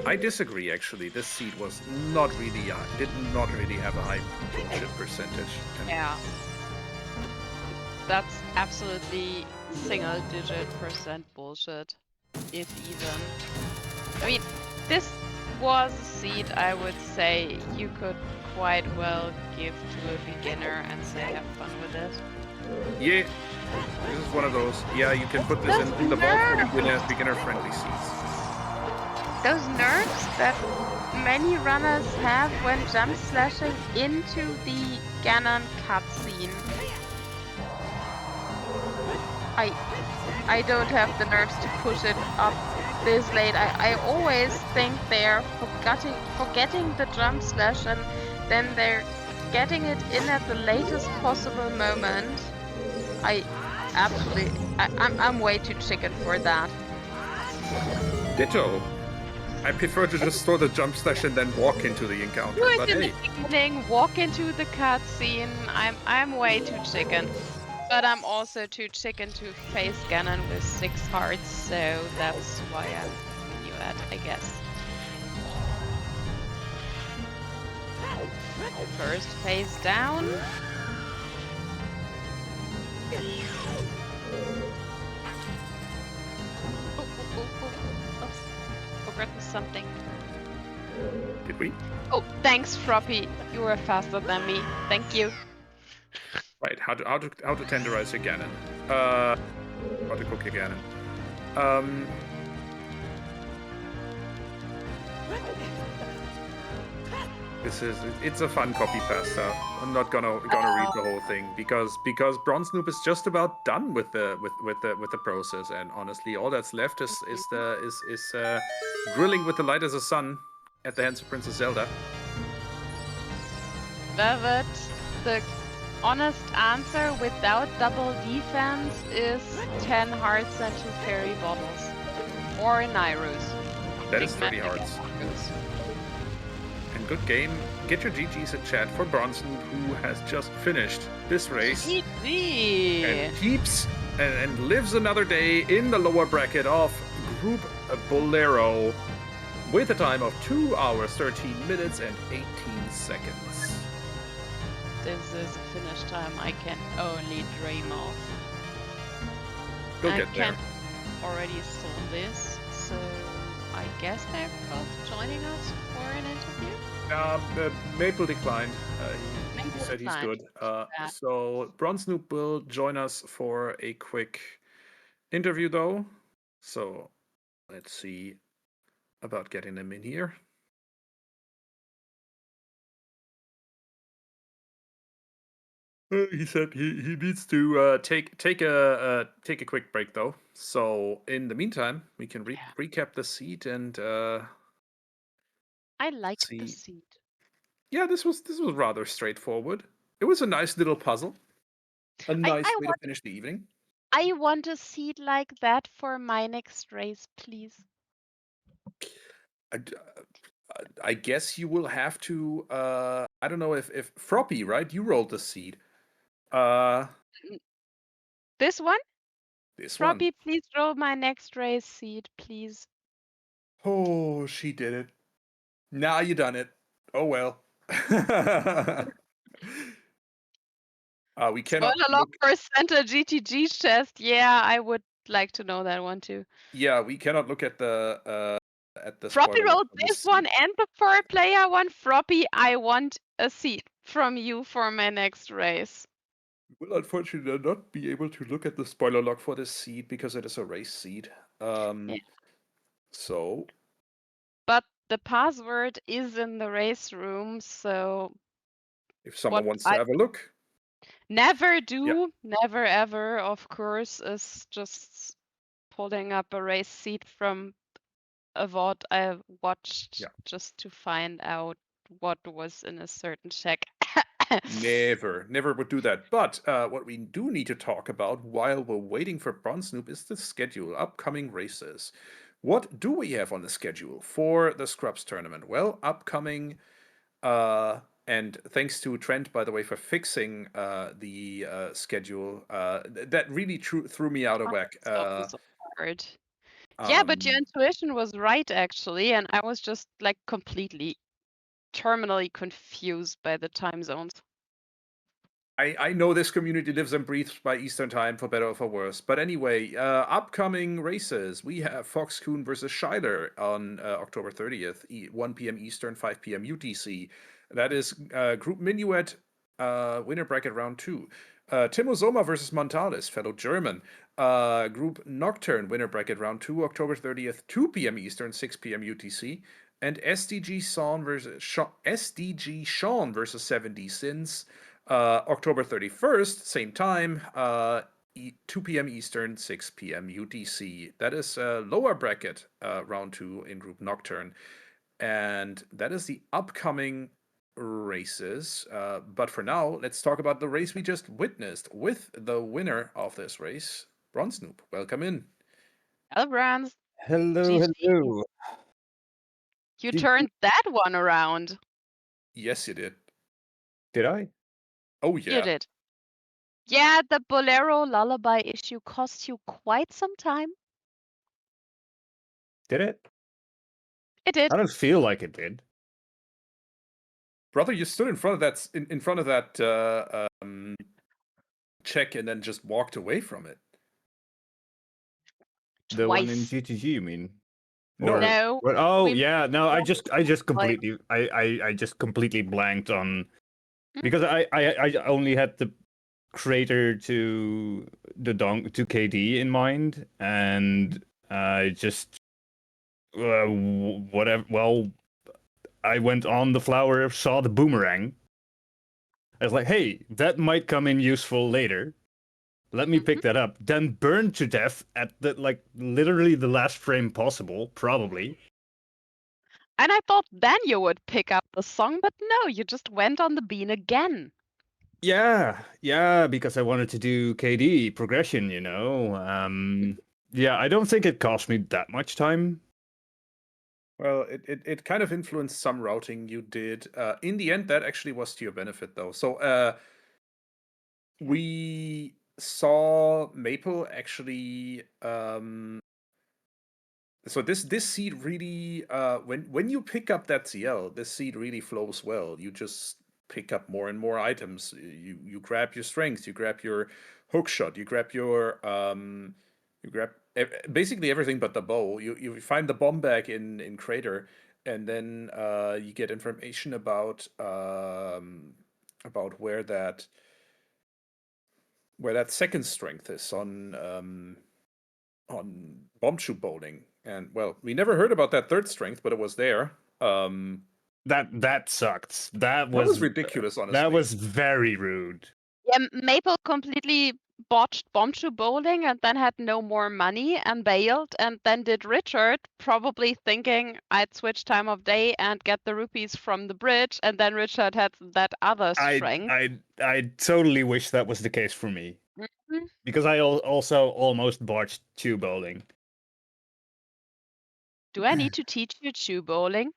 Speaker 1: I disagree, actually. This seed was not really, did not really have a high bullshit percentage.
Speaker 2: Yeah. That's absolutely single-digit % bullshit, if even. I mean, this was a seed I would say you could quite well give to a beginner and say have fun with it.
Speaker 1: Yeah, this is one of those. Yeah, you can put this in the vault for beginner-friendly seeds.
Speaker 2: Those nerves that many runners have when jump slashing into the Ganon cutscene. I don't have the nerves to push it up this late. I always think they're forgetting the jump slash, and then they're getting it in at the latest possible moment. I'm way too chicken for that.
Speaker 1: Ditto. I prefer to just store the jump slash and then walk into the encounter.
Speaker 2: Do it
Speaker 1: But
Speaker 2: in
Speaker 1: hey,
Speaker 2: the beginning, walk into the cutscene. I'm way too chicken. But I'm also too chicken to face Ganon with 6 hearts, so that's why I'm giving you that, I guess. First phase down. Oops. Forgotten something.
Speaker 1: did we?
Speaker 2: Oh, thanks, Froppy. You were faster than me. Thank you.
Speaker 1: Right, how to tenderize your Ganon. How to cook your Ganon. It's a fun copy pasta. I'm not gonna read the whole thing because BronzeNoob is just about done with the process, and honestly, all that's left is grilling with the light as a sun at the hands of Princess Zelda.
Speaker 2: Velvet, the honest answer without double defense is 10 hearts and 2 fairy bottles. Or Nairu's.
Speaker 1: That is 30 hearts. And good game. Get your GGs in chat for BronzeNoob, who has just finished this race
Speaker 2: GG!
Speaker 1: and keeps and lives another day in the lower bracket of Group Bolero with a time of 2 hours, 13 minutes, and 18 seconds.
Speaker 2: This is a finish time I can only dream of.
Speaker 1: Go get there.
Speaker 2: Already saw this, so I guess they're both joining us for an interview?
Speaker 1: Maple declined. He said he's
Speaker 2: declined.
Speaker 1: good. So BronzeNoob will join us for a quick interview, though. So let's see about getting them in here. He said he needs to take a quick break, though. So in the meantime, we can recap the seed and
Speaker 2: I like the seed.
Speaker 1: Yeah, this was rather straightforward. It was a nice little puzzle. A nice way to finish the evening.
Speaker 2: I want a seed like that for my next race, please.
Speaker 1: I guess you will have to. I don't know if Froppy, right? You rolled the seed.
Speaker 2: This one?
Speaker 1: This
Speaker 2: Froppy,
Speaker 1: one.
Speaker 2: please roll my next race seed, please.
Speaker 1: Oh, she did it. Now you done it. Oh well. We cannot
Speaker 2: Spoiler for Center GTG chest. Yeah, I would like to know that one too.
Speaker 1: Yeah, we cannot look at the
Speaker 2: Froppy rolled this one and the 4-player one. Froppy, I want a seed from you for my next race.
Speaker 1: We will unfortunately not be able to look at the spoiler log for this seed because it is a race seed. So.
Speaker 2: But the password is in the race room, so.
Speaker 1: If someone wants to have a look.
Speaker 2: Never do, never ever, of course, is just pulling up a race seed from a VOD I watched just to find out what was in a certain check.
Speaker 1: Never would do that. But what we do need to talk about while we're waiting for BronzeNoob is the schedule, upcoming races. What do we have on the schedule for the Scrubs tournament? Well, upcoming, and thanks to Trent, by the way, for fixing the schedule. That really threw me out of whack.
Speaker 2: So hard. Yeah, but your intuition was right, actually, and I was just like completely terminally confused by the time zones.
Speaker 1: I know this community lives and breathes by Eastern time, for better or for worse. But anyway, upcoming races. We have Foxcoon versus Schuyler on October 30th, 1 p.m. Eastern, 5 p.m. UTC. That is Group Minuet winner bracket round 2. Timo Sommer versus Montalis, fellow German. Group Nocturne winner bracket round 2, October 30th, 2 p.m. Eastern, 6 p.m. UTC. And SDG Sean versus 7D Sins. October 31st, same time, 2 p.m. Eastern, 6 p.m. UTC. That is lower bracket round 2 in Group Nocturne. And that is the upcoming races. But for now, let's talk about the race we just witnessed with the winner of this race, BronzeNoob. Welcome in.
Speaker 2: Hello, Bronze.
Speaker 3: Hello,
Speaker 2: GG.
Speaker 3: hello.
Speaker 2: You
Speaker 3: Did
Speaker 2: turned that one around.
Speaker 1: Yes, you did.
Speaker 3: did I?
Speaker 1: Oh,
Speaker 2: You
Speaker 1: yeah.
Speaker 2: did. Yeah, the Bolero lullaby issue cost you quite some time.
Speaker 3: Did it?
Speaker 2: It did.
Speaker 3: I don't feel like it did.
Speaker 1: Brother, you stood in front of that in front of that check and then just walked away from it.
Speaker 3: The one in
Speaker 2: Twice.
Speaker 3: GTG, you mean?
Speaker 1: No.
Speaker 2: No.
Speaker 3: What? Oh,
Speaker 2: We
Speaker 3: yeah. No, I just
Speaker 2: like
Speaker 3: completely, I just completely blanked on
Speaker 2: Mhm.
Speaker 3: because I only had the crater to the to KD in mind, and I just whatever. Well, I went on the flower, saw the boomerang. I was like, hey, that might come in useful later. Let me pick that up. Then burned to death at the literally the last frame possible, probably.
Speaker 2: And I thought then you would pick up the song, but no, you just went on the bean again.
Speaker 3: Yeah, because I wanted to do KD progression, Yeah, I don't think it cost me that much time.
Speaker 1: Well, it kind of influenced some routing you did. In the end, that actually was to your benefit, though. So we saw Maple actually. So this seed really, when you pick up that CL, this seed really flows well. You just pick up more and more items. You grab your strength, you grab your hook shot, you grab your you grab basically everything but the bow. You find the bomb bag in Crater, and then you get information about where that second strength is on bomb shoot bowling. And well, we never heard about that third strength, but it was there.
Speaker 3: That sucked.
Speaker 1: That was ridiculous,
Speaker 3: That
Speaker 1: honestly.
Speaker 3: was very rude.
Speaker 2: Yeah, Maple completely botched Bombshoe Bowling and then had no more money and bailed, and then did Richard, probably thinking I'd switch time of day and get the rupees from the bridge, and then Richard had that other strength.
Speaker 3: I totally wish that was the case for me.
Speaker 2: Mhm.
Speaker 3: Because I also almost botched two bowling.
Speaker 2: Do I need to teach you Chew Bowling?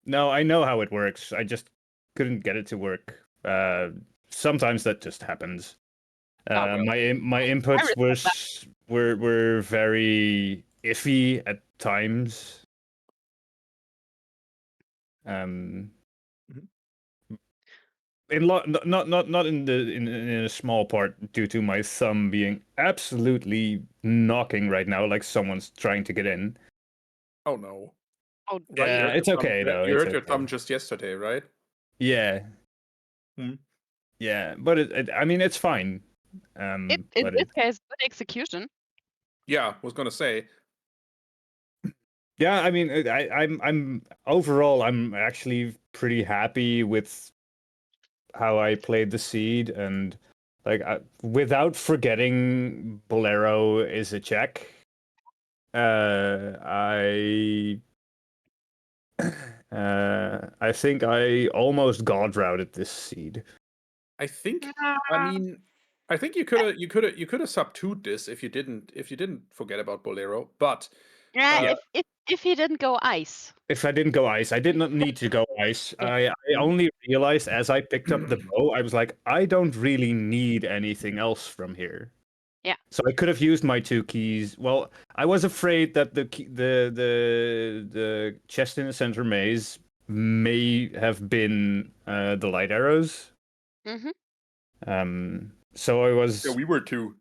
Speaker 3: No, I know how it works. I just couldn't get it to work. Sometimes that just happens.
Speaker 2: Oh, well.
Speaker 3: My
Speaker 2: I
Speaker 3: inputs
Speaker 2: respect that.
Speaker 3: were very iffy at times. Um,
Speaker 1: Mhm.
Speaker 3: in not in the in a small part due to my thumb being absolutely knocking right now, like someone's trying to get in.
Speaker 1: Oh no.
Speaker 2: Oh,
Speaker 1: Right, you
Speaker 3: Yeah,
Speaker 1: hurt your
Speaker 3: it's
Speaker 1: thumb.
Speaker 3: okay though.
Speaker 1: You
Speaker 3: It's
Speaker 1: hurt your
Speaker 3: okay.
Speaker 1: thumb just yesterday, right?
Speaker 3: Yeah,
Speaker 1: Hmm.
Speaker 3: yeah, but I mean, it's fine.
Speaker 2: in
Speaker 3: But
Speaker 2: this case, good execution.
Speaker 1: Yeah, was gonna say.
Speaker 3: yeah, I mean, I'm overall, I'm actually pretty happy with how I played the seed, and without forgetting Bolero is a check. I I think I almost god routed this seed.
Speaker 1: I think. I
Speaker 2: Ah,
Speaker 1: mean, I think you could have sub-2'd this if you didn't forget about Bolero. But
Speaker 2: yeah,
Speaker 3: Yeah,
Speaker 2: if he didn't go ice.
Speaker 3: if I didn't go ice, I did not need to go ice.
Speaker 2: Yeah.
Speaker 3: I only realized as I picked up the bow, I was like, I don't really need anything else from here.
Speaker 2: Yeah.
Speaker 3: So I could have used my two keys. Well, I was afraid that the chest in the center maze may have been the light arrows.
Speaker 2: hmm
Speaker 3: So I
Speaker 1: yeah,
Speaker 3: was
Speaker 1: we were too.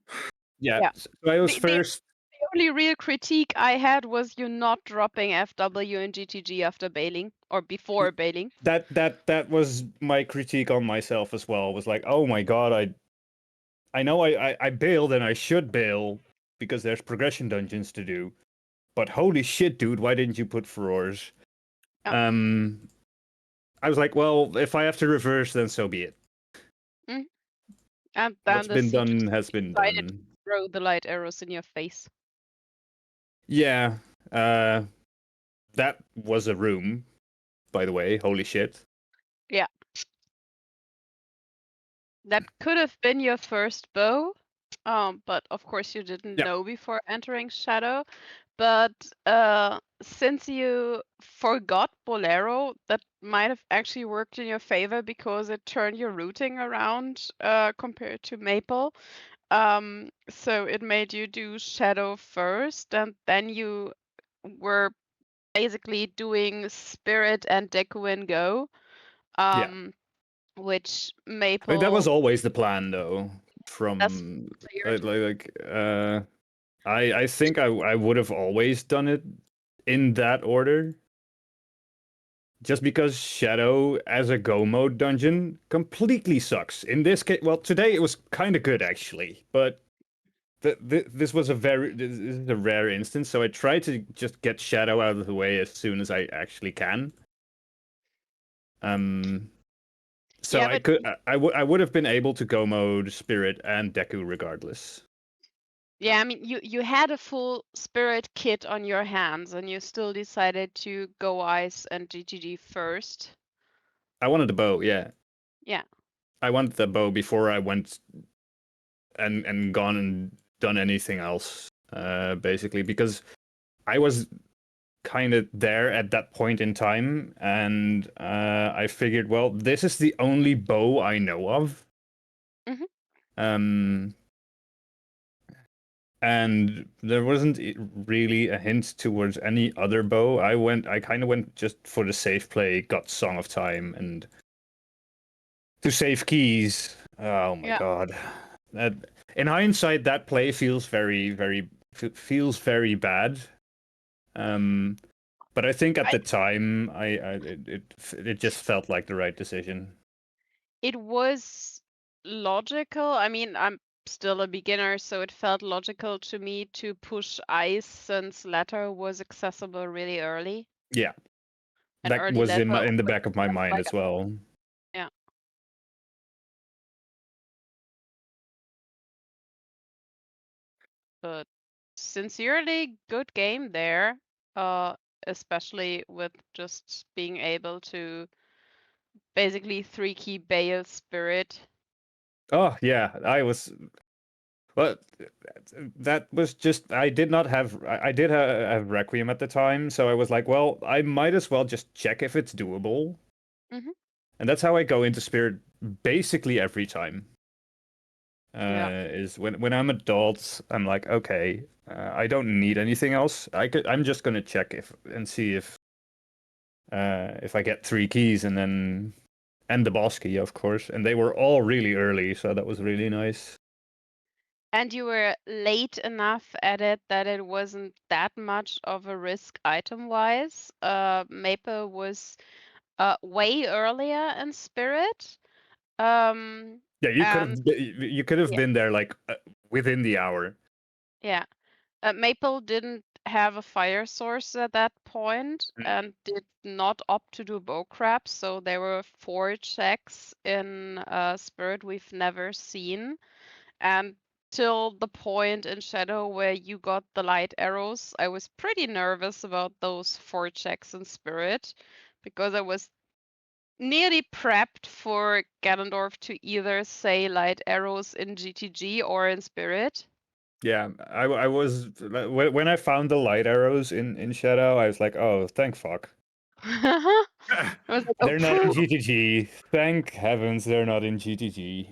Speaker 3: yeah.
Speaker 2: Yeah.
Speaker 3: So I was
Speaker 2: The
Speaker 3: first.
Speaker 2: only real critique I had was you not dropping FW and GTG after bailing or before bailing.
Speaker 3: That was my critique on myself as well. Was like, oh my god, I know I bailed and I should bail because there's progression dungeons to do. But holy shit, dude, why didn't you put furores?
Speaker 2: Oh.
Speaker 3: I was like, well, if I have to reverse, then so be it.
Speaker 2: Mm. And then
Speaker 3: What's
Speaker 2: the
Speaker 3: been
Speaker 2: siege
Speaker 3: done has been
Speaker 2: decided
Speaker 3: done.
Speaker 2: throw the light arrows in your face.
Speaker 3: Yeah. That was a room, by the way. Holy shit.
Speaker 2: Yeah. That could have been your first bow, but of course you didn't
Speaker 3: Yeah.
Speaker 2: know before entering Shadow. But since you forgot Bolero, that might have actually worked in your favor because it turned your routing around compared to Maple. So it made you do Shadow first, and then you were basically doing Spirit and Deku and Go.
Speaker 3: Yeah.
Speaker 2: Which
Speaker 3: I mean, that was
Speaker 2: Maple
Speaker 3: always the plan, though.
Speaker 2: that's
Speaker 3: From
Speaker 2: cleared.
Speaker 3: I think I would have always done it in that order. Just because Shadow as a go mode dungeon completely sucks. In this case, well, today it was kind of good actually, but this was this is a rare instance. So I tried to just get Shadow out of the way as soon as I actually can. So
Speaker 2: Yeah,
Speaker 3: I
Speaker 2: but
Speaker 3: could I would have been able to go mode Spirit and Deku regardless.
Speaker 2: yeah, I mean you had a full Spirit kit on your hands, and you still decided to go Ice and GGG first.
Speaker 3: I wanted the bow, yeah.
Speaker 2: Yeah.
Speaker 3: I wanted the bow before I went and gone and done anything else. Basically, because I was kind of there at that point in time, and I figured, well, this is the only bow I know of.
Speaker 2: Hmm.
Speaker 3: Um, and there wasn't really a hint towards any other bow. I kind of went just for the safe play, got Song of Time, and to save keys. Oh my
Speaker 2: Yeah.
Speaker 3: god. That, in hindsight, that play feels feels very bad. Um, but I think at
Speaker 2: I
Speaker 3: the time, it just felt like the right decision.
Speaker 2: It was logical. I mean, I'm still a beginner, so it felt logical to me to push Ice since Letter was accessible really early.
Speaker 3: Yeah,
Speaker 2: And
Speaker 3: that
Speaker 2: early
Speaker 3: was
Speaker 2: Letter
Speaker 3: in the
Speaker 2: always
Speaker 3: back of my
Speaker 2: has
Speaker 3: mind
Speaker 2: like
Speaker 3: as well.
Speaker 2: yeah. But sincerely good game there. Uh Especially with just being able to basically 3-key Bale Spirit.
Speaker 3: Oh yeah, I was. Well, that was just I did not have I did have Requiem at the time, so I was like, well, I might as well just check if it's doable,
Speaker 2: Hmm.
Speaker 3: and that's how I go into Spirit basically every time.
Speaker 2: Yeah.
Speaker 3: Is when I'm adult, I'm like, okay, I don't need anything else. I'm just gonna check if and see if I get 3 keys and the boss key, of course, and they were all really early, so that was really nice.
Speaker 2: And you were late enough at it that it wasn't that much of a risk item-wise. Maple was way earlier in Spirit.
Speaker 3: Yeah,
Speaker 2: And
Speaker 3: you could have
Speaker 2: yeah,
Speaker 3: been there like within the hour.
Speaker 2: yeah. Maple didn't have a fire source at that point
Speaker 3: Mm.
Speaker 2: and did not opt to do bow crab, so there were 4 checks in Spirit we've never seen. And till the point in Shadow where you got the light arrows, I was pretty nervous about those 4 checks in Spirit because I was nearly prepped for Ganondorf to either say light arrows in GTG or in Spirit.
Speaker 3: Yeah, I was when I found the light arrows in Shadow, I was like, oh, thank fuck.
Speaker 2: I was like, oh,
Speaker 3: They're not in
Speaker 2: phew,
Speaker 3: GTG. Thank heavens they're not in GTG.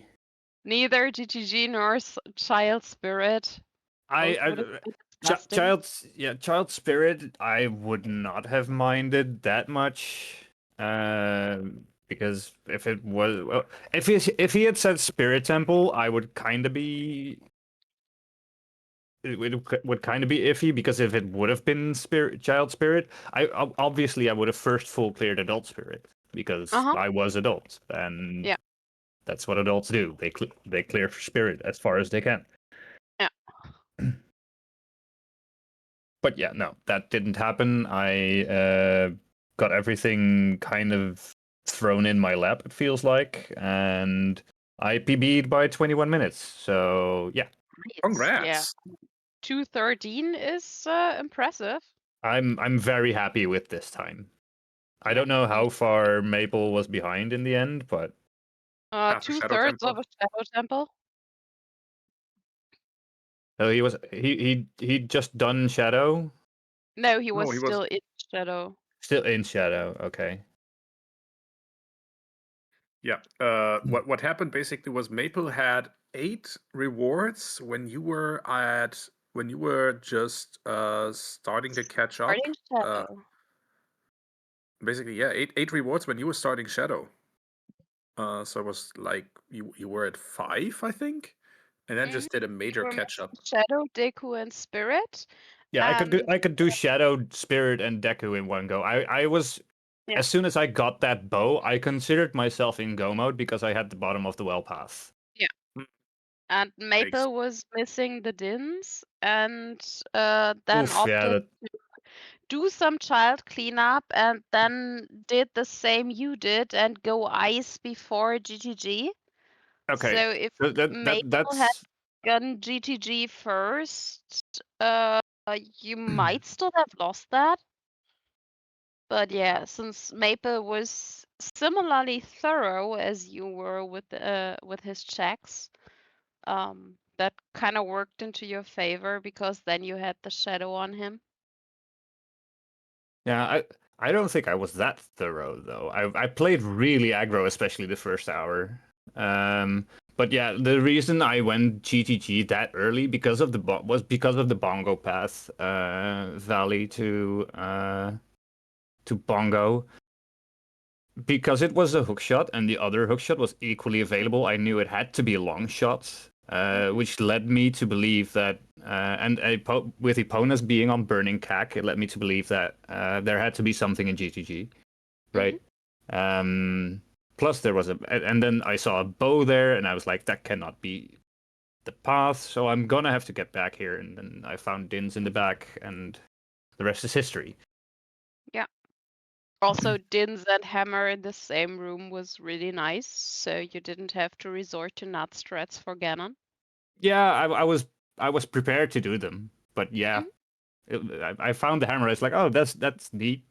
Speaker 2: neither GTG nor Child Spirit. Both would have been disgusting.
Speaker 3: Child spirit, I would not have minded that much. Because if it was well, if he had said spirit temple, I would kind of be would kind of be iffy because if it would have been child spirit, obviously I would have first full cleared adult spirit because
Speaker 2: Uh-huh.
Speaker 3: I was adult and
Speaker 2: Yeah.
Speaker 3: that's what adults do. They clear spirit as far as they can.
Speaker 2: Yeah.
Speaker 3: But yeah, no, that didn't happen. I got everything kind of thrown in my lap. It feels like, and I PB'd by 21 minutes. So yeah.
Speaker 2: Nice. Yeah.
Speaker 1: Congrats.
Speaker 2: 213 is impressive.
Speaker 3: I'm very happy with this time. I
Speaker 2: Yeah.
Speaker 3: don't know how far Maple was behind in the end, but
Speaker 1: Half a Shadow
Speaker 2: 2/3
Speaker 1: Temple.
Speaker 2: of a Shadow Temple.
Speaker 3: he just done Shadow,
Speaker 2: No, he
Speaker 1: No,
Speaker 2: was
Speaker 1: he was.
Speaker 2: still in Shadow.
Speaker 3: still in Shadow. Okay.
Speaker 1: Yeah. What happened basically was Maple had 8 rewards when you were just starting to catch up.
Speaker 2: Starting
Speaker 1: Uh,
Speaker 2: Shadow.
Speaker 1: basically, yeah, 8 rewards when you were starting Shadow. So it was like you were at 5, I think, and then
Speaker 2: Mhm.
Speaker 1: just did a
Speaker 2: You
Speaker 1: major
Speaker 2: were
Speaker 1: catch up.
Speaker 2: missing Shadow, Deku, and Spirit.
Speaker 3: Yeah,
Speaker 2: And
Speaker 3: I could do Shadow, Spirit, and Deku in one go. I was
Speaker 2: yeah.
Speaker 3: as soon as I got that bow, I considered myself in go mode because I had the bottom of the well path.
Speaker 1: Mm,
Speaker 2: And
Speaker 1: Makes
Speaker 2: Maple was missing the Dins and then
Speaker 3: Oof, yeah,
Speaker 2: opted
Speaker 3: that
Speaker 2: to do some child cleanup and then did the same you did and go ice before GTG. So
Speaker 3: okay.
Speaker 2: if Maple had
Speaker 3: That's
Speaker 2: gotten GTG first, uh, you might still have lost that. But yeah, since Maple was similarly thorough as you were with his checks, that kind of worked into your favor because then you had the shadow on him.
Speaker 3: yeah. I don't think I was that thorough though. I played really aggro, especially the first hour. But yeah, the reason I went GTG that early because of was because of the Bongo path valley to Bongo. Because it was a hook shot and the other hook shot was equally available, I knew it had to be a long shot,
Speaker 2: Mhm.
Speaker 3: which led me to believe that, with Eponas being on Burning Cack, it led me to believe that there had to be something in GTG,
Speaker 2: Mhm.
Speaker 3: right? Plus, there was and then I saw a bow there, and I was like, that cannot be the path, so I'm gonna have to get back here. And then I found Dins in the back, and the rest is history.
Speaker 2: Yeah. Also, Dins and Hammer in the same room was really nice, so you didn't have to resort to nut strats for Ganon.
Speaker 3: Yeah, I was prepared to do them, but yeah,
Speaker 2: Mhm.
Speaker 3: I found the hammer. It's like, oh, that's neat.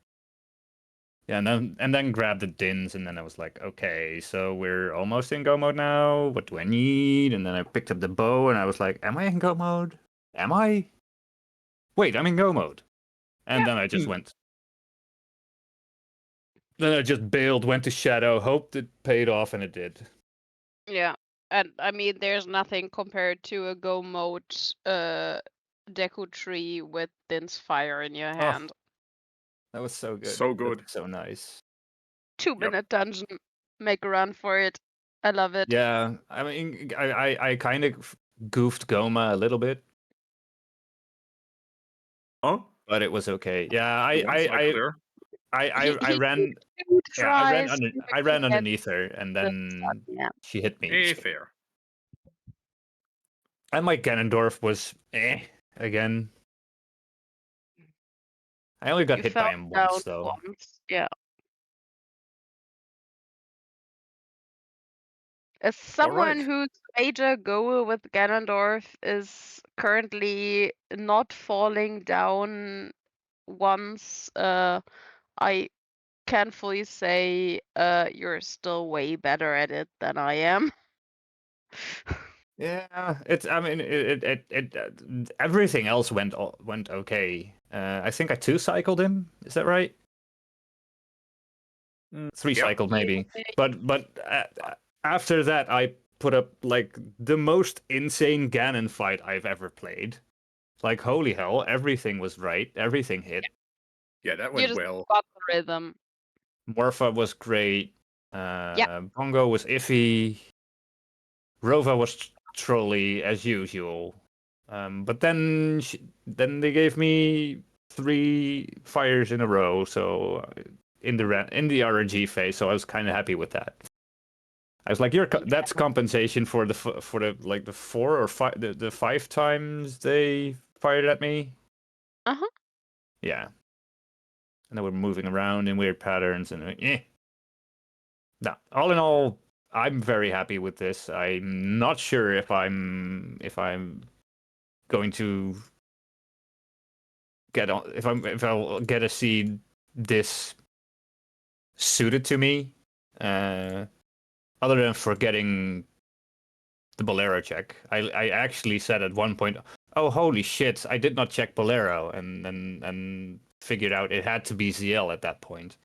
Speaker 3: Yeah, and then grabbed the Dins, and then I was like, okay, so we're almost in go mode now. What do I need? And then I picked up the bow, and I was like, am I in go mode? Am I? Wait, I'm in go mode. And
Speaker 2: Yeah.
Speaker 3: then I just went. Then I just bailed, went to Shadow, hoped it paid off, and it did.
Speaker 2: Yeah. And I mean, there's nothing compared to a go mode Deku tree with Din's fire in your
Speaker 3: Oh,
Speaker 2: hand.
Speaker 3: that was so good.
Speaker 1: so
Speaker 3: That was
Speaker 1: good.
Speaker 3: so nice.
Speaker 1: Yep.
Speaker 2: Two-minute dungeon. Make a run for it. I love it.
Speaker 3: Yeah, I mean, I kind of goofed Goma a little bit,
Speaker 1: Oh,
Speaker 3: but it was okay. Yeah,
Speaker 1: the one cycler.
Speaker 3: I
Speaker 2: He did
Speaker 3: ran.
Speaker 2: two
Speaker 3: Yeah,
Speaker 2: tries to
Speaker 3: I ran
Speaker 2: get
Speaker 3: underneath her, and
Speaker 2: the
Speaker 3: then
Speaker 2: yeah.
Speaker 3: she hit me.
Speaker 1: Fair.
Speaker 3: And my Ganondorf was again. I only got
Speaker 2: You
Speaker 3: hit by
Speaker 2: fell
Speaker 3: him
Speaker 2: down
Speaker 3: once though.
Speaker 2: once. Yeah. As
Speaker 1: All right.
Speaker 2: someone whose major goal with Ganondorf is currently not falling down once, I can fully say you're still way better at it than I am.
Speaker 3: Yeah, it's. I mean, everything else went okay. I think I two cycled him. Is that right? Three
Speaker 1: Yep.
Speaker 3: cycled
Speaker 2: Yeah.
Speaker 3: maybe. But after that, I put up like the most insane Ganon fight I've ever played. Like holy hell, everything was right. Everything hit.
Speaker 1: Yeah, that
Speaker 2: You
Speaker 1: went
Speaker 2: just
Speaker 1: well.
Speaker 2: got the rhythm.
Speaker 3: Morpha was great.
Speaker 2: Yeah.
Speaker 3: Bongo was iffy. Rova was trolly as usual. But then they gave me 3 fires in a row, so in the RNG phase, so I was kind of happy with that. I was like, that's compensation for for the like the 4 or 5 the 5 times they fired at me.
Speaker 2: Uh-huh.
Speaker 3: Yeah, and they were moving around in weird patterns, and no, all in all, I'm very happy with this. I'm not sure if I'm going to get on if I'll get to see this suited to me, other than forgetting the Bolero check. I actually said at one point, "Oh holy shit! I did not check Bolero," and figured out it had to be ZL at that point,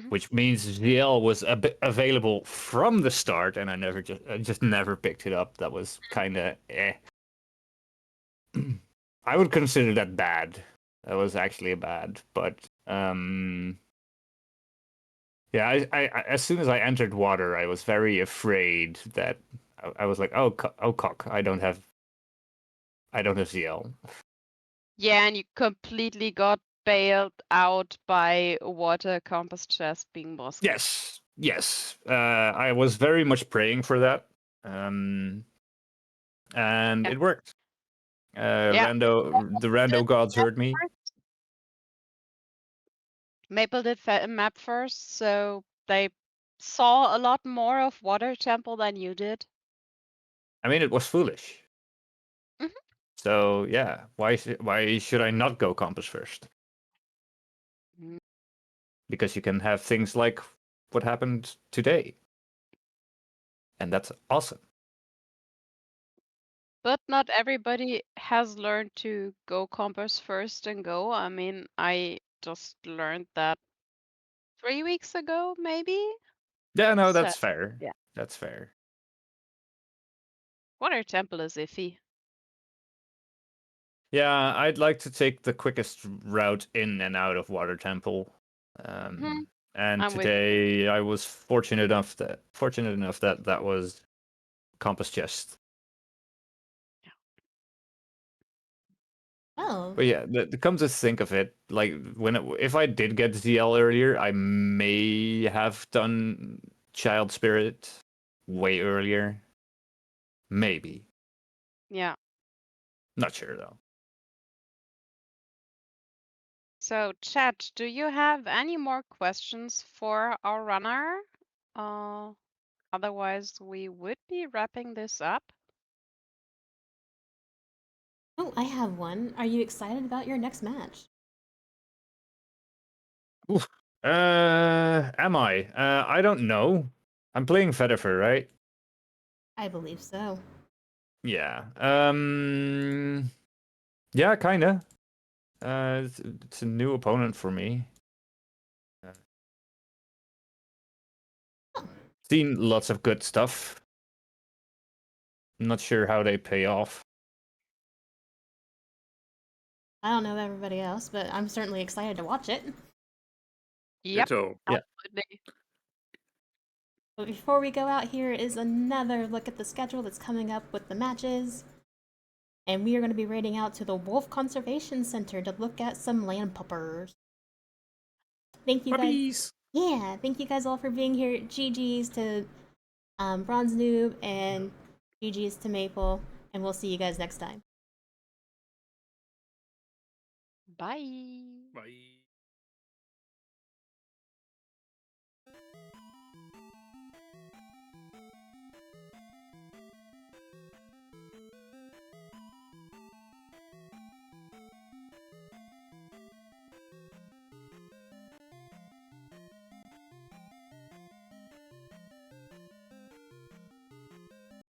Speaker 3: which means ZL was available from the start, and I just never picked it up. That was kind of eh. I would consider that bad. That was actually bad, but yeah. I as soon as I entered water, I was very afraid that I was like, oh cock, I don't have ZL.
Speaker 2: Yeah, and you completely got bailed out by water compass chest being boss.
Speaker 3: Yes. I was very much praying for that, and it worked.
Speaker 2: Yeah.
Speaker 3: The rando gods heard me.
Speaker 2: Maple did map first, so they saw a lot more of Water Temple than you did.
Speaker 3: I mean, it was foolish. So yeah, why should I not go compass first? Because you can have things like what happened today, and that's awesome.
Speaker 2: But not everybody has learned to go compass first and go. I mean, I just learned that 3 weeks ago, maybe.
Speaker 3: Yeah, no,
Speaker 2: So,
Speaker 3: that's fair.
Speaker 2: yeah.
Speaker 3: That's fair.
Speaker 2: Water Temple is iffy.
Speaker 3: Yeah, I'd like to take the quickest route in and out of Water Temple. And
Speaker 2: I'm
Speaker 3: today I was fortunate enough that that was compass chest.
Speaker 4: Oh.
Speaker 3: But yeah, come to think of it, like if I did get ZL earlier, I may have done Child Spirit way earlier. Maybe.
Speaker 2: Yeah.
Speaker 3: Not sure though.
Speaker 2: So, chat, do you have any more questions for our runner? Otherwise, we would be wrapping this up.
Speaker 4: Oh, I have one. Are you excited about your next match?
Speaker 3: Oof. Am I? I don't know. I'm playing Fedifer, right?
Speaker 4: I believe so.
Speaker 3: Yeah. Yeah, kinda. It's a new opponent for me. Seen lots of good stuff. I'm not sure how they pay off.
Speaker 4: I don't know everybody else, but I'm certainly excited to watch it.
Speaker 2: Yep.
Speaker 1: Ditto.
Speaker 3: Yeah.
Speaker 2: Absolutely.
Speaker 4: But before we go out, here is another look at the schedule that's coming up with the matches. And we are going to be raiding out to the Wolf Conservation Center to look at some land puppers. Thank you
Speaker 1: Puppies.
Speaker 4: guys. Yeah, thank you guys all for being here. GG's to BronzeNoob and GG's to Maple. And we'll see you guys next time.
Speaker 2: Bye.
Speaker 1: Bye.